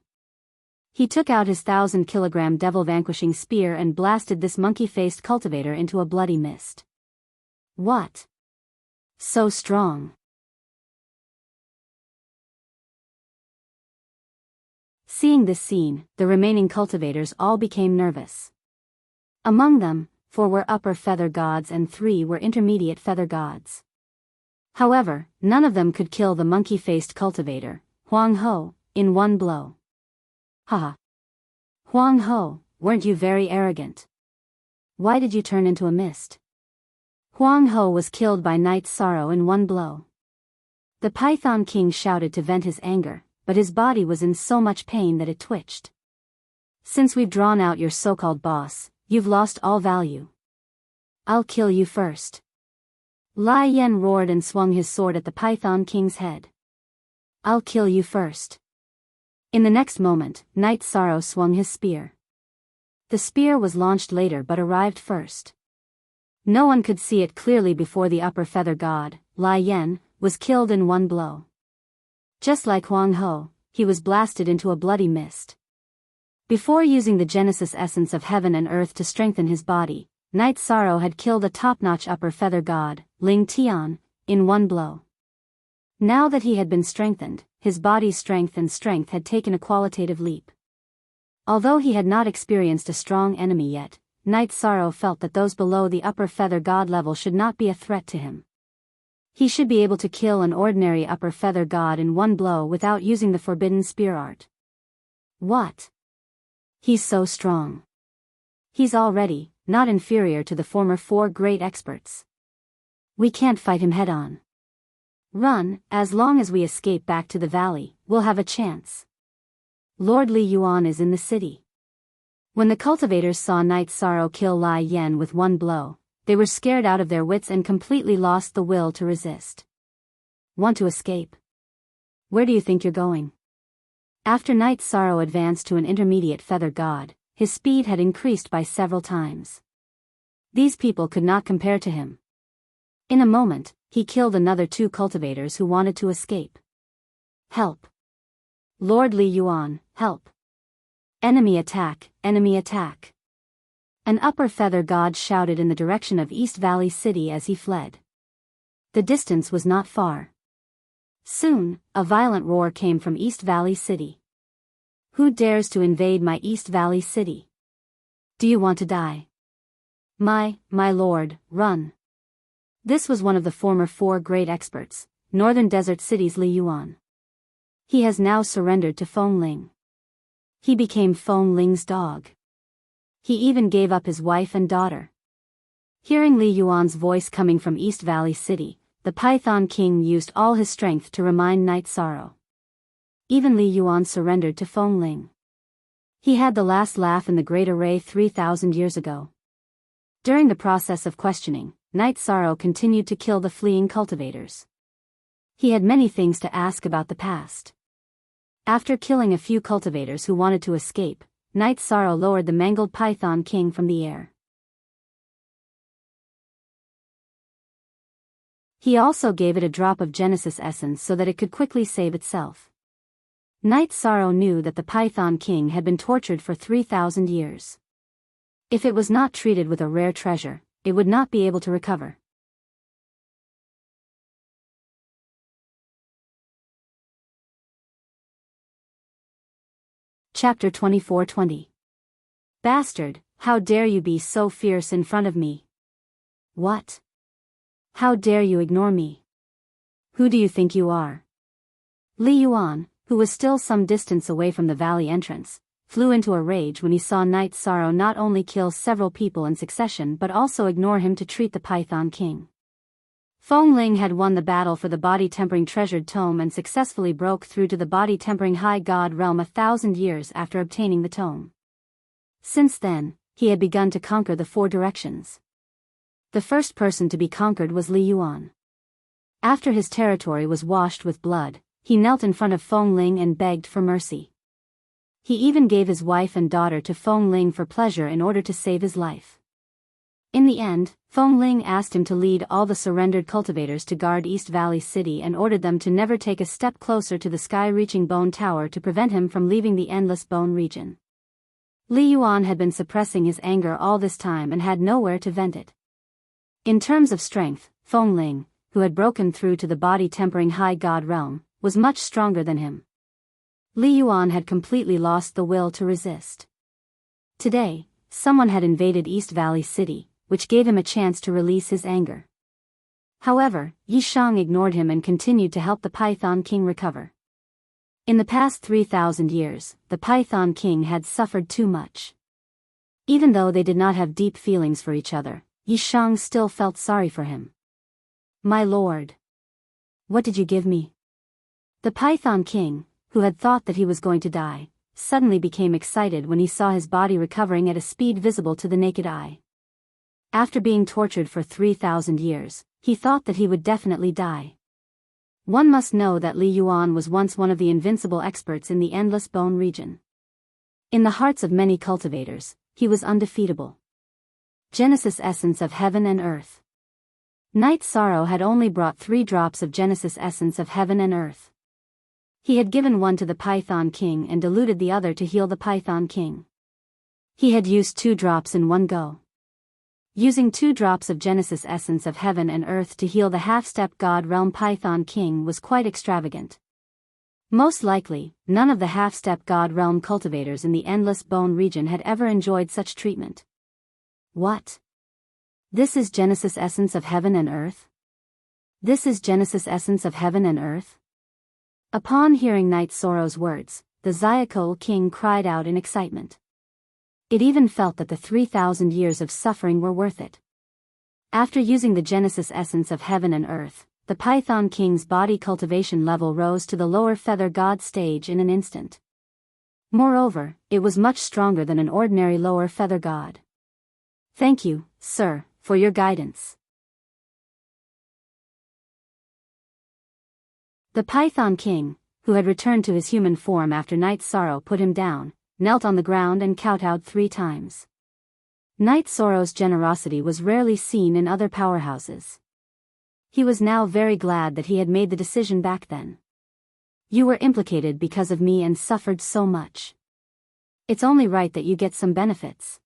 He took out his 1,000-kilogram devil-vanquishing spear and blasted this monkey-faced cultivator into a bloody mist. What? So strong. Seeing this scene, the remaining cultivators all became nervous. Among them, 4 were upper feather gods and 3 were intermediate feather gods. However, none of them could kill the monkey-faced cultivator, Huang Ho, in one blow. Haha. Huang Ho, weren't you very arrogant? Why did you turn into a mist? Huang Ho was killed by Night Sorrow in one blow. The Python King shouted to vent his anger, but his body was in so much pain that it twitched. Since we've drawn out your so-called boss, you've lost all value. I'll kill you first. Lai Yen roared and swung his sword at the Python King's head. I'll kill you first. In the next moment, Night Sorrow swung his spear. The spear was launched later but arrived first. No one could see it clearly before the upper feather god, Lai Yen, was killed in one blow. Just like Huang Ho, he was blasted into a bloody mist. Before using the Genesis essence of heaven and earth to strengthen his body, Night Sorrow had killed a top-notch upper feather god, Ling Tian, in one blow. Now that he had been strengthened, his body's strength had taken a qualitative leap. Although he had not experienced a strong enemy yet, Night Sorrow felt that those below the upper feather god level should not be a threat to him. He should be able to kill an ordinary upper feather god in one blow without using the forbidden spear art. What? He's so strong. He's already not inferior to the former 4 great experts. We can't fight him head-on. Run, as long as we escape back to the valley, we'll have a chance. Lord Li Yuan is in the city. When the cultivators saw Night Sorrow kill Lai Yen with one blow, they were scared out of their wits and completely lost the will to resist. Want to escape? Where do you think you're going? After Night Sorrow advanced to an intermediate feather god, his speed had increased by several times. These people could not compare to him. In a moment, he killed another 2 cultivators who wanted to escape. Help! Lord Li Yuan, help! Enemy attack, enemy attack! An upper feather god shouted in the direction of East Valley City as he fled. The distance was not far. Soon, a violent roar came from East Valley City. Who dares to invade my East Valley City? Do you want to die? My lord, run! This was one of the former 4 great experts, northern desert city's Li Yuan. He has now surrendered to Feng Ling. He became Feng Ling's dog. He even gave up his wife and daughter. Hearing Li Yuan's voice coming from East Valley City, the Python King used all his strength to remind Night Sorrow. Even Li Yuan surrendered to Feng Ling. He had the last laugh in the Great Array 3,000 years ago. During the process of questioning, Night Sorrow continued to kill the fleeing cultivators. He had many things to ask about the past. After killing a few cultivators who wanted to escape, Night Sorrow lowered the mangled Python King from the air. He also gave it a drop of Genesis essence so that it could quickly save itself. Night Sorrow knew that the Python King had been tortured for 3,000 years. If it was not treated with a rare treasure, it would not be able to recover. Chapter 24:20. Bastard, how dare you be so fierce in front of me? What? How dare you ignore me? Who do you think you are? Li Yuan, who was still some distance away from the valley entrance, flew into a rage when he saw Night Sorrow not only kill several people in succession but also ignore him to treat the Python King. Feng Ling had won the battle for the body-tempering treasured tome and successfully broke through to the body-tempering high god realm 1,000 years after obtaining the tome. Since then, he had begun to conquer the four directions. The first person to be conquered was Li Yuan. After his territory was washed with blood, he knelt in front of Feng Ling and begged for mercy. He even gave his wife and daughter to Feng Ling for pleasure in order to save his life. In the end, Feng Ling asked him to lead all the surrendered cultivators to guard East Valley City and ordered them to never take a step closer to the sky-reaching bone tower to prevent him from leaving the endless bone region. Li Yuan had been suppressing his anger all this time and had nowhere to vent it. In terms of strength, Feng Ling, who had broken through to the body-tempering high god realm, was much stronger than him. Li Yuan had completely lost the will to resist. Today, someone had invaded East Valley City, which gave him a chance to release his anger. However, Yi Shang ignored him and continued to help the Python King recover. In the past 3,000 years, the Python King had suffered too much. Even though they did not have deep feelings for each other, Yi Shang still felt sorry for him. My lord. What did you give me? The Python King, who had thought that he was going to die, suddenly became excited when he saw his body recovering at a speed visible to the naked eye. After being tortured for 3,000 years, he thought that he would definitely die. One must know that Li Yuan was once one of the invincible experts in the endless bone region. In the hearts of many cultivators, he was undefeatable. Genesis essence of heaven and earth. Night Sorrow had only brought 3 drops of Genesis essence of heaven and earth. He had given one to the Python King and diluted the other to heal the Python King. He had used 2 drops in one go. Using 2 drops of Genesis essence of heaven and earth to heal the half-step god realm Python King was quite extravagant. Most likely, none of the half-step god realm cultivators in the endless bone region had ever enjoyed such treatment. What? This is Genesis essence of heaven and earth? This is Genesis essence of heaven and earth? Upon hearing Night Sorrow's words, the Zyakol King cried out in excitement. It even felt that the 3,000 years of suffering were worth it. After using the Genesis essence of heaven and earth, the Python King's body cultivation level rose to the lower feather god stage in an instant. Moreover, it was much stronger than an ordinary lower feather god. Thank you, sir, for your guidance. The Python King, who had returned to his human form after Night Sorrow put him down, knelt on the ground and kowtowed 3 times. Night Sorrow's generosity was rarely seen in other powerhouses. He was now very glad that he had made the decision back then. You were implicated because of me and suffered so much. It's only right that you get some benefits.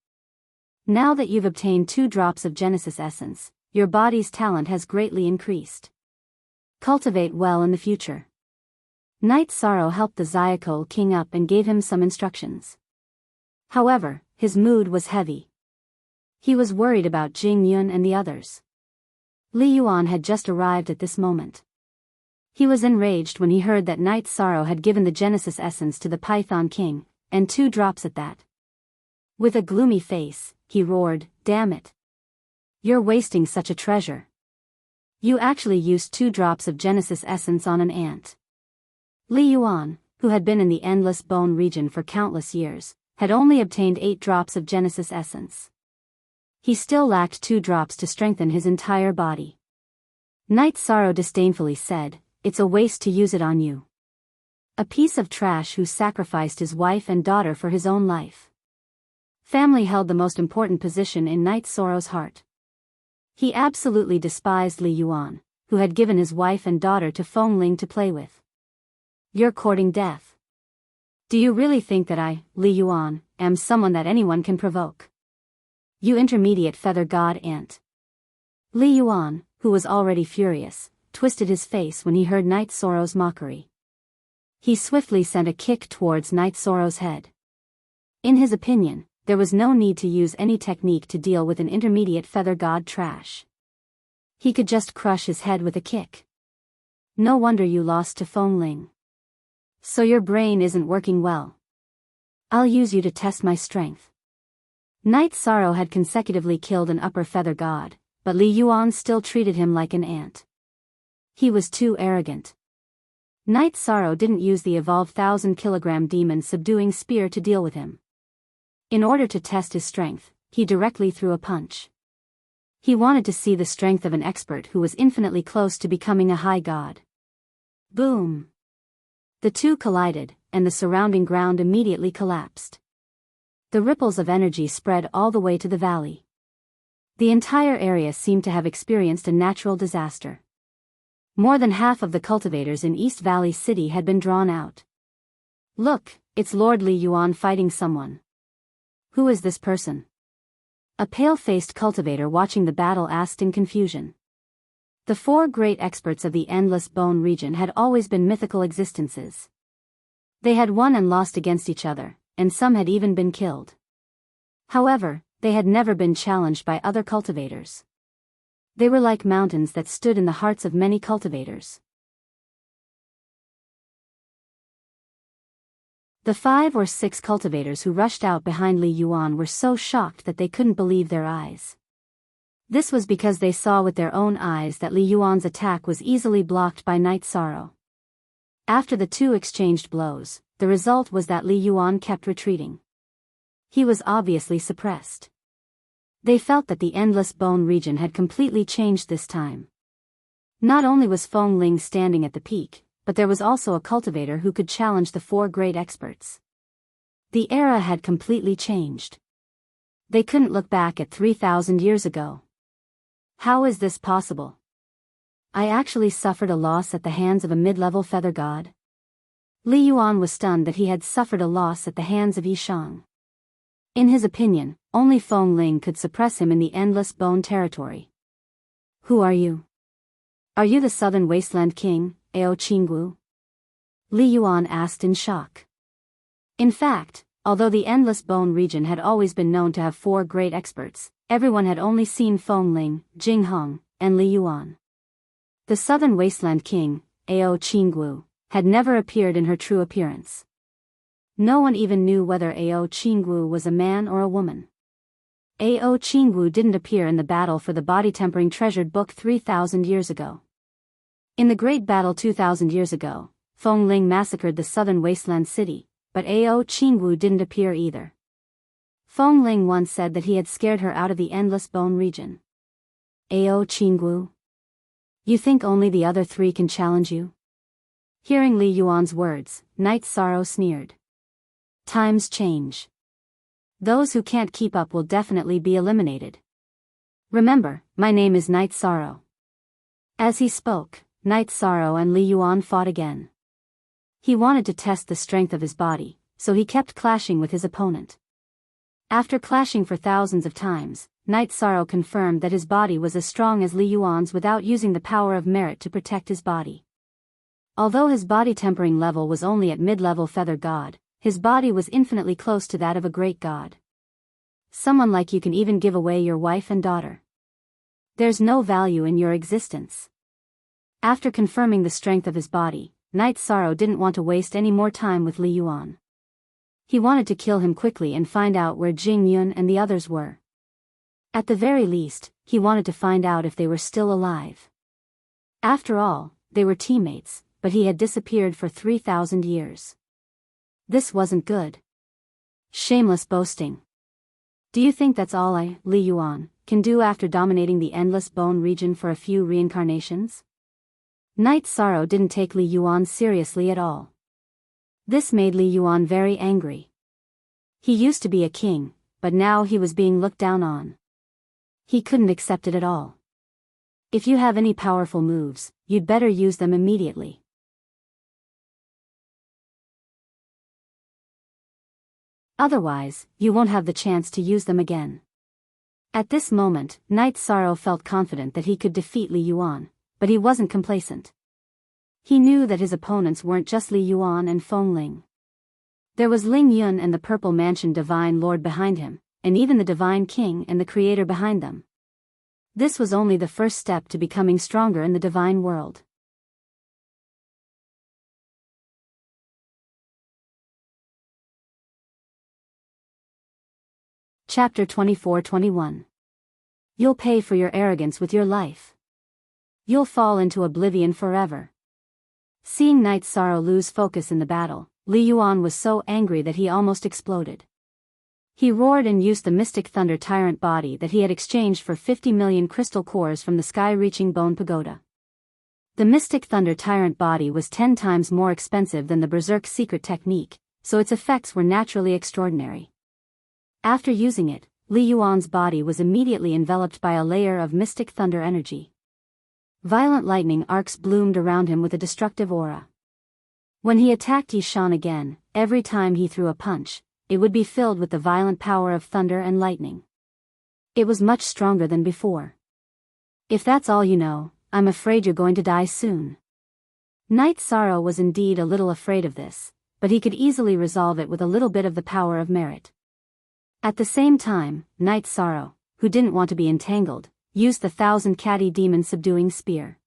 Now that you've obtained 2 drops of Genesis essence, your body's talent has greatly increased. Cultivate well in the future. Night Sorrow helped the Zyakol King up and gave him some instructions. However, his mood was heavy. He was worried about Jing Yun and the others. Li Yuan had just arrived at this moment. He was enraged when he heard that Night Sorrow had given the Genesis essence to the Python King, and 2 drops at that. With a gloomy face, he roared, "Damn it! You're wasting such a treasure. You actually used 2 drops of Genesis essence on an ant." Li Yuan, who had been in the Endless Bone region for countless years, had only obtained 8 drops of Genesis essence. He still lacked 2 drops to strengthen his entire body. Night Sorrow disdainfully said, "It's a waste to use it on you. A piece of trash who sacrificed his wife and daughter for his own life." Family held the most important position in Night Sorrow's heart. He absolutely despised Li Yuan, who had given his wife and daughter to Feng Ling to play with. "You're courting death. Do you really think that I, Li Yuan, am someone that anyone can provoke? You intermediate feather god ant." Li Yuan, who was already furious, twisted his face when he heard Night Sorrow's mockery. He swiftly sent a kick towards Night Sorrow's head. In his opinion, there was no need to use any technique to deal with an intermediate feather god trash. He could just crush his head with a kick. "No wonder you lost to Feng Ling. So your brain isn't working well. I'll use you to test my strength." Night Sorrow had consecutively killed an upper feather god, but Li Yuan still treated him like an ant. He was too arrogant. Night Sorrow didn't use the evolved 1,000-kilogram demon subduing spear to deal with him. In order to test his strength, he directly threw a punch. He wanted to see the strength of an expert who was infinitely close to becoming a high god. Boom! The two collided, and the surrounding ground immediately collapsed. The ripples of energy spread all the way to the valley. The entire area seemed to have experienced a natural disaster. More than half of the cultivators in East Valley City had been drawn out. "Look, it's Lord Li Yuan fighting someone. Who is this person?" A pale-faced cultivator watching the battle asked in confusion. The 4 great experts of the Endless Bone region had always been mythical existences. They had won and lost against each other, and some had even been killed. However, they had never been challenged by other cultivators. They were like mountains that stood in the hearts of many cultivators. The 5 or 6 cultivators who rushed out behind Li Yuan were so shocked that they couldn't believe their eyes. This was because they saw with their own eyes that Li Yuan's attack was easily blocked by Night Sorrow. After the 2 exchanged blows, the result was that Li Yuan kept retreating. He was obviously suppressed. They felt that the Endless Bone region had completely changed this time. Not only was Feng Ling standing at the peak, but there was also a cultivator who could challenge the 4 great experts. The era had completely changed. They couldn't look back at 3,000 years ago. How is this possible? I actually suffered a loss at the hands of a mid-level feather god? Li Yuan was stunned that he had suffered a loss at the hands of Yishang. In his opinion, only Feng Ling could suppress him in the Endless Bone territory. "Who are you? Are you the Southern Wasteland King, Ao Qinggu?" Li Yuan asked in shock. In fact, although the Endless Bone region had always been known to have 4 great experts, everyone had only seen Feng Ling, Jing Hong, and Li Yuan. The Southern Wasteland King, Ao Qinggu, had never appeared in her true appearance. No one even knew whether Ao Qinggu was a man or a woman. Ao Qinggu didn't appear in the battle for the body-tempering treasured book 3,000 years ago. In the Great Battle 2,000 years ago, Feng Ling massacred the Southern Wasteland City, but Ao Qingwu didn't appear either. Feng Ling once said that he had scared her out of the Endless Bone region. "Ao Qingwu? You think only the other 3 can challenge you?" Hearing Li Yuan's words, Night Sorrow sneered. "Times change. Those who can't keep up will definitely be eliminated. Remember, my name is Night Sorrow." As he spoke, Night Sorrow and Li Yuan fought again. He wanted to test the strength of his body, so he kept clashing with his opponent. After clashing for thousands of times, Night Sorrow confirmed that his body was as strong as Li Yuan's without using the power of merit to protect his body. Although his body tempering level was only at mid-level feather god, his body was infinitely close to that of a great god. Someone like you can even give away your wife and daughter. There's no value in your existence. After confirming the strength of his body, Knight Sorrow didn't want to waste any more time with Li Yuan. He wanted to kill him quickly and find out where Jing Yun and the others were. At the very least, he wanted to find out if they were still alive. After all, they were teammates, but he had disappeared for 3,000 years. This wasn't good. Shameless boasting. Do you think that's all Li Yuan, can do after dominating the endless bone region for a few reincarnations? Knight Sorrow didn't take Li Yuan seriously at all. This made Li Yuan very angry. He used to be a king, but now he was being looked down on. He couldn't accept it at all. If you have any powerful moves, you'd better use them immediately. Otherwise, you won't have the chance to use them again. At this moment, Knight Sorrow felt confident that he could defeat Li Yuan, but he wasn't complacent. He knew that his opponents weren't just Li Yuan and Feng Ling. There was Ling Yun and the Purple Mansion Divine Lord behind him, and even the Divine King and the Creator behind them. This was only the first step to becoming stronger in the divine world. Chapter 24-21. You'll pay for your arrogance with your life. You'll fall into oblivion forever. Seeing Knight Sorrow lose focus in the battle, Li Yuan was so angry that he almost exploded. He roared and used the Mystic Thunder Tyrant body that he had exchanged for 50 million crystal cores from the sky-reaching Bone Pagoda. The Mystic Thunder Tyrant body was 10 times more expensive than the Berserk secret technique, so its effects were naturally extraordinary. After using it, Li Yuan's body was immediately enveloped by a layer of Mystic Thunder energy. Violent lightning arcs bloomed around him with a destructive aura. When he attacked Yishan again, every time he threw a punch, it would be filled with the violent power of thunder and lightning. It was much stronger than before. If that's all you know, I'm afraid you're going to die soon. Knight Sorrow was indeed a little afraid of this, but he could easily resolve it with a little bit of the power of merit. At the same time, Knight Sorrow, who didn't want to be entangled, used the 1,000 Catty Demon Subduing Spear.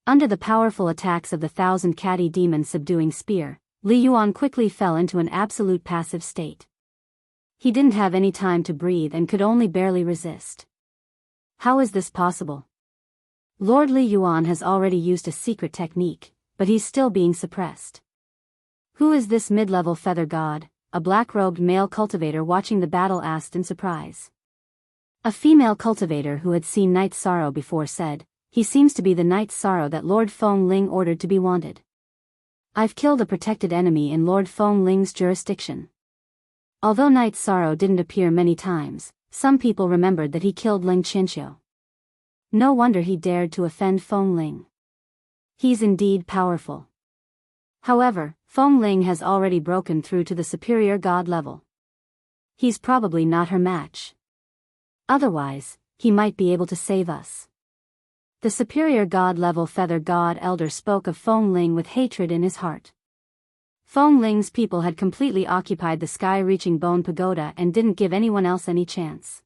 Under the powerful attacks of the 1,000 Catty Demon Subduing Spear, Li Yuan quickly fell into an absolute passive state. He didn't have any time to breathe and could only barely resist. How is this possible? Lord Li Yuan has already used a secret technique, but he's still being suppressed. Who is this mid-level feather god? A black-robed male cultivator watching the battle asked in surprise. A female cultivator who had seen Knight Sorrow before said, "He seems to be the Knight Sorrow that Lord Feng Ling ordered to be wanted. I've killed a protected enemy in Lord Feng Ling's jurisdiction." Although Knight Sorrow didn't appear many times, some people remembered that he killed Ling Qianqiu. No wonder he dared to offend Feng Ling. He's indeed powerful. However, Feng Ling has already broken through to the superior god level. He's probably not her match. Otherwise, he might be able to save us. The superior god-level feather god elder spoke of Feng Ling with hatred in his heart. Feng Ling's people had completely occupied the sky-reaching Bone Pagoda and didn't give anyone else any chance.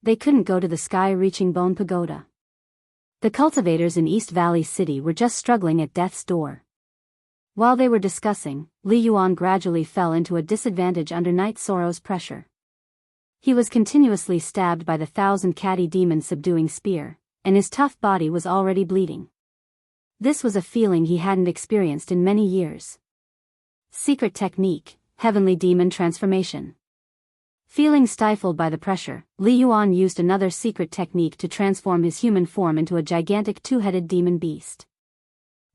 They couldn't go to the sky-reaching Bone Pagoda. The cultivators in East Valley City were just struggling at death's door. While they were discussing, Li Yuan gradually fell into a disadvantage under Knight Sorrow's pressure. He was continuously stabbed by the 1,000 Catty Demon Subduing Spear, and his tough body was already bleeding. This was a feeling he hadn't experienced in many years. Secret technique, Heavenly Demon Transformation. Feeling stifled by the pressure, Li Yuan used another secret technique to transform his human form into a gigantic two-headed demon beast.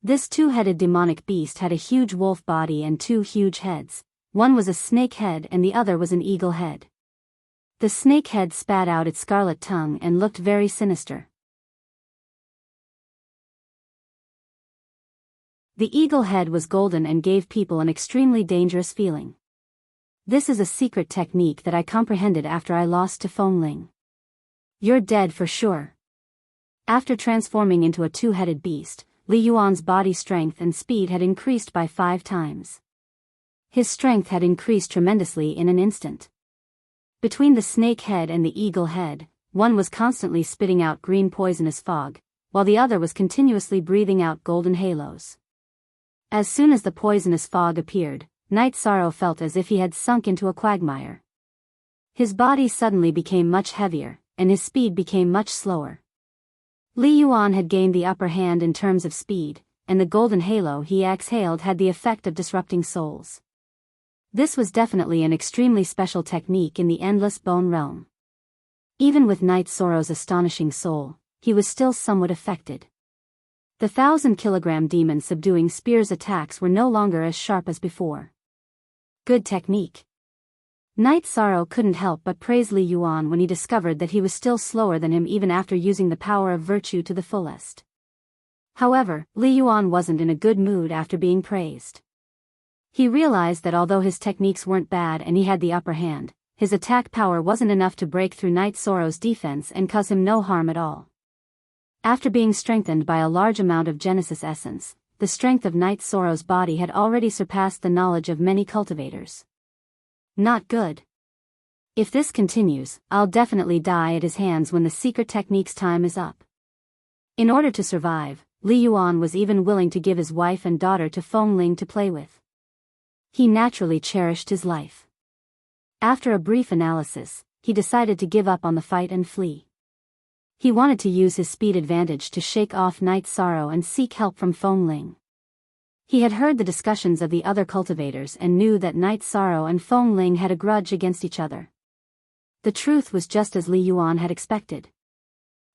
This two-headed demonic beast had a huge wolf body and 2 huge heads. One was a snake head and the other was an eagle head. The snake head spat out its scarlet tongue and looked very sinister. The eagle head was golden and gave people an extremely dangerous feeling. This is a secret technique that I comprehended after I lost to Feng Ling. You're dead for sure. After transforming into a two-headed beast, Li Yuan's body strength and speed had increased by 5 times. His strength had increased tremendously in an instant. Between the snake head and the eagle head, one was constantly spitting out green poisonous fog, while the other was continuously breathing out golden halos. As soon as the poisonous fog appeared, Night Sorrow felt as if he had sunk into a quagmire. His body suddenly became much heavier, and his speed became much slower. Li Yuan had gained the upper hand in terms of speed, and the golden halo he exhaled had the effect of disrupting souls. This was definitely an extremely special technique in the endless bone realm. Even with Night Sorrow's astonishing soul, he was still somewhat affected. The 1,000-kilogram demon subduing spear's attacks were no longer as sharp as before. Good technique. Night Sorrow couldn't help but praise Li Yuan when he discovered that he was still slower than him even after using the power of virtue to the fullest. However, Li Yuan wasn't in a good mood after being praised. He realized that although his techniques weren't bad and he had the upper hand, his attack power wasn't enough to break through Night Sorrow's defense and cause him no harm at all. After being strengthened by a large amount of Genesis essence, the strength of Night Sorrow's body had already surpassed the knowledge of many cultivators. Not good. If this continues, I'll definitely die at his hands when the secret technique's time is up. In order to survive, Li Yuan was even willing to give his wife and daughter to Feng Ling to play with. He naturally cherished his life. After a brief analysis, he decided to give up on the fight and flee. He wanted to use his speed advantage to shake off Night Sorrow and seek help from Feng Ling. He had heard the discussions of the other cultivators and knew that Night Sorrow and Feng Ling had a grudge against each other. The truth was just as Li Yuan had expected.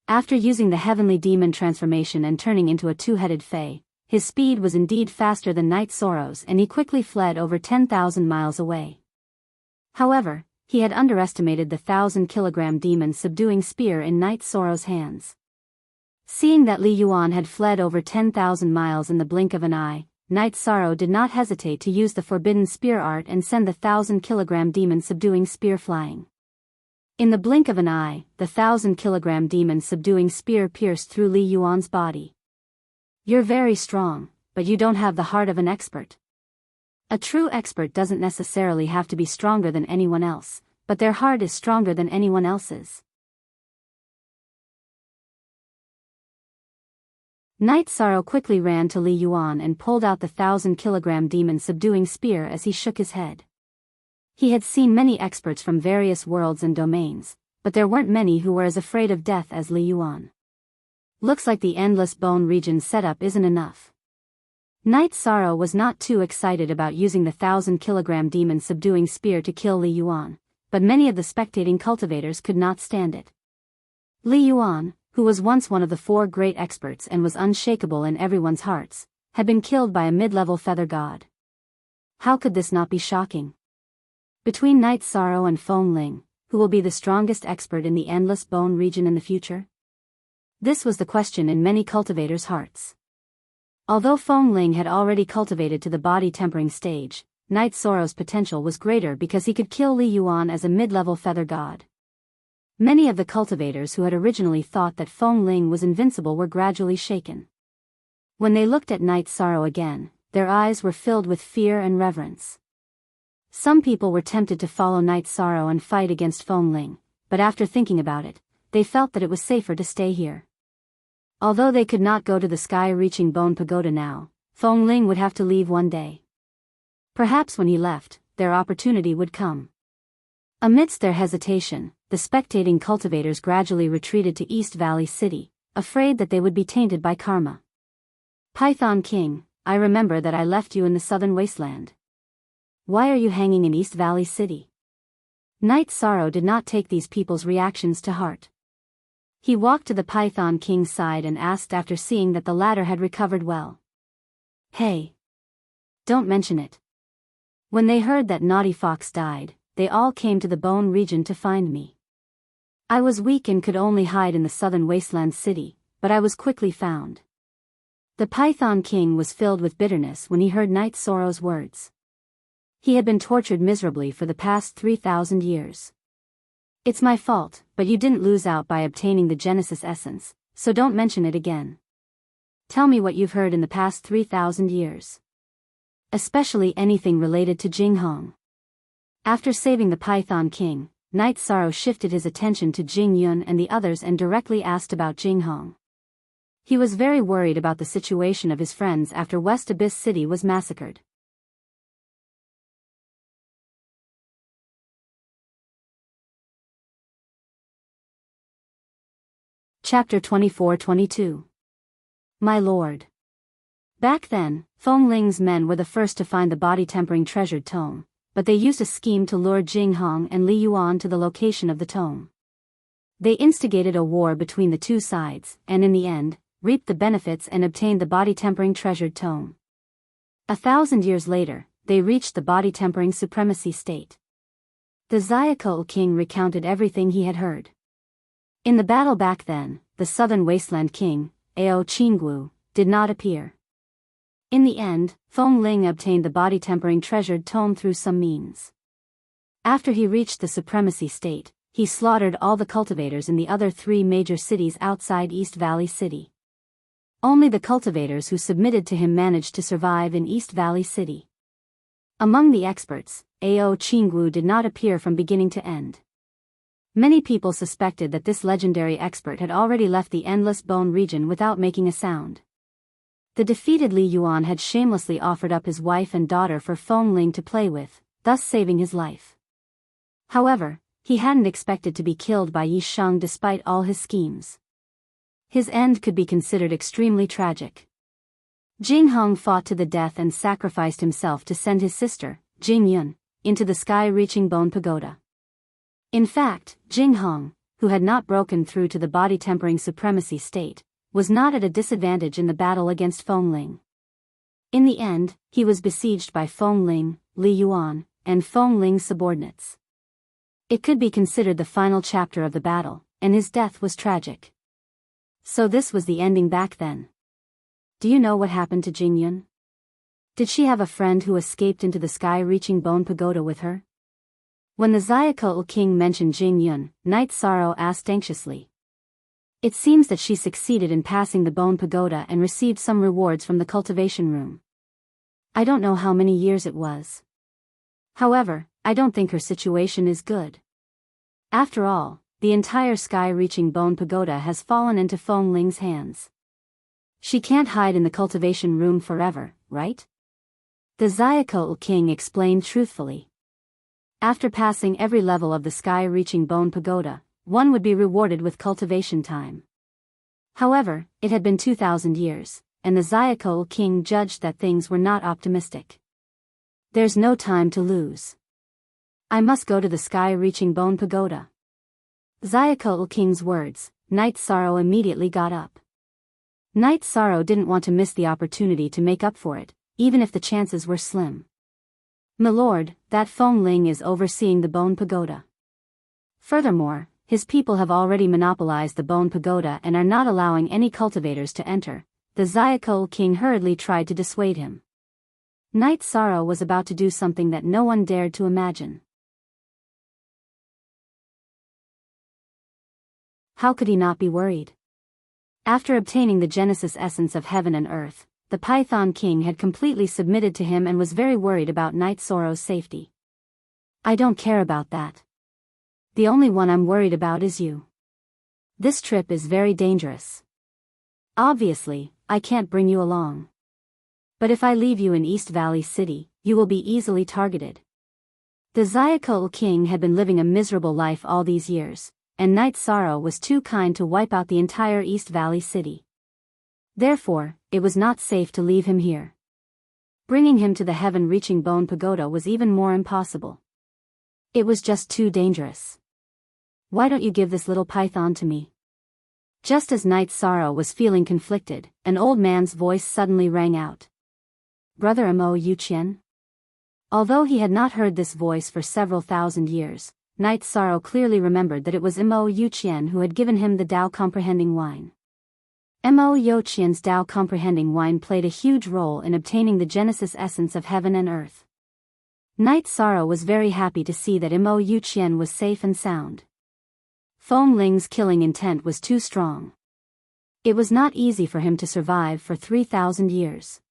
After using the heavenly demon transformation and turning into a two-headed fae, his speed was indeed faster than Night Sorrow's and he quickly fled over 10,000 miles away. However, he had underestimated the 1,000-kilogram demon subduing spear in Night Sorrow's hands. Seeing that Li Yuan had fled over 10,000 miles in the blink of an eye, Night Sorrow did not hesitate to use the forbidden spear art and send the 1,000-kilogram demon subduing spear flying. In the blink of an eye, the 1,000-kilogram demon subduing spear pierced through Li Yuan's body. You're very strong, but you don't have the heart of an expert. A true expert doesn't necessarily have to be stronger than anyone else, but their heart is stronger than anyone else's. Night Sorrow quickly ran to Li Yuan and pulled out the 1,000-kilogram demon subduing spear as he shook his head. He had seen many experts from various worlds and domains, but there weren't many who were as afraid of death as Li Yuan. Looks like the endless bone region setup isn't enough. Night Sorrow was not too excited about using the 1,000-kilogram demon subduing spear to kill Li Yuan, but many of the spectating cultivators could not stand it. Li Yuan, who was once one of the 4 great experts and was unshakable in everyone's hearts, had been killed by a mid-level feather god. How could this not be shocking? Between Night Sorrow and Feng Ling, who will be the strongest expert in the endless bone region in the future? This was the question in many cultivators' hearts. Although Feng Ling had already cultivated to the body-tempering stage, Night Sorrow's potential was greater because he could kill Li Yuan as a mid-level feather god. Many of the cultivators who had originally thought that Feng Ling was invincible were gradually shaken. When they looked at Night Sorrow again, their eyes were filled with fear and reverence. Some people were tempted to follow Night Sorrow and fight against Feng Ling, but after thinking about it, they felt that it was safer to stay here. Although they could not go to the sky-reaching Bone Pagoda now, Feng Ling would have to leave one day. Perhaps when he left, their opportunity would come. Amidst their hesitation, the spectating cultivators gradually retreated to East Valley City, afraid that they would be tainted by karma. Python King, I remember that I left you in the southern wasteland. Why are you hanging in East Valley City? Night Sorrow did not take these people's reactions to heart. He walked to the Python King's side and asked after seeing that the latter had recovered well. Hey! Don't mention it. When they heard that Naughty Fox died, they all came to the Bone region to find me. I was weak and could only hide in the southern wasteland city, but I was quickly found. The Python King was filled with bitterness when he heard Night Sorrow's words. He had been tortured miserably for the past 3,000 years. It's my fault, but you didn't lose out by obtaining the Genesis essence, so don't mention it again. Tell me what you've heard in the past 3,000 years. Especially anything related to Jing Hong. After saving the Python King, Night Sorrow shifted his attention to Jing Yun and the others and directly asked about Jing Hong. He was very worried about the situation of his friends after West Abyss City was massacred. Chapter 24-22. My Lord. Back then, Feng Ling's men were the first to find the body-tempering treasured tome, but they used a scheme to lure Jing Hong and Li Yuan to the location of the tome. They instigated a war between the two sides, and in the end, reaped the benefits and obtained the body-tempering treasured tome. 1,000 years later, they reached the body-tempering supremacy state. The Xiakou king recounted everything he had heard. In the battle back then, the southern wasteland king, Ao Qinggu, did not appear. In the end, Feng Ling obtained the body-tempering treasured tome through some means. After he reached the supremacy state, he slaughtered all the cultivators in the other 3 major cities outside East Valley City. Only the cultivators who submitted to him managed to survive in East Valley City. Among the experts, Ao Qinggu did not appear from beginning to end. Many people suspected that this legendary expert had already left the Endless Bone region without making a sound. The defeated Li Yuan had shamelessly offered up his wife and daughter for Feng Ling to play with, thus saving his life. However, he hadn't expected to be killed by Yi Sheng despite all his schemes. His end could be considered extremely tragic. Jing Hong fought to the death and sacrificed himself to send his sister, Jing Yun, into the sky-reaching bone pagoda. In fact, Jing Hong, who had not broken through to the body-tempering supremacy state, was not at a disadvantage in the battle against Feng Ling. In the end, he was besieged by Feng Ling, Li Yuan, and Feng Ling's subordinates. It could be considered the final chapter of the battle, and his death was tragic. So this was the ending back then. Do you know what happened to Jing Yun? Did she have a friend who escaped into the sky-reaching bone pagoda with her? When the Xiakou king mentioned Jing Yun, Knight Sorrow asked anxiously. It seems that she succeeded in passing the bone pagoda and received some rewards from the cultivation room. I don't know how many years it was. However, I don't think her situation is good. After all, the entire sky-reaching bone pagoda has fallen into Feng Ling's hands. She can't hide in the cultivation room forever, right? The Xiakou king explained truthfully. After passing every level of the sky-reaching bone pagoda, one would be rewarded with cultivation time. However, it had been 2,000 years, and the Xiakou king judged that things were not optimistic. There's no time to lose. I must go to the sky-reaching bone pagoda. Xiakou king's words, Knight Sorrow immediately got up. Knight Sorrow didn't want to miss the opportunity to make up for it, even if the chances were slim. My lord, that Feng Ling is overseeing the bone pagoda. Furthermore, his people have already monopolized the bone pagoda and are not allowing any cultivators to enter. The Xiakou king hurriedly tried to dissuade him. Knight Sorrow was about to do something that no one dared to imagine. How could he not be worried? After obtaining the Genesis essence of heaven and earth, the Python King had completely submitted to him and was very worried about Knight Sorrow's safety. I don't care about that. The only one I'm worried about is you. This trip is very dangerous. Obviously, I can't bring you along. But if I leave you in East Valley City, you will be easily targeted. The Xiakou King had been living a miserable life all these years, and Knight Sorrow was too kind to wipe out the entire East Valley City. Therefore, it was not safe to leave him here. Bringing him to the heaven-reaching bone pagoda was even more impossible. It was just too dangerous. Why don't you give this little python to me? Just as Knight Sorrow was feeling conflicted, an old man's voice suddenly rang out. Brother Mo Yuqian? Although he had not heard this voice for several thousand years, Knight Sorrow clearly remembered that it was Mo Yuqian who had given him the Tao comprehending wine. Mo Yuqian's Tao comprehending wine played a huge role in obtaining the Genesis essence of heaven and earth. Knight Sorrow was very happy to see that Mo Yuqian was safe and sound. Feng Ling's killing intent was too strong. It was not easy for him to survive for 3,000 years.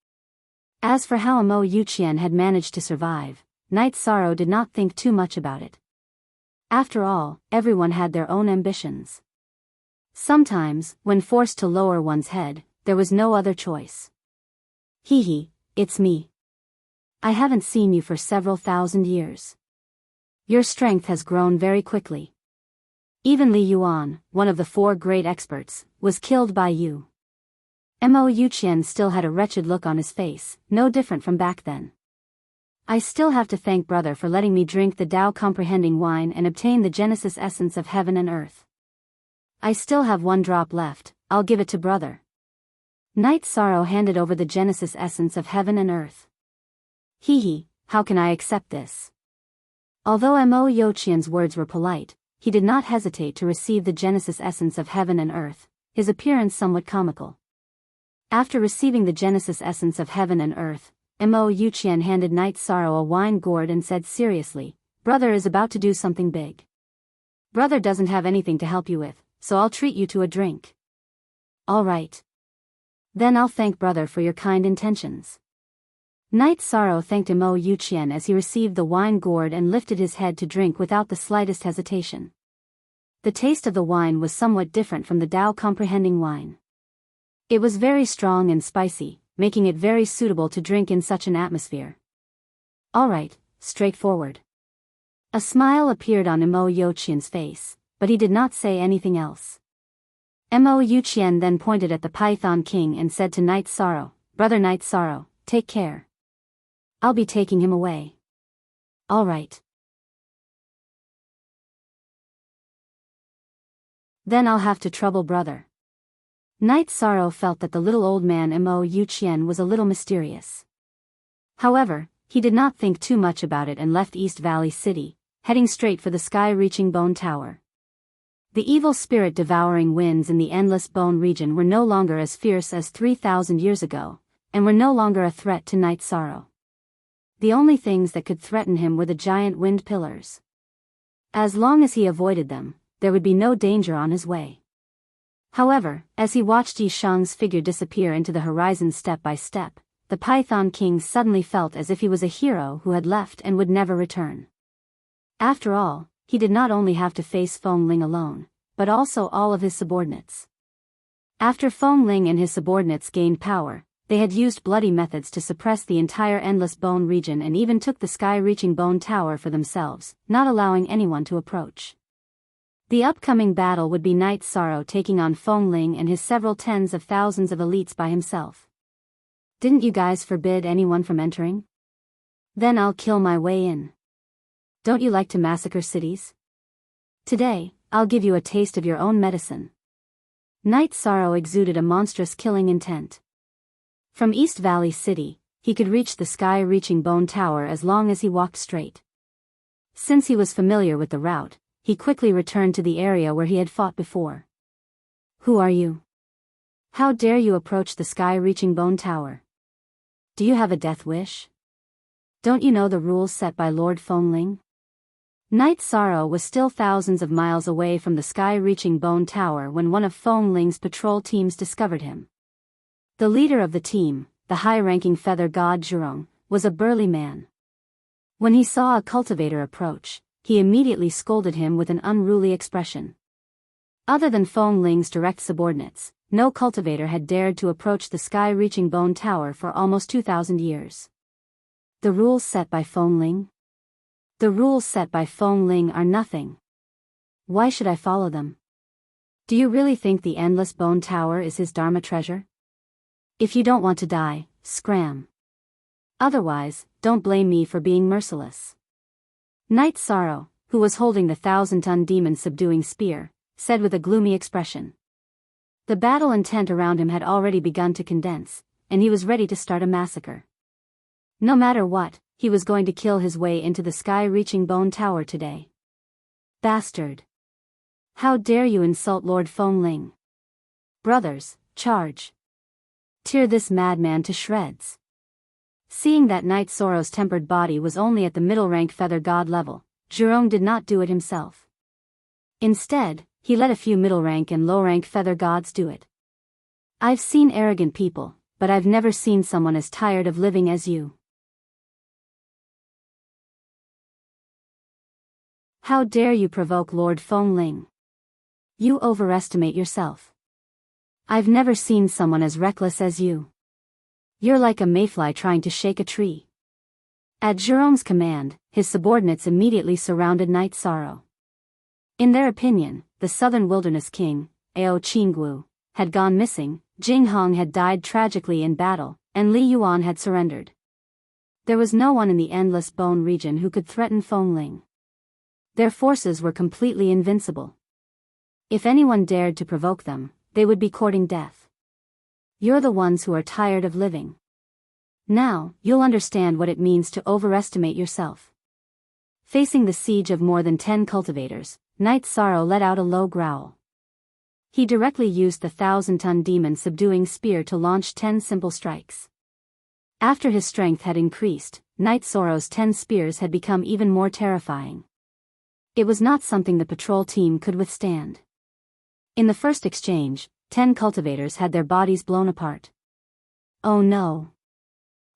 As for how Mo Yuqian had managed to survive, Knight Sorrow did not think too much about it. After all, everyone had their own ambitions. Sometimes, when forced to lower one's head, there was no other choice. Hee, it's me. I haven't seen you for several thousand years. Your strength has grown very quickly. Even Li Yuan, one of the 4 great experts, was killed by you. Mo Yuqian still had a wretched look on his face, no different from back then. I still have to thank brother for letting me drink the Tao comprehending wine and obtain the Genesis essence of heaven and earth. I still have 1 drop left, I'll give it to brother. Night Sorrow handed over the Genesis essence of heaven and earth. Hee, how can I accept this? Although Mo Yuqian's words were polite, he did not hesitate to receive the Genesis essence of heaven and earth, his appearance somewhat comical. After receiving the Genesis essence of heaven and earth, Mo Yuqian handed Night Sorrow a wine gourd and said seriously, brother is about to do something big. Brother doesn't have anything to help you with, so I'll treat you to a drink. All right. Then I'll thank brother for your kind intentions. Night Sorrow thanked Mo Yuqian as he received the wine gourd and lifted his head to drink without the slightest hesitation. The taste of the wine was somewhat different from the Tao comprehending wine. It was very strong and spicy, making it very suitable to drink in such an atmosphere. All right, straightforward. A smile appeared on Mo Yuqian's face, but he did not say anything else. Mo Yuqian then pointed at the Python King and said to Night Sorrow, brother Night Sorrow, take care. I'll be taking him away. All right. Then I'll have to trouble brother. Night Sorrow felt that the little old man Mo Yuqian was a little mysterious. However, he did not think too much about it and left East Valley City, heading straight for the sky-reaching Bone Tower. The evil spirit devouring winds in the endless Bone region were no longer as fierce as 3,000 years ago, and were no longer a threat to Night Sorrow. The only things that could threaten him were the giant wind pillars. As long as he avoided them, there would be no danger on his way. However, as he watched Yi Shang's figure disappear into the horizon step by step, the Python King suddenly felt as if he was a hero who had left and would never return. After all, he did not only have to face Feng Ling alone, but also all of his subordinates. After Feng Ling and his subordinates gained power, they had used bloody methods to suppress the entire Endless Bone region and even took the sky-reaching Bone Tower for themselves, not allowing anyone to approach. The upcoming battle would be Night Sorrow taking on Feng Ling and his several tens of thousands of elites by himself. Didn't you guys forbid anyone from entering? Then I'll kill my way in. Don't you like to massacre cities? Today, I'll give you a taste of your own medicine. Night Sorrow exuded a monstrous killing intent. From East Valley City, he could reach the sky-reaching Bone Tower as long as he walked straight. Since he was familiar with the route, he quickly returned to the area where he had fought before. Who are you? How dare you approach the sky-reaching Bone Tower? Do you have a death wish? Don't you know the rules set by Lord Feng Ling? Night Sorrow was still thousands of miles away from the sky-reaching Bone Tower when one of Feng Ling's patrol teams discovered him. The leader of the team, the high-ranking feather god Zhurong, was a burly man. When he saw a cultivator approach, he immediately scolded him with an unruly expression. Other than Feng Ling's direct subordinates, no cultivator had dared to approach the sky-reaching Bone Tower for almost 2,000 years. The rules set by Feng Ling? The rules set by Feng Ling are nothing. Why should I follow them? Do you really think the Endless Bone Tower is his Dharma treasure? If you don't want to die, scram. Otherwise, don't blame me for being merciless. Night Sorrow, who was holding the 1,000-ton demon-subduing spear, said with a gloomy expression. The battle intent around him had already begun to condense, and he was ready to start a massacre. No matter what, he was going to kill his way into the sky-reaching Bone Tower today. Bastard! How dare you insult Lord Feng Ling? Brothers, charge! Tear this madman to shreds. Seeing that Night Sorrow's tempered body was only at the middle-rank feather god level, Zhurong did not do it himself. Instead, he let a few middle-rank and low-rank feather gods do it. I've seen arrogant people, but I've never seen someone as tired of living as you. How dare you provoke Lord Feng Ling? You overestimate yourself. I've never seen someone as reckless as you. You're like a mayfly trying to shake a tree. At Jerome's command, his subordinates immediately surrounded Night Sorrow. In their opinion, the southern wilderness king, Ao Qinggu, had gone missing, Jing Hong had died tragically in battle, and Li Yuan had surrendered. There was no one in the Endless Bone region who could threaten Feng Ling. Their forces were completely invincible. If anyone dared to provoke them, they would be courting death. You're the ones who are tired of living. Now, you'll understand what it means to overestimate yourself. Facing the siege of more than 10 cultivators, Night Sorrow let out a low growl. He directly used the 1,000-ton demon subduing spear to launch 10 simple strikes. After his strength had increased, Night Sorrow's 10 spears had become even more terrifying. It was not something the patrol team could withstand. In the first exchange, 10 cultivators had their bodies blown apart. Oh no.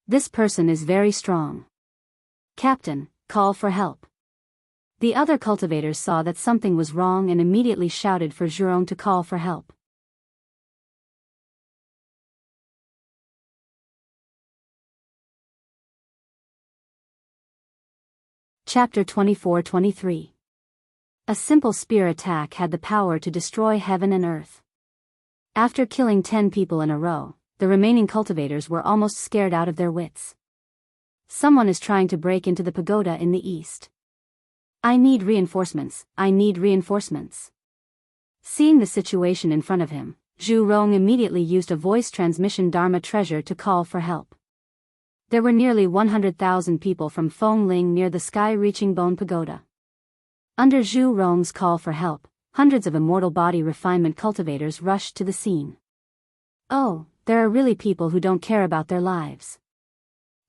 This person is very strong. Captain, call for help. The other cultivators saw that something was wrong and immediately shouted for Jerome to call for help. Chapter 24-23. A simple spear attack had the power to destroy heaven and earth. After killing 10 people in a row, the remaining cultivators were almost scared out of their wits. Someone is trying to break into the pagoda in the east. I need reinforcements, I need reinforcements. Seeing the situation in front of him, Zhu Rong immediately used a voice transmission Dharma treasure to call for help. There were nearly 100,000 people from Feng Ling near the sky-reaching Bone Pagoda. Under Zhu Rong's call for help, hundreds of immortal body refinement cultivators rushed to the scene. Oh, there are really people who don't care about their lives.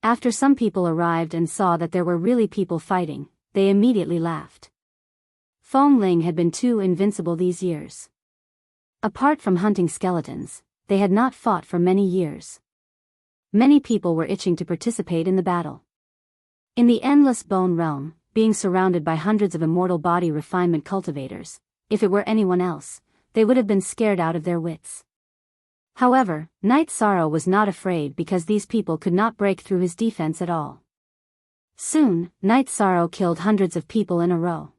After some people arrived and saw that there were really people fighting, they immediately laughed. Feng Ling had been too invincible these years. Apart from hunting skeletons, they had not fought for many years. Many people were itching to participate in the battle. In the Endless Bone realm, being surrounded by hundreds of immortal body refinement cultivators, if it were anyone else, they would have been scared out of their wits. However, Night Sorrow was not afraid because these people could not break through his defense at all. Soon, Night Sorrow killed hundreds of people in a row.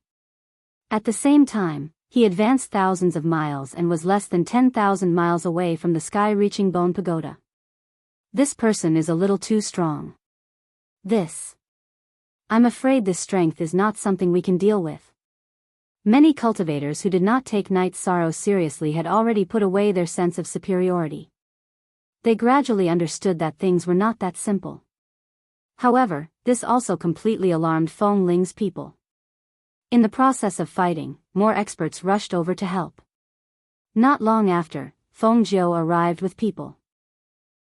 At the same time, he advanced thousands of miles and was less than 10,000 miles away from the sky-reaching Bone Pagoda. This person is a little too strong. I'm afraid this strength is not something we can deal with. Many cultivators who did not take Night Sorrow seriously had already put away their sense of superiority. They gradually understood that things were not that simple. However, this also completely alarmed Feng Ling's people. In the process of fighting, more experts rushed over to help. Not long after, Feng Jiu arrived with people.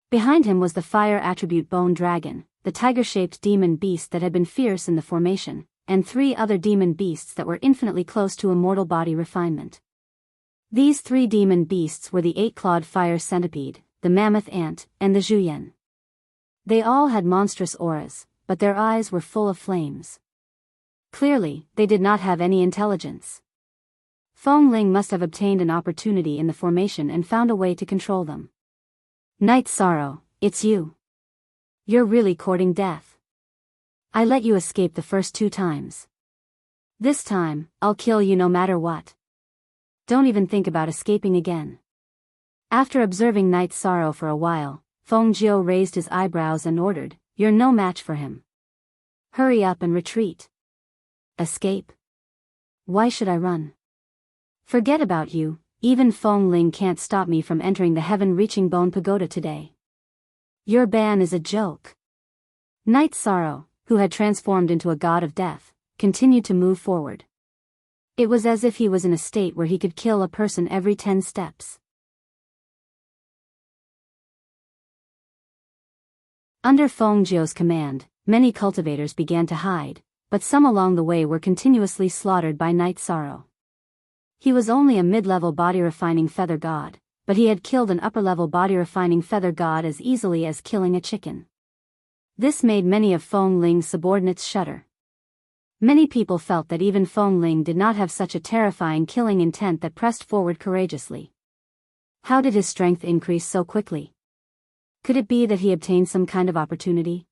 Behind him was the fire attribute Bone Dragon, the tiger-shaped demon beast that had been fierce in the formation, and 3 other demon beasts that were infinitely close to immortal body refinement. These 3 demon beasts were the 8-clawed fire centipede, the mammoth ant, and the Zhuyan. They all had monstrous auras, but their eyes were full of flames. Clearly, they did not have any intelligence. Feng Ling must have obtained an opportunity in the formation and found a way to control them. Night Sorrow, it's you. You're really courting death. I let you escape the first 2 times. This time, I'll kill you no matter what. Don't even think about escaping again. After observing Night Sorrow for a while, Feng Jiu raised his eyebrows and ordered, "You're no match for him. Hurry up and retreat." Escape? Why should I run? Forget about you, even Feng Ling can't stop me from entering the heaven-reaching Bone Pagoda today. Your ban is a joke. Night Sorrow, who had transformed into a god of death, continued to move forward. It was as if he was in a state where he could kill a person every 10 steps. Under Feng Jiu's command, many cultivators began to hide, but some along the way were continuously slaughtered by Night Sorrow. He was only a mid-level body-refining feather god, but he had killed an upper-level body-refining feather god as easily as killing a chicken. This made many of Feng Ling's subordinates shudder. Many people felt that even Feng Ling did not have such a terrifying killing intent that pressed forward courageously. How did his strength increase so quickly? Could it be that he obtained some kind of opportunity?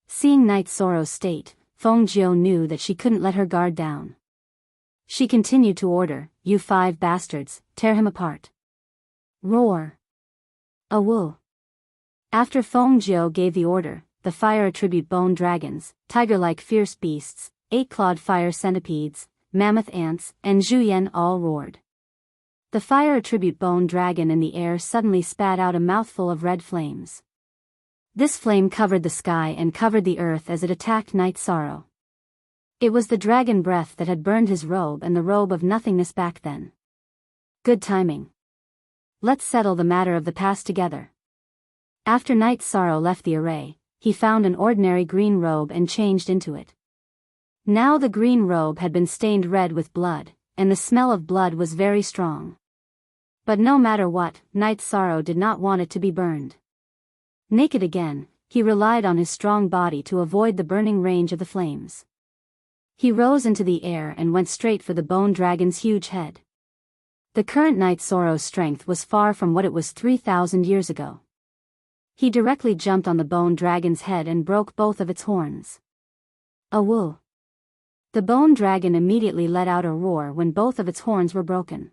Seeing Night Sorrow's state, Feng Jiu knew that she couldn't let her guard down. She continued to order, "You 5 bastards, tear him apart." Roar. A woo. After Feng Jiu gave the order, the fire attribute bone dragons, tiger-like fierce beasts, 8-clawed fire centipedes, mammoth ants, and Zhuyan all roared. The fire attribute bone dragon in the air suddenly spat out a mouthful of red flames. This flame covered the sky and covered the earth as it attacked Night Sorrow. It was the dragon breath that had burned his robe and the robe of nothingness back then. Good timing. Let's settle the matter of the past together. After Night Sorrow left the array, he found an ordinary green robe and changed into it. Now the green robe had been stained red with blood, and the smell of blood was very strong. But no matter what, Night Sorrow did not want it to be burned. Naked again, he relied on his strong body to avoid the burning range of the flames. He rose into the air and went straight for the bone dragon's huge head. The current Night Sorrow's strength was far from what it was 3,000 years ago. He directly jumped on the bone dragon's head and broke both of its horns. A woo. The bone dragon immediately let out a roar when both of its horns were broken.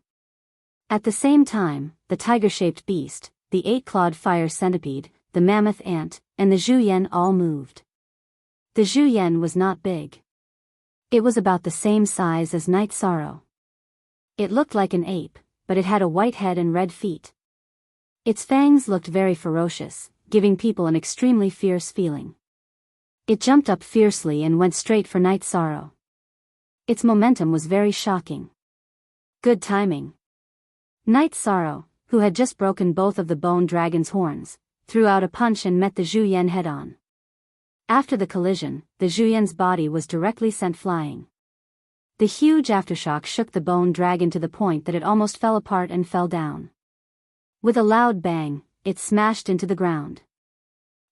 At the same time, the tiger-shaped beast, the 8-clawed fire centipede, the mammoth ant, and the Zhuyan all moved. The Zhuyan was not big. It was about the same size as Night Sorrow. It looked like an ape, but it had a white head and red feet. Its fangs looked very ferocious, giving people an extremely fierce feeling. It jumped up fiercely and went straight for Night Sorrow. Its momentum was very shocking. Good timing. Night Sorrow, who had just broken both of the bone dragon's horns, threw out a punch and met the Zhuyan head-on. After the collision, the Zhuyan's body was directly sent flying. The huge aftershock shook the bone dragon to the point that it almost fell apart and fell down. With a loud bang, it smashed into the ground.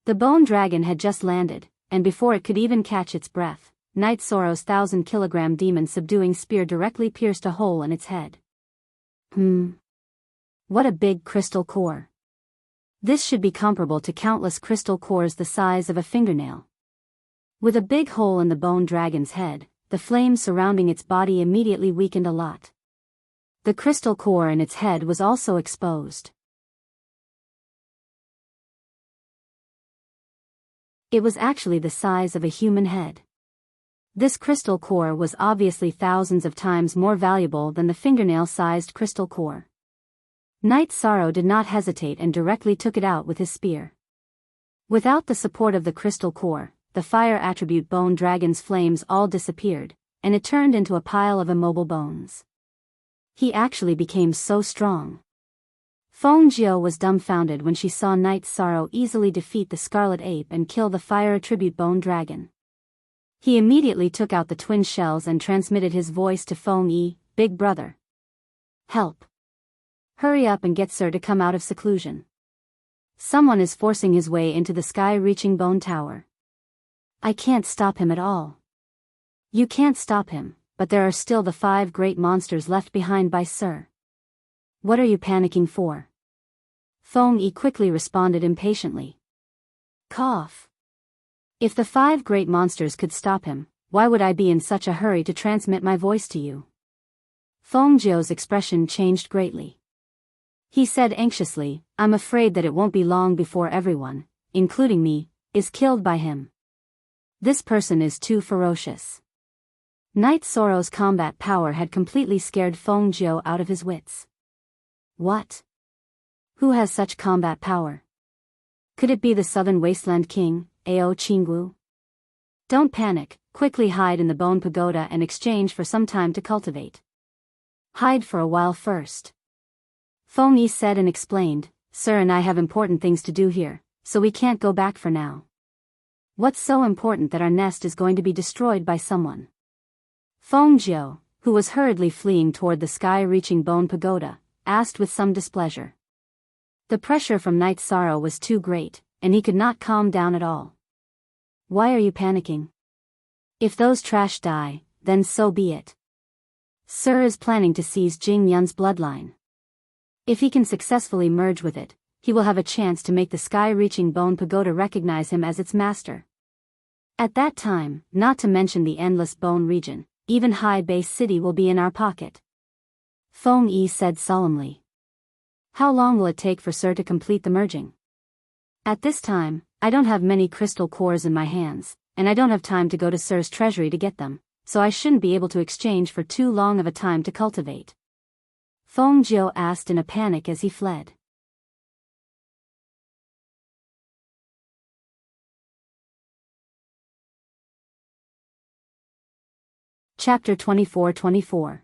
The bone dragon had just landed, and before it could even catch its breath, Night Sorrow's 1,000-kilogram demon-subduing spear directly pierced a hole in its head. What a big crystal core. This should be comparable to countless crystal cores the size of a fingernail. With a big hole in the bone dragon's head, the flame surrounding its body immediately weakened a lot. The crystal core in its head was also exposed. It was actually the size of a human head. This crystal core was obviously thousands of times more valuable than the fingernail-sized crystal core. Night Sorrow did not hesitate and directly took it out with his spear. Without the support of the crystal core, the fire attribute bone dragon's flames all disappeared, and it turned into a pile of immobile bones. He actually became so strong. Feng Jiu was dumbfounded when she saw Night Sorrow easily defeat the scarlet ape and kill the fire attribute bone dragon. He immediately took out the twin shells and transmitted his voice to Feng Yi, "Big brother. Help. Hurry up and get Sir to come out of seclusion. Someone is forcing his way into the sky-reaching bone tower. I can't stop him at all." "You can't stop him, but there are still the 5 great monsters left behind by Sir. What are you panicking for?" Feng Yi quickly responded impatiently. Cough. "If the 5 great monsters could stop him, why would I be in such a hurry to transmit my voice to you?" Feng Jiu's expression changed greatly. He said anxiously, "I'm afraid that it won't be long before everyone, including me, is killed by him. This person is too ferocious." Night Sorrow's combat power had completely scared Feng Jiu out of his wits. What? Who has such combat power? Could it be the Southern Wasteland King, Ao Qinggu? Don't panic, quickly hide in the Bone Pagoda and exchange for some time to cultivate. Hide for a while first. Feng Yi said and explained, "Sir and I have important things to do here, so we can't go back for now." "What's so important that our nest is going to be destroyed by someone?" Feng Jiu, who was hurriedly fleeing toward the sky-reaching Bone Pagoda, asked with some displeasure. The pressure from Night Sorrow was too great, and he could not calm down at all. "Why are you panicking? If those trash die, then so be it. Sir is planning to seize Jing Yun's bloodline. If he can successfully merge with it, he will have a chance to make the sky-reaching bone pagoda recognize him as its master. At that time, not to mention the endless bone region, even High Base City will be in our pocket. Feng Yi said solemnly. How long will it take for Sir to complete the merging? At this time, I don't have many crystal cores in my hands, and I don't have time to go to Sir's treasury to get them, so I shouldn't be able to exchange for too long of a time to cultivate. Feng Jiu asked in a panic as he fled. Chapter 24-24.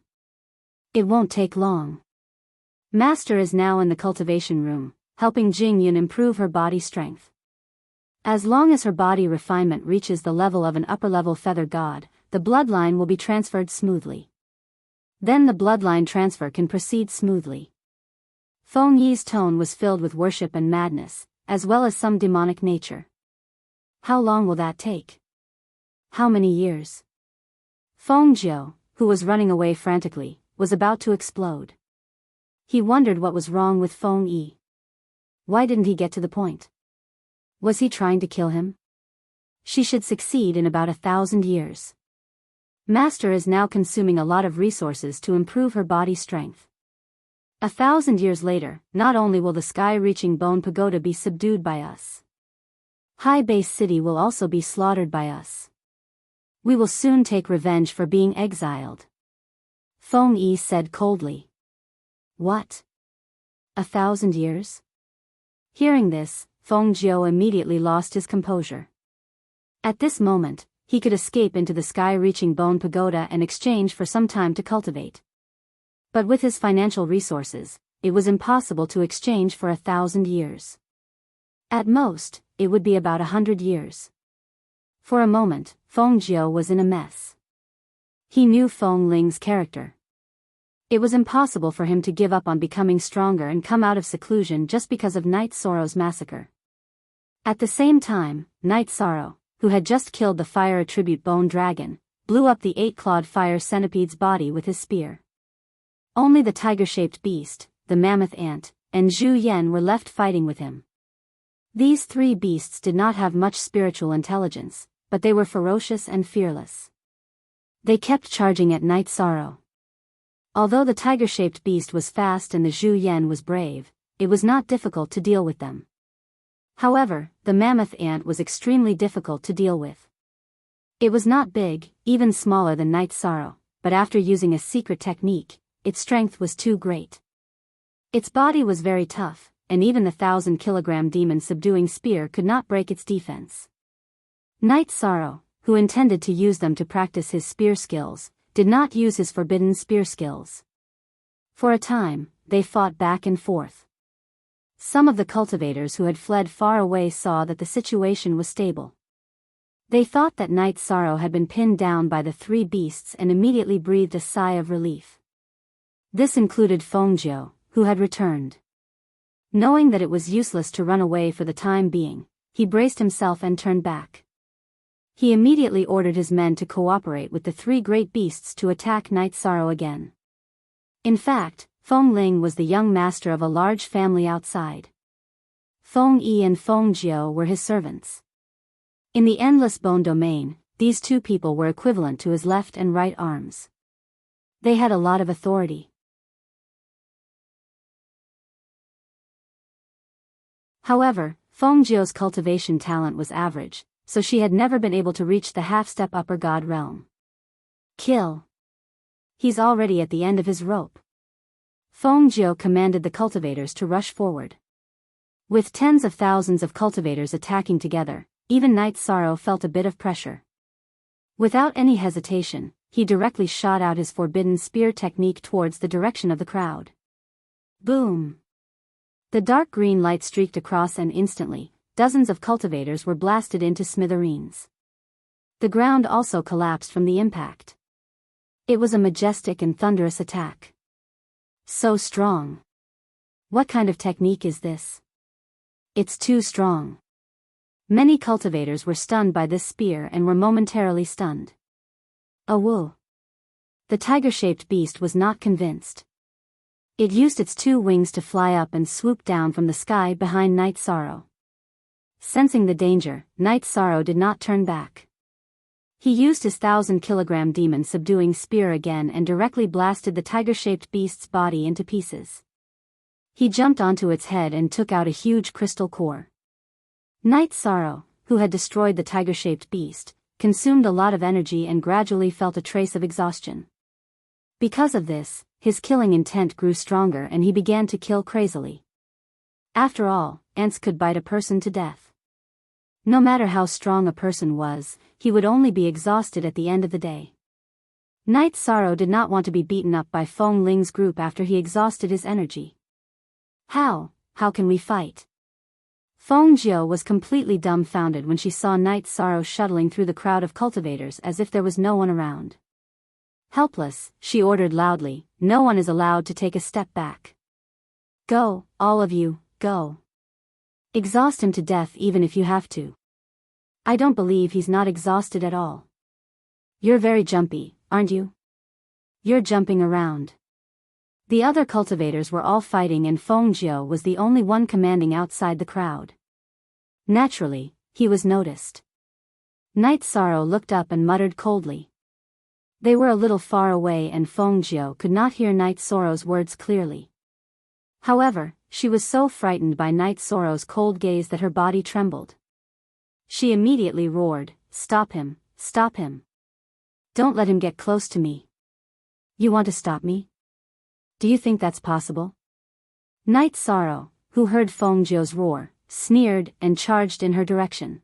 It won't take long. Master is now in the cultivation room, helping Jingyun improve her body strength. As long as her body refinement reaches the level of an upper-level feather god, the bloodline will be transferred smoothly. Then the bloodline transfer can proceed smoothly. Feng Yi's tone was filled with worship and madness, as well as some demonic nature. How long will that take? How many years? Feng Jiu, who was running away frantically, was about to explode. He wondered what was wrong with Feng Yi. Why didn't he get to the point? Was he trying to kill him? She should succeed in about 1,000 years. Master is now consuming a lot of resources to improve her body strength. 1,000 years later, not only will the sky-reaching bone pagoda be subdued by us. High Base City will also be slaughtered by us. We will soon take revenge for being exiled. Feng Yi said coldly. What? 1,000 years? Hearing this, Feng Jiu immediately lost his composure. At this moment, he could escape into the sky-reaching bone pagoda and exchange for some time to cultivate. But with his financial resources, it was impossible to exchange for 1,000 years. At most, it would be about 100 years. For a moment, Feng Jiu was in a mess. He knew Feng Ling's character. It was impossible for him to give up on becoming stronger and come out of seclusion just because of Night Sorrow's massacre. At the same time, Night Sorrow, who had just killed the fire attribute bone dragon, blew up the 8-clawed fire centipede's body with his spear. Only the tiger-shaped beast, the mammoth ant, and Zhu Yan were left fighting with him. These three beasts did not have much spiritual intelligence, but they were ferocious and fearless. They kept charging at Night Sorrow. Although the tiger-shaped beast was fast and the Zhu Yan was brave, it was not difficult to deal with them. However, the mammoth ant was extremely difficult to deal with. It was not big, even smaller than Night Sorrow, but after using a secret technique, its strength was too great. Its body was very tough, and even the 1,000-kilogram demon-subduing spear could not break its defense. Night Sorrow, who intended to use them to practice his spear skills, did not use his forbidden spear skills. For a time, they fought back and forth. Some of the cultivators who had fled far away saw that the situation was stable. They thought that Night Sorrow had been pinned down by the three beasts and immediately breathed a sigh of relief. This included Feng Jiu, who had returned. Knowing that it was useless to run away for the time being, he braced himself and turned back. He immediately ordered his men to cooperate with the three great beasts to attack Night Sorrow again. In fact, Feng Ling was the young master of a large family outside. Feng Yi and Feng Jiu were his servants. In the endless bone domain, these two people were equivalent to his left and right arms. They had a lot of authority. However, Feng Jiu's cultivation talent was average, so she had never been able to reach the half-step upper god realm. Kill. He's already at the end of his rope. Feng Jiu commanded the cultivators to rush forward. With tens of thousands of cultivators attacking together, even Night Sorrow felt a bit of pressure. Without any hesitation, he directly shot out his forbidden spear technique towards the direction of the crowd. Boom! The dark green light streaked across and instantly, dozens of cultivators were blasted into smithereens. The ground also collapsed from the impact. It was a majestic and thunderous attack. So strong. What kind of technique is this? It's too strong. Many cultivators were stunned by this spear and were momentarily stunned. Awoo! The tiger-shaped beast was not convinced. It used its 2 wings to fly up and swoop down from the sky behind Night Sorrow. Sensing the danger, Night Sorrow did not turn back. He used his 1,000-kilogram demon subduing spear again and directly blasted the tiger-shaped beast's body into pieces. He jumped onto its head and took out a huge crystal core. Night Sorrow, who had destroyed the tiger-shaped beast, consumed a lot of energy and gradually felt a trace of exhaustion. Because of this, his killing intent grew stronger and he began to kill crazily. After all, ants could bite a person to death. No matter how strong a person was, he would only be exhausted at the end of the day. Night Sorrow did not want to be beaten up by Feng Ling's group after he exhausted his energy. How can we fight? Feng Jiu was completely dumbfounded when she saw Night Sorrow shuttling through the crowd of cultivators as if there was no one around. Helpless, she ordered loudly, "No one is allowed to take a step back. Go, all of you, go. Exhaust him to death even if you have to." "I don't believe he's not exhausted at all." "You're very jumpy, aren't you? You're jumping around." The other cultivators were all fighting and Feng Jiu was the only one commanding outside the crowd. Naturally, he was noticed. Night Sorrow looked up and muttered coldly. They were a little far away and Feng Jiu could not hear Night Sorrow's words clearly. However, she was so frightened by Night Sorrow's cold gaze that her body trembled. She immediately roared, "Stop him, stop him. Don't let him get close to me. You want to stop me? Do you think that's possible?" Night Sorrow, who heard Feng Jiu's roar, sneered and charged in her direction.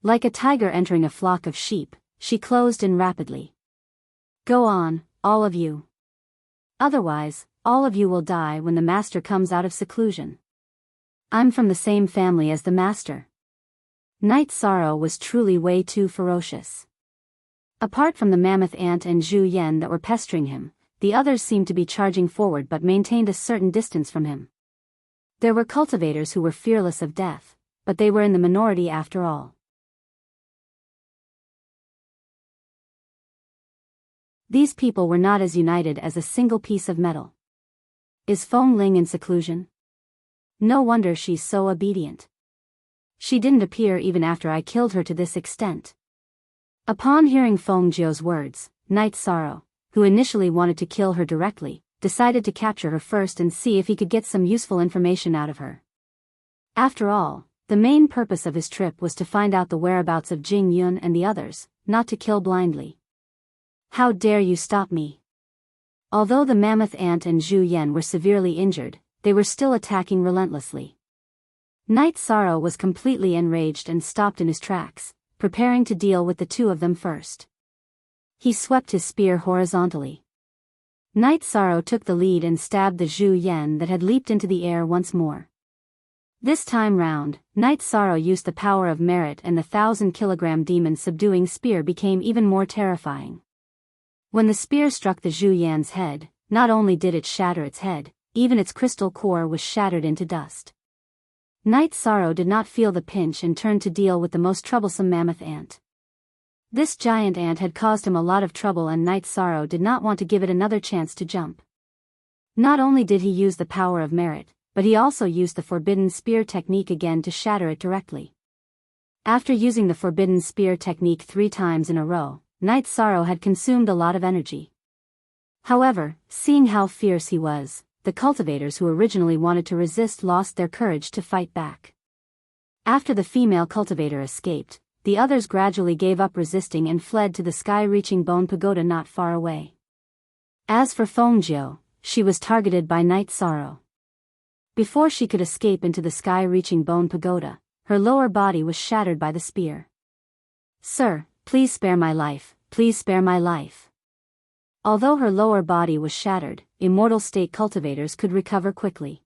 Like a tiger entering a flock of sheep, she closed in rapidly. "Go on, all of you. Otherwise, all of you will die when the master comes out of seclusion. I'm from the same family as the master." Night Sorrow was truly way too ferocious. Apart from the mammoth ant and Zhu Yan that were pestering him, the others seemed to be charging forward but maintained a certain distance from him. There were cultivators who were fearless of death, but they were in the minority after all. These people were not as united as a single piece of metal. Is Feng Ling in seclusion? No wonder she's so obedient. She didn't appear even after I killed her to this extent. Upon hearing Feng Jiu's words, Night Sorrow, who initially wanted to kill her directly, decided to capture her first and see if he could get some useful information out of her. After all, the main purpose of his trip was to find out the whereabouts of Jing Yun and the others, not to kill blindly. "How dare you stop me?" Although the mammoth ant and Zhu Yan were severely injured, they were still attacking relentlessly. Night Sorrow was completely enraged and stopped in his tracks, preparing to deal with the 2 of them first. He swept his spear horizontally. Night Sorrow took the lead and stabbed the Zhu Yan that had leaped into the air once more. This time round, Night Sorrow used the power of merit and the 1,000-kilogram demon subduing spear became even more terrifying. When the spear struck the Zhu Yan's head, not only did it shatter its head, even its crystal core was shattered into dust. Night Sorrow did not feel the pinch and turned to deal with the most troublesome mammoth ant. This giant ant had caused him a lot of trouble and Night Sorrow did not want to give it another chance to jump. Not only did he use the power of merit, but he also used the forbidden spear technique again to shatter it directly. After using the forbidden spear technique 3 times in a row, Night Sorrow had consumed a lot of energy. However, seeing how fierce he was, the cultivators who originally wanted to resist lost their courage to fight back. After the female cultivator escaped, the others gradually gave up resisting and fled to the sky-reaching bone pagoda not far away. As for Feng Jiu, she was targeted by Night Sorrow. Before she could escape into the sky-reaching bone pagoda, her lower body was shattered by the spear. "Sir, please spare my life, please spare my life." Although her lower body was shattered, immortal state cultivators could recover quickly.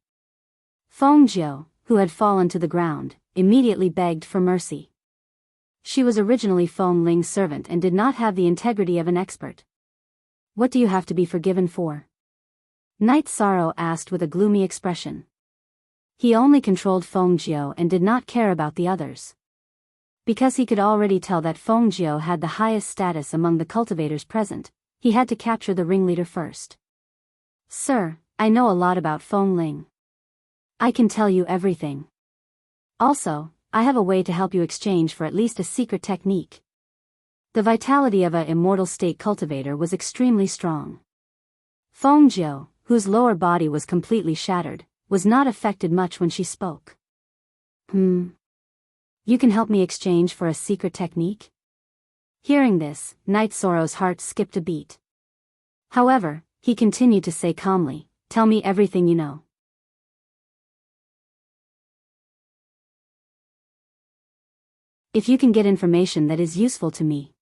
Feng Jiu, who had fallen to the ground, immediately begged for mercy. She was originally Feng Ling's servant and did not have the integrity of an expert. "What do you have to be forgiven for?" Night Sorrow asked with a gloomy expression. He only controlled Feng Jiu and did not care about the others. Because he could already tell that Feng Jiu had the highest status among the cultivators present, he had to capture the ringleader first. "Sir, I know a lot about Feng Ling. I can tell you everything. Also, I have a way to help you exchange for at least a secret technique. The vitality of a immortal state cultivator was extremely strong. Feng Jiu, whose lower body was completely shattered, was not affected much when she spoke. You can help me exchange for a secret technique? Hearing this, Night Sorrow's heart skipped a beat. However, he continued to say calmly, "Tell me everything you know." If you can get information that is useful to me,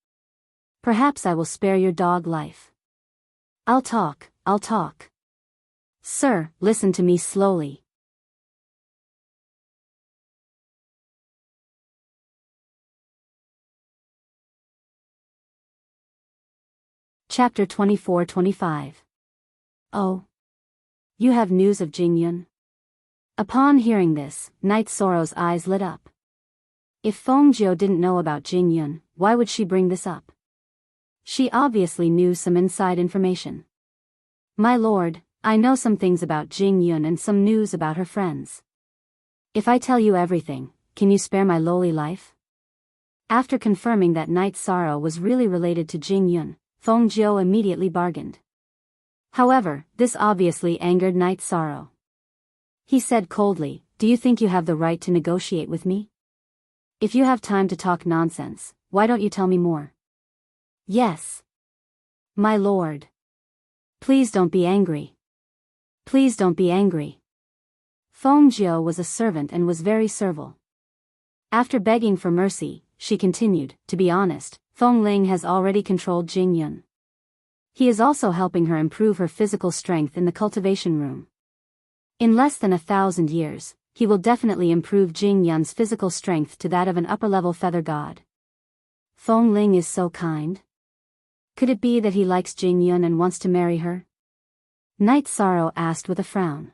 perhaps I will spare your dog life. I'll talk. Sir, listen to me slowly. Chapter 24-25. Oh. You have news of Jingyun? Upon hearing this, Night Sorrow's eyes lit up. If Feng Jiu didn't know about Jingyun, why would she bring this up? She obviously knew some inside information. My lord, I know some things about Jingyun and some news about her friends. If I tell you everything, can you spare my lowly life? After confirming that Night Sorrow was really related to Jingyun, Feng Jiu immediately bargained. However, this obviously angered Night Sorrow. He said coldly, "Do you think you have the right to negotiate with me? If you have time to talk nonsense, why don't you tell me more?" "Yes. My lord. Please don't be angry. Please don't be angry." Feng Jiu was a servant and was very servile. After begging for mercy, she continued, "To be honest, Feng Ling has already controlled Jingyun. He is also helping her improve her physical strength in the cultivation room. In less than 1,000 years, he will definitely improve Jingyun's physical strength to that of an upper-level feather god. Feng Ling is so kind. Could it be that he likes Jingyun and wants to marry her?" Night Sorrow asked with a frown.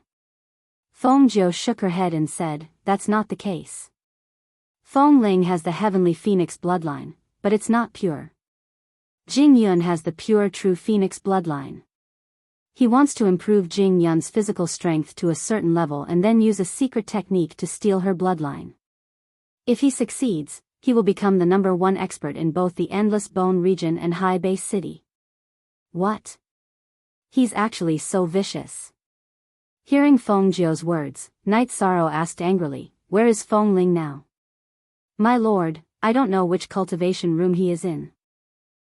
Feng Jiu shook her head and said, "That's not the case. Feng Ling has the heavenly phoenix bloodline, but it's not pure. Jingyun has the pure true phoenix bloodline. He wants to improve Jingyun's physical strength to a certain level and then use a secret technique to steal her bloodline. If he succeeds, he will become the #1 expert in both the Endless Bone region and High Base City." "What? He's actually so vicious." Hearing Feng Jiu's words, Night Sorrow asked angrily, "Where is Feng Ling now?" "My lord, I don't know which cultivation room he is in.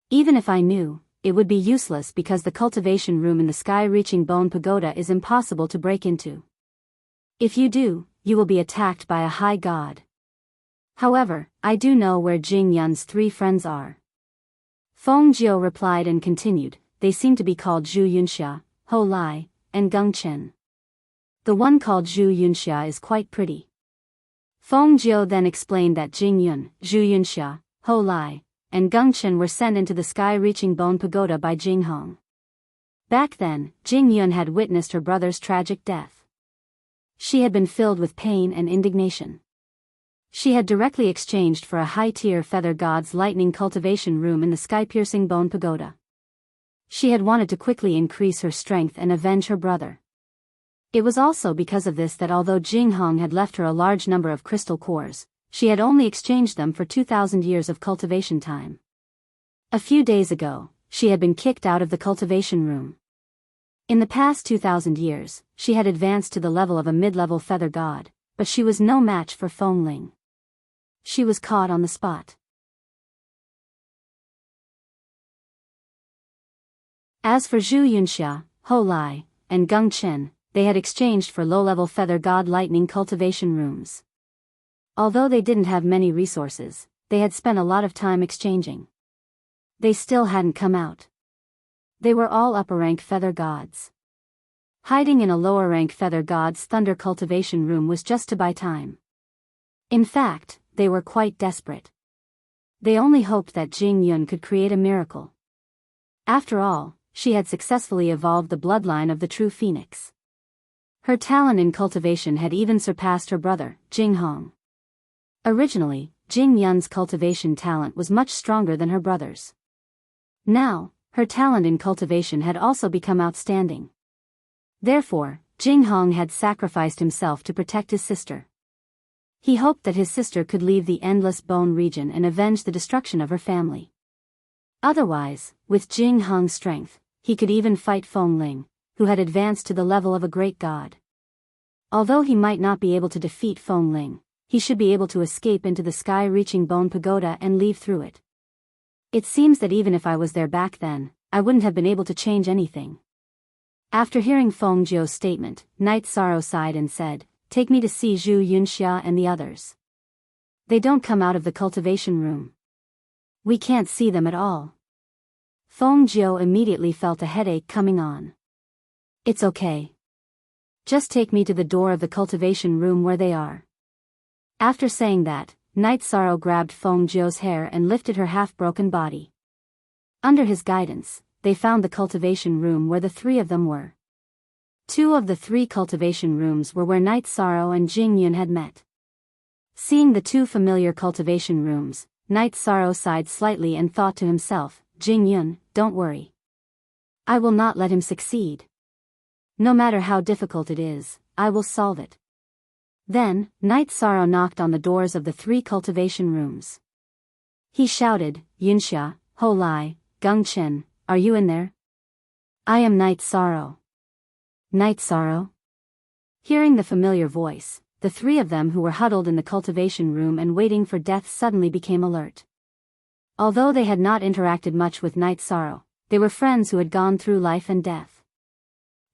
Even if I knew, it would be useless because the cultivation room in the sky-reaching bone pagoda is impossible to break into. If you do, you will be attacked by a high god. However, I do know where Jingyun's 3 friends are." Feng Jiu replied and continued, "They seem to be called Zhu Yunxia, Ho Lai, and Geng Chen. The one called Zhu Yunxia is quite pretty." Feng Jiu then explained that Jingyun, Zhu Yunxia, Ho Lai, and Geng Chen were sent into the sky-reaching bone pagoda by Jinghong. Back then, Jingyun had witnessed her brother's tragic death. She had been filled with pain and indignation. She had directly exchanged for a high-tier feather god's lightning cultivation room in the sky-piercing bone pagoda. She had wanted to quickly increase her strength and avenge her brother. It was also because of this that although Jinghong had left her a large number of crystal cores, she had only exchanged them for 2,000 years of cultivation time. A few days ago, she had been kicked out of the cultivation room. In the past 2,000 years, she had advanced to the level of a mid-level feather god, but she was no match for Feng Ling. She was caught on the spot. As for Zhu Yunxia, Ho Lai, and Geng Chen, they had exchanged for low-level feather god lightning cultivation rooms. Although they didn't have many resources, they had spent a lot of time exchanging. They still hadn't come out. They were all upper-rank feather gods. Hiding in a lower-rank feather god's thunder cultivation room was just to buy time. In fact, they were quite desperate. They only hoped that Jingyun could create a miracle. After all, she had successfully evolved the bloodline of the true phoenix. Her talent in cultivation had even surpassed her brother, Jinghong. Originally, Jingyun's cultivation talent was much stronger than her brother's. Now, her talent in cultivation had also become outstanding. Therefore, Jing Hong had sacrificed himself to protect his sister. He hoped that his sister could leave the endless bone region and avenge the destruction of her family. Otherwise, with Jing Hong's strength, he could even fight Feng Ling, who had advanced to the level of a great god. Although he might not be able to defeat Feng Ling, he should be able to escape into the sky-reaching bone pagoda and leave through it. It seems that even if I was there back then, I wouldn't have been able to change anything. After hearing Feng Jiu's statement, Night Sorrow sighed and said, "Take me to see Zhu Yunxia and the others. They don't come out of the cultivation room. We can't see them at all." Feng Jiu immediately felt a headache coming on. "It's okay. Just take me to the door of the cultivation room where they are." After saying that, Night Sorrow grabbed Feng Jiu's hair and lifted her half-broken body. Under his guidance, they found the cultivation room where the three of them were. 2 of the 3 cultivation rooms were where Night Sorrow and Jing Yun had met. Seeing the 2 familiar cultivation rooms, Night Sorrow sighed slightly and thought to himself, "Jing Yun, don't worry. I will not let him succeed. No matter how difficult it is, I will solve it." Then, Night Sorrow knocked on the doors of the 3 cultivation rooms. He shouted, "Yunxia, Ho Lai, Gung Chen, are you in there? I am Night Sorrow." Night Sorrow? Hearing the familiar voice, the 3 of them who were huddled in the cultivation room and waiting for death suddenly became alert. Although they had not interacted much with Night Sorrow, they were friends who had gone through life and death.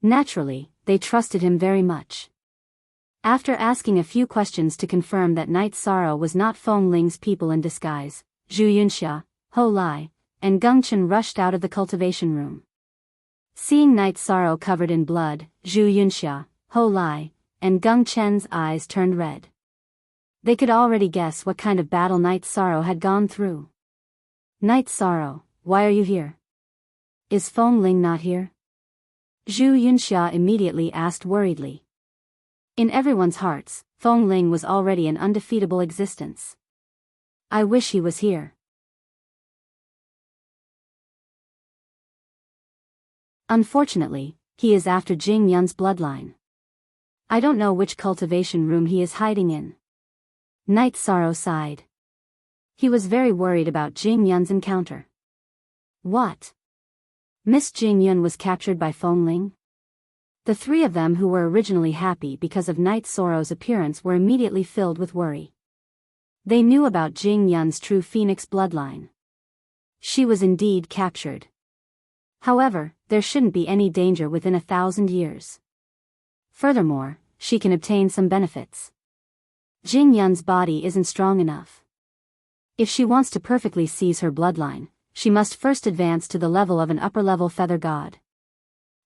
Naturally, they trusted him very much. After asking a few questions to confirm that Night Sorrow was not Feng Ling's people in disguise, Zhu Yunxia, Ho Lai, and Gung Chen rushed out of the cultivation room. Seeing Night Sorrow covered in blood, Zhu Yunxia, Ho Lai, and Gung Chen's eyes turned red. They could already guess what kind of battle Night Sorrow had gone through. "Night Sorrow, why are you here? Is Feng Ling not here?" Zhu Yunxia immediately asked worriedly. In everyone's hearts, Feng Ling was already an undefeatable existence. "I wish he was here. Unfortunately, he is after Jing Yun's bloodline. I don't know which cultivation room he is hiding in." Night Sorrow sighed. He was very worried about Jing Yun's encounter. What? Miss Jing Yun was captured by Feng Ling? The 3 of them who were originally happy because of Night Sorrow's appearance were immediately filled with worry. They knew about Jing Yun's true phoenix bloodline. She was indeed captured. However, there shouldn't be any danger within 1,000 years. Furthermore, she can obtain some benefits. Jing Yun's body isn't strong enough. If she wants to perfectly seize her bloodline, she must first advance to the level of an upper-level feather god.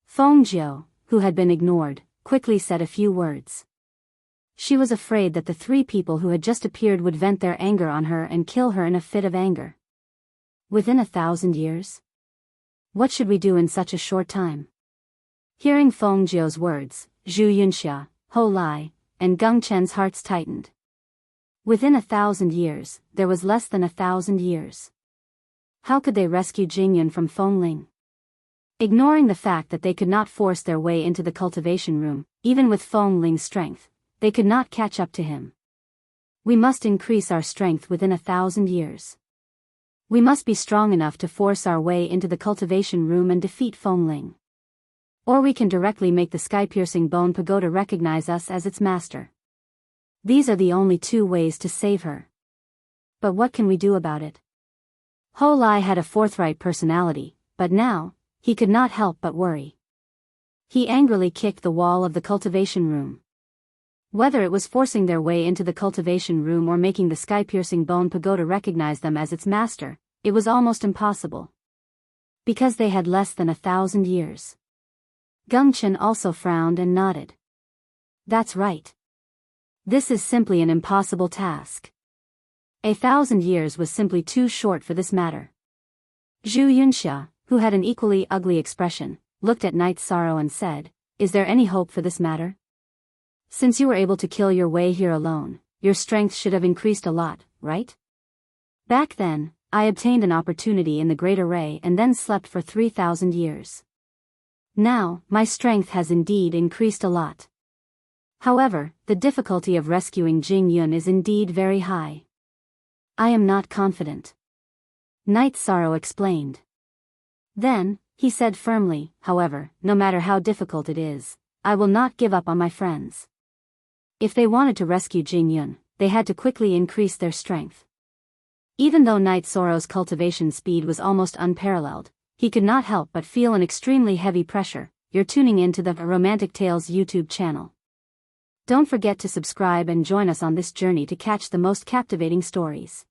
Feng Jiu, who had been ignored, quickly said a few words. She was afraid that the 3 people who had just appeared would vent their anger on her and kill her in a fit of anger. Within 1,000 years? What should we do in such a short time? Hearing Feng Jiu's words, Zhu Yunxia, Ho Lai, and Gung Chen's hearts tightened. Within 1,000 years, there was less than 1,000 years. How could they rescue Jing Yun from Feng Ling? Ignoring the fact that they could not force their way into the cultivation room, even with Feng Ling's strength, they could not catch up to him. We must increase our strength within 1,000 years. We must be strong enough to force our way into the cultivation room and defeat Feng Ling. Or we can directly make the sky-piercing bone pagoda recognize us as its master. These are the only 2 ways to save her. But what can we do about it? Ho Lai had a forthright personality, but now, he could not help but worry. He angrily kicked the wall of the cultivation room. Whether it was forcing their way into the cultivation room or making the sky-piercing bone pagoda recognize them as its master, it was almost impossible. Because they had less than 1,000 years. Gung Chen also frowned and nodded. That's right. This is simply an impossible task. 1,000 years was simply too short for this matter. Zhu Yunxia, who had an equally ugly expression, looked at Night Sorrow and said, "Is there any hope for this matter? Since you were able to kill your way here alone, your strength should have increased a lot, right? Back then, I obtained an opportunity in the Great Array and then slept for 3,000 years. Now, my strength has indeed increased a lot. However, the difficulty of rescuing Jing Yun is indeed very high. I am not confident. Night Sorrow explained. Then, he said firmly, however, no matter how difficult it is, I will not give up on my friends. If they wanted to rescue Jing Yun, they had to quickly increase their strength. Even though Night Sorrow's cultivation speed was almost unparalleled, he could not help but feel an extremely heavy pressure. You're tuning into the Romantic Tales YouTube channel. Don't forget to subscribe and join us on this journey to catch the most captivating stories.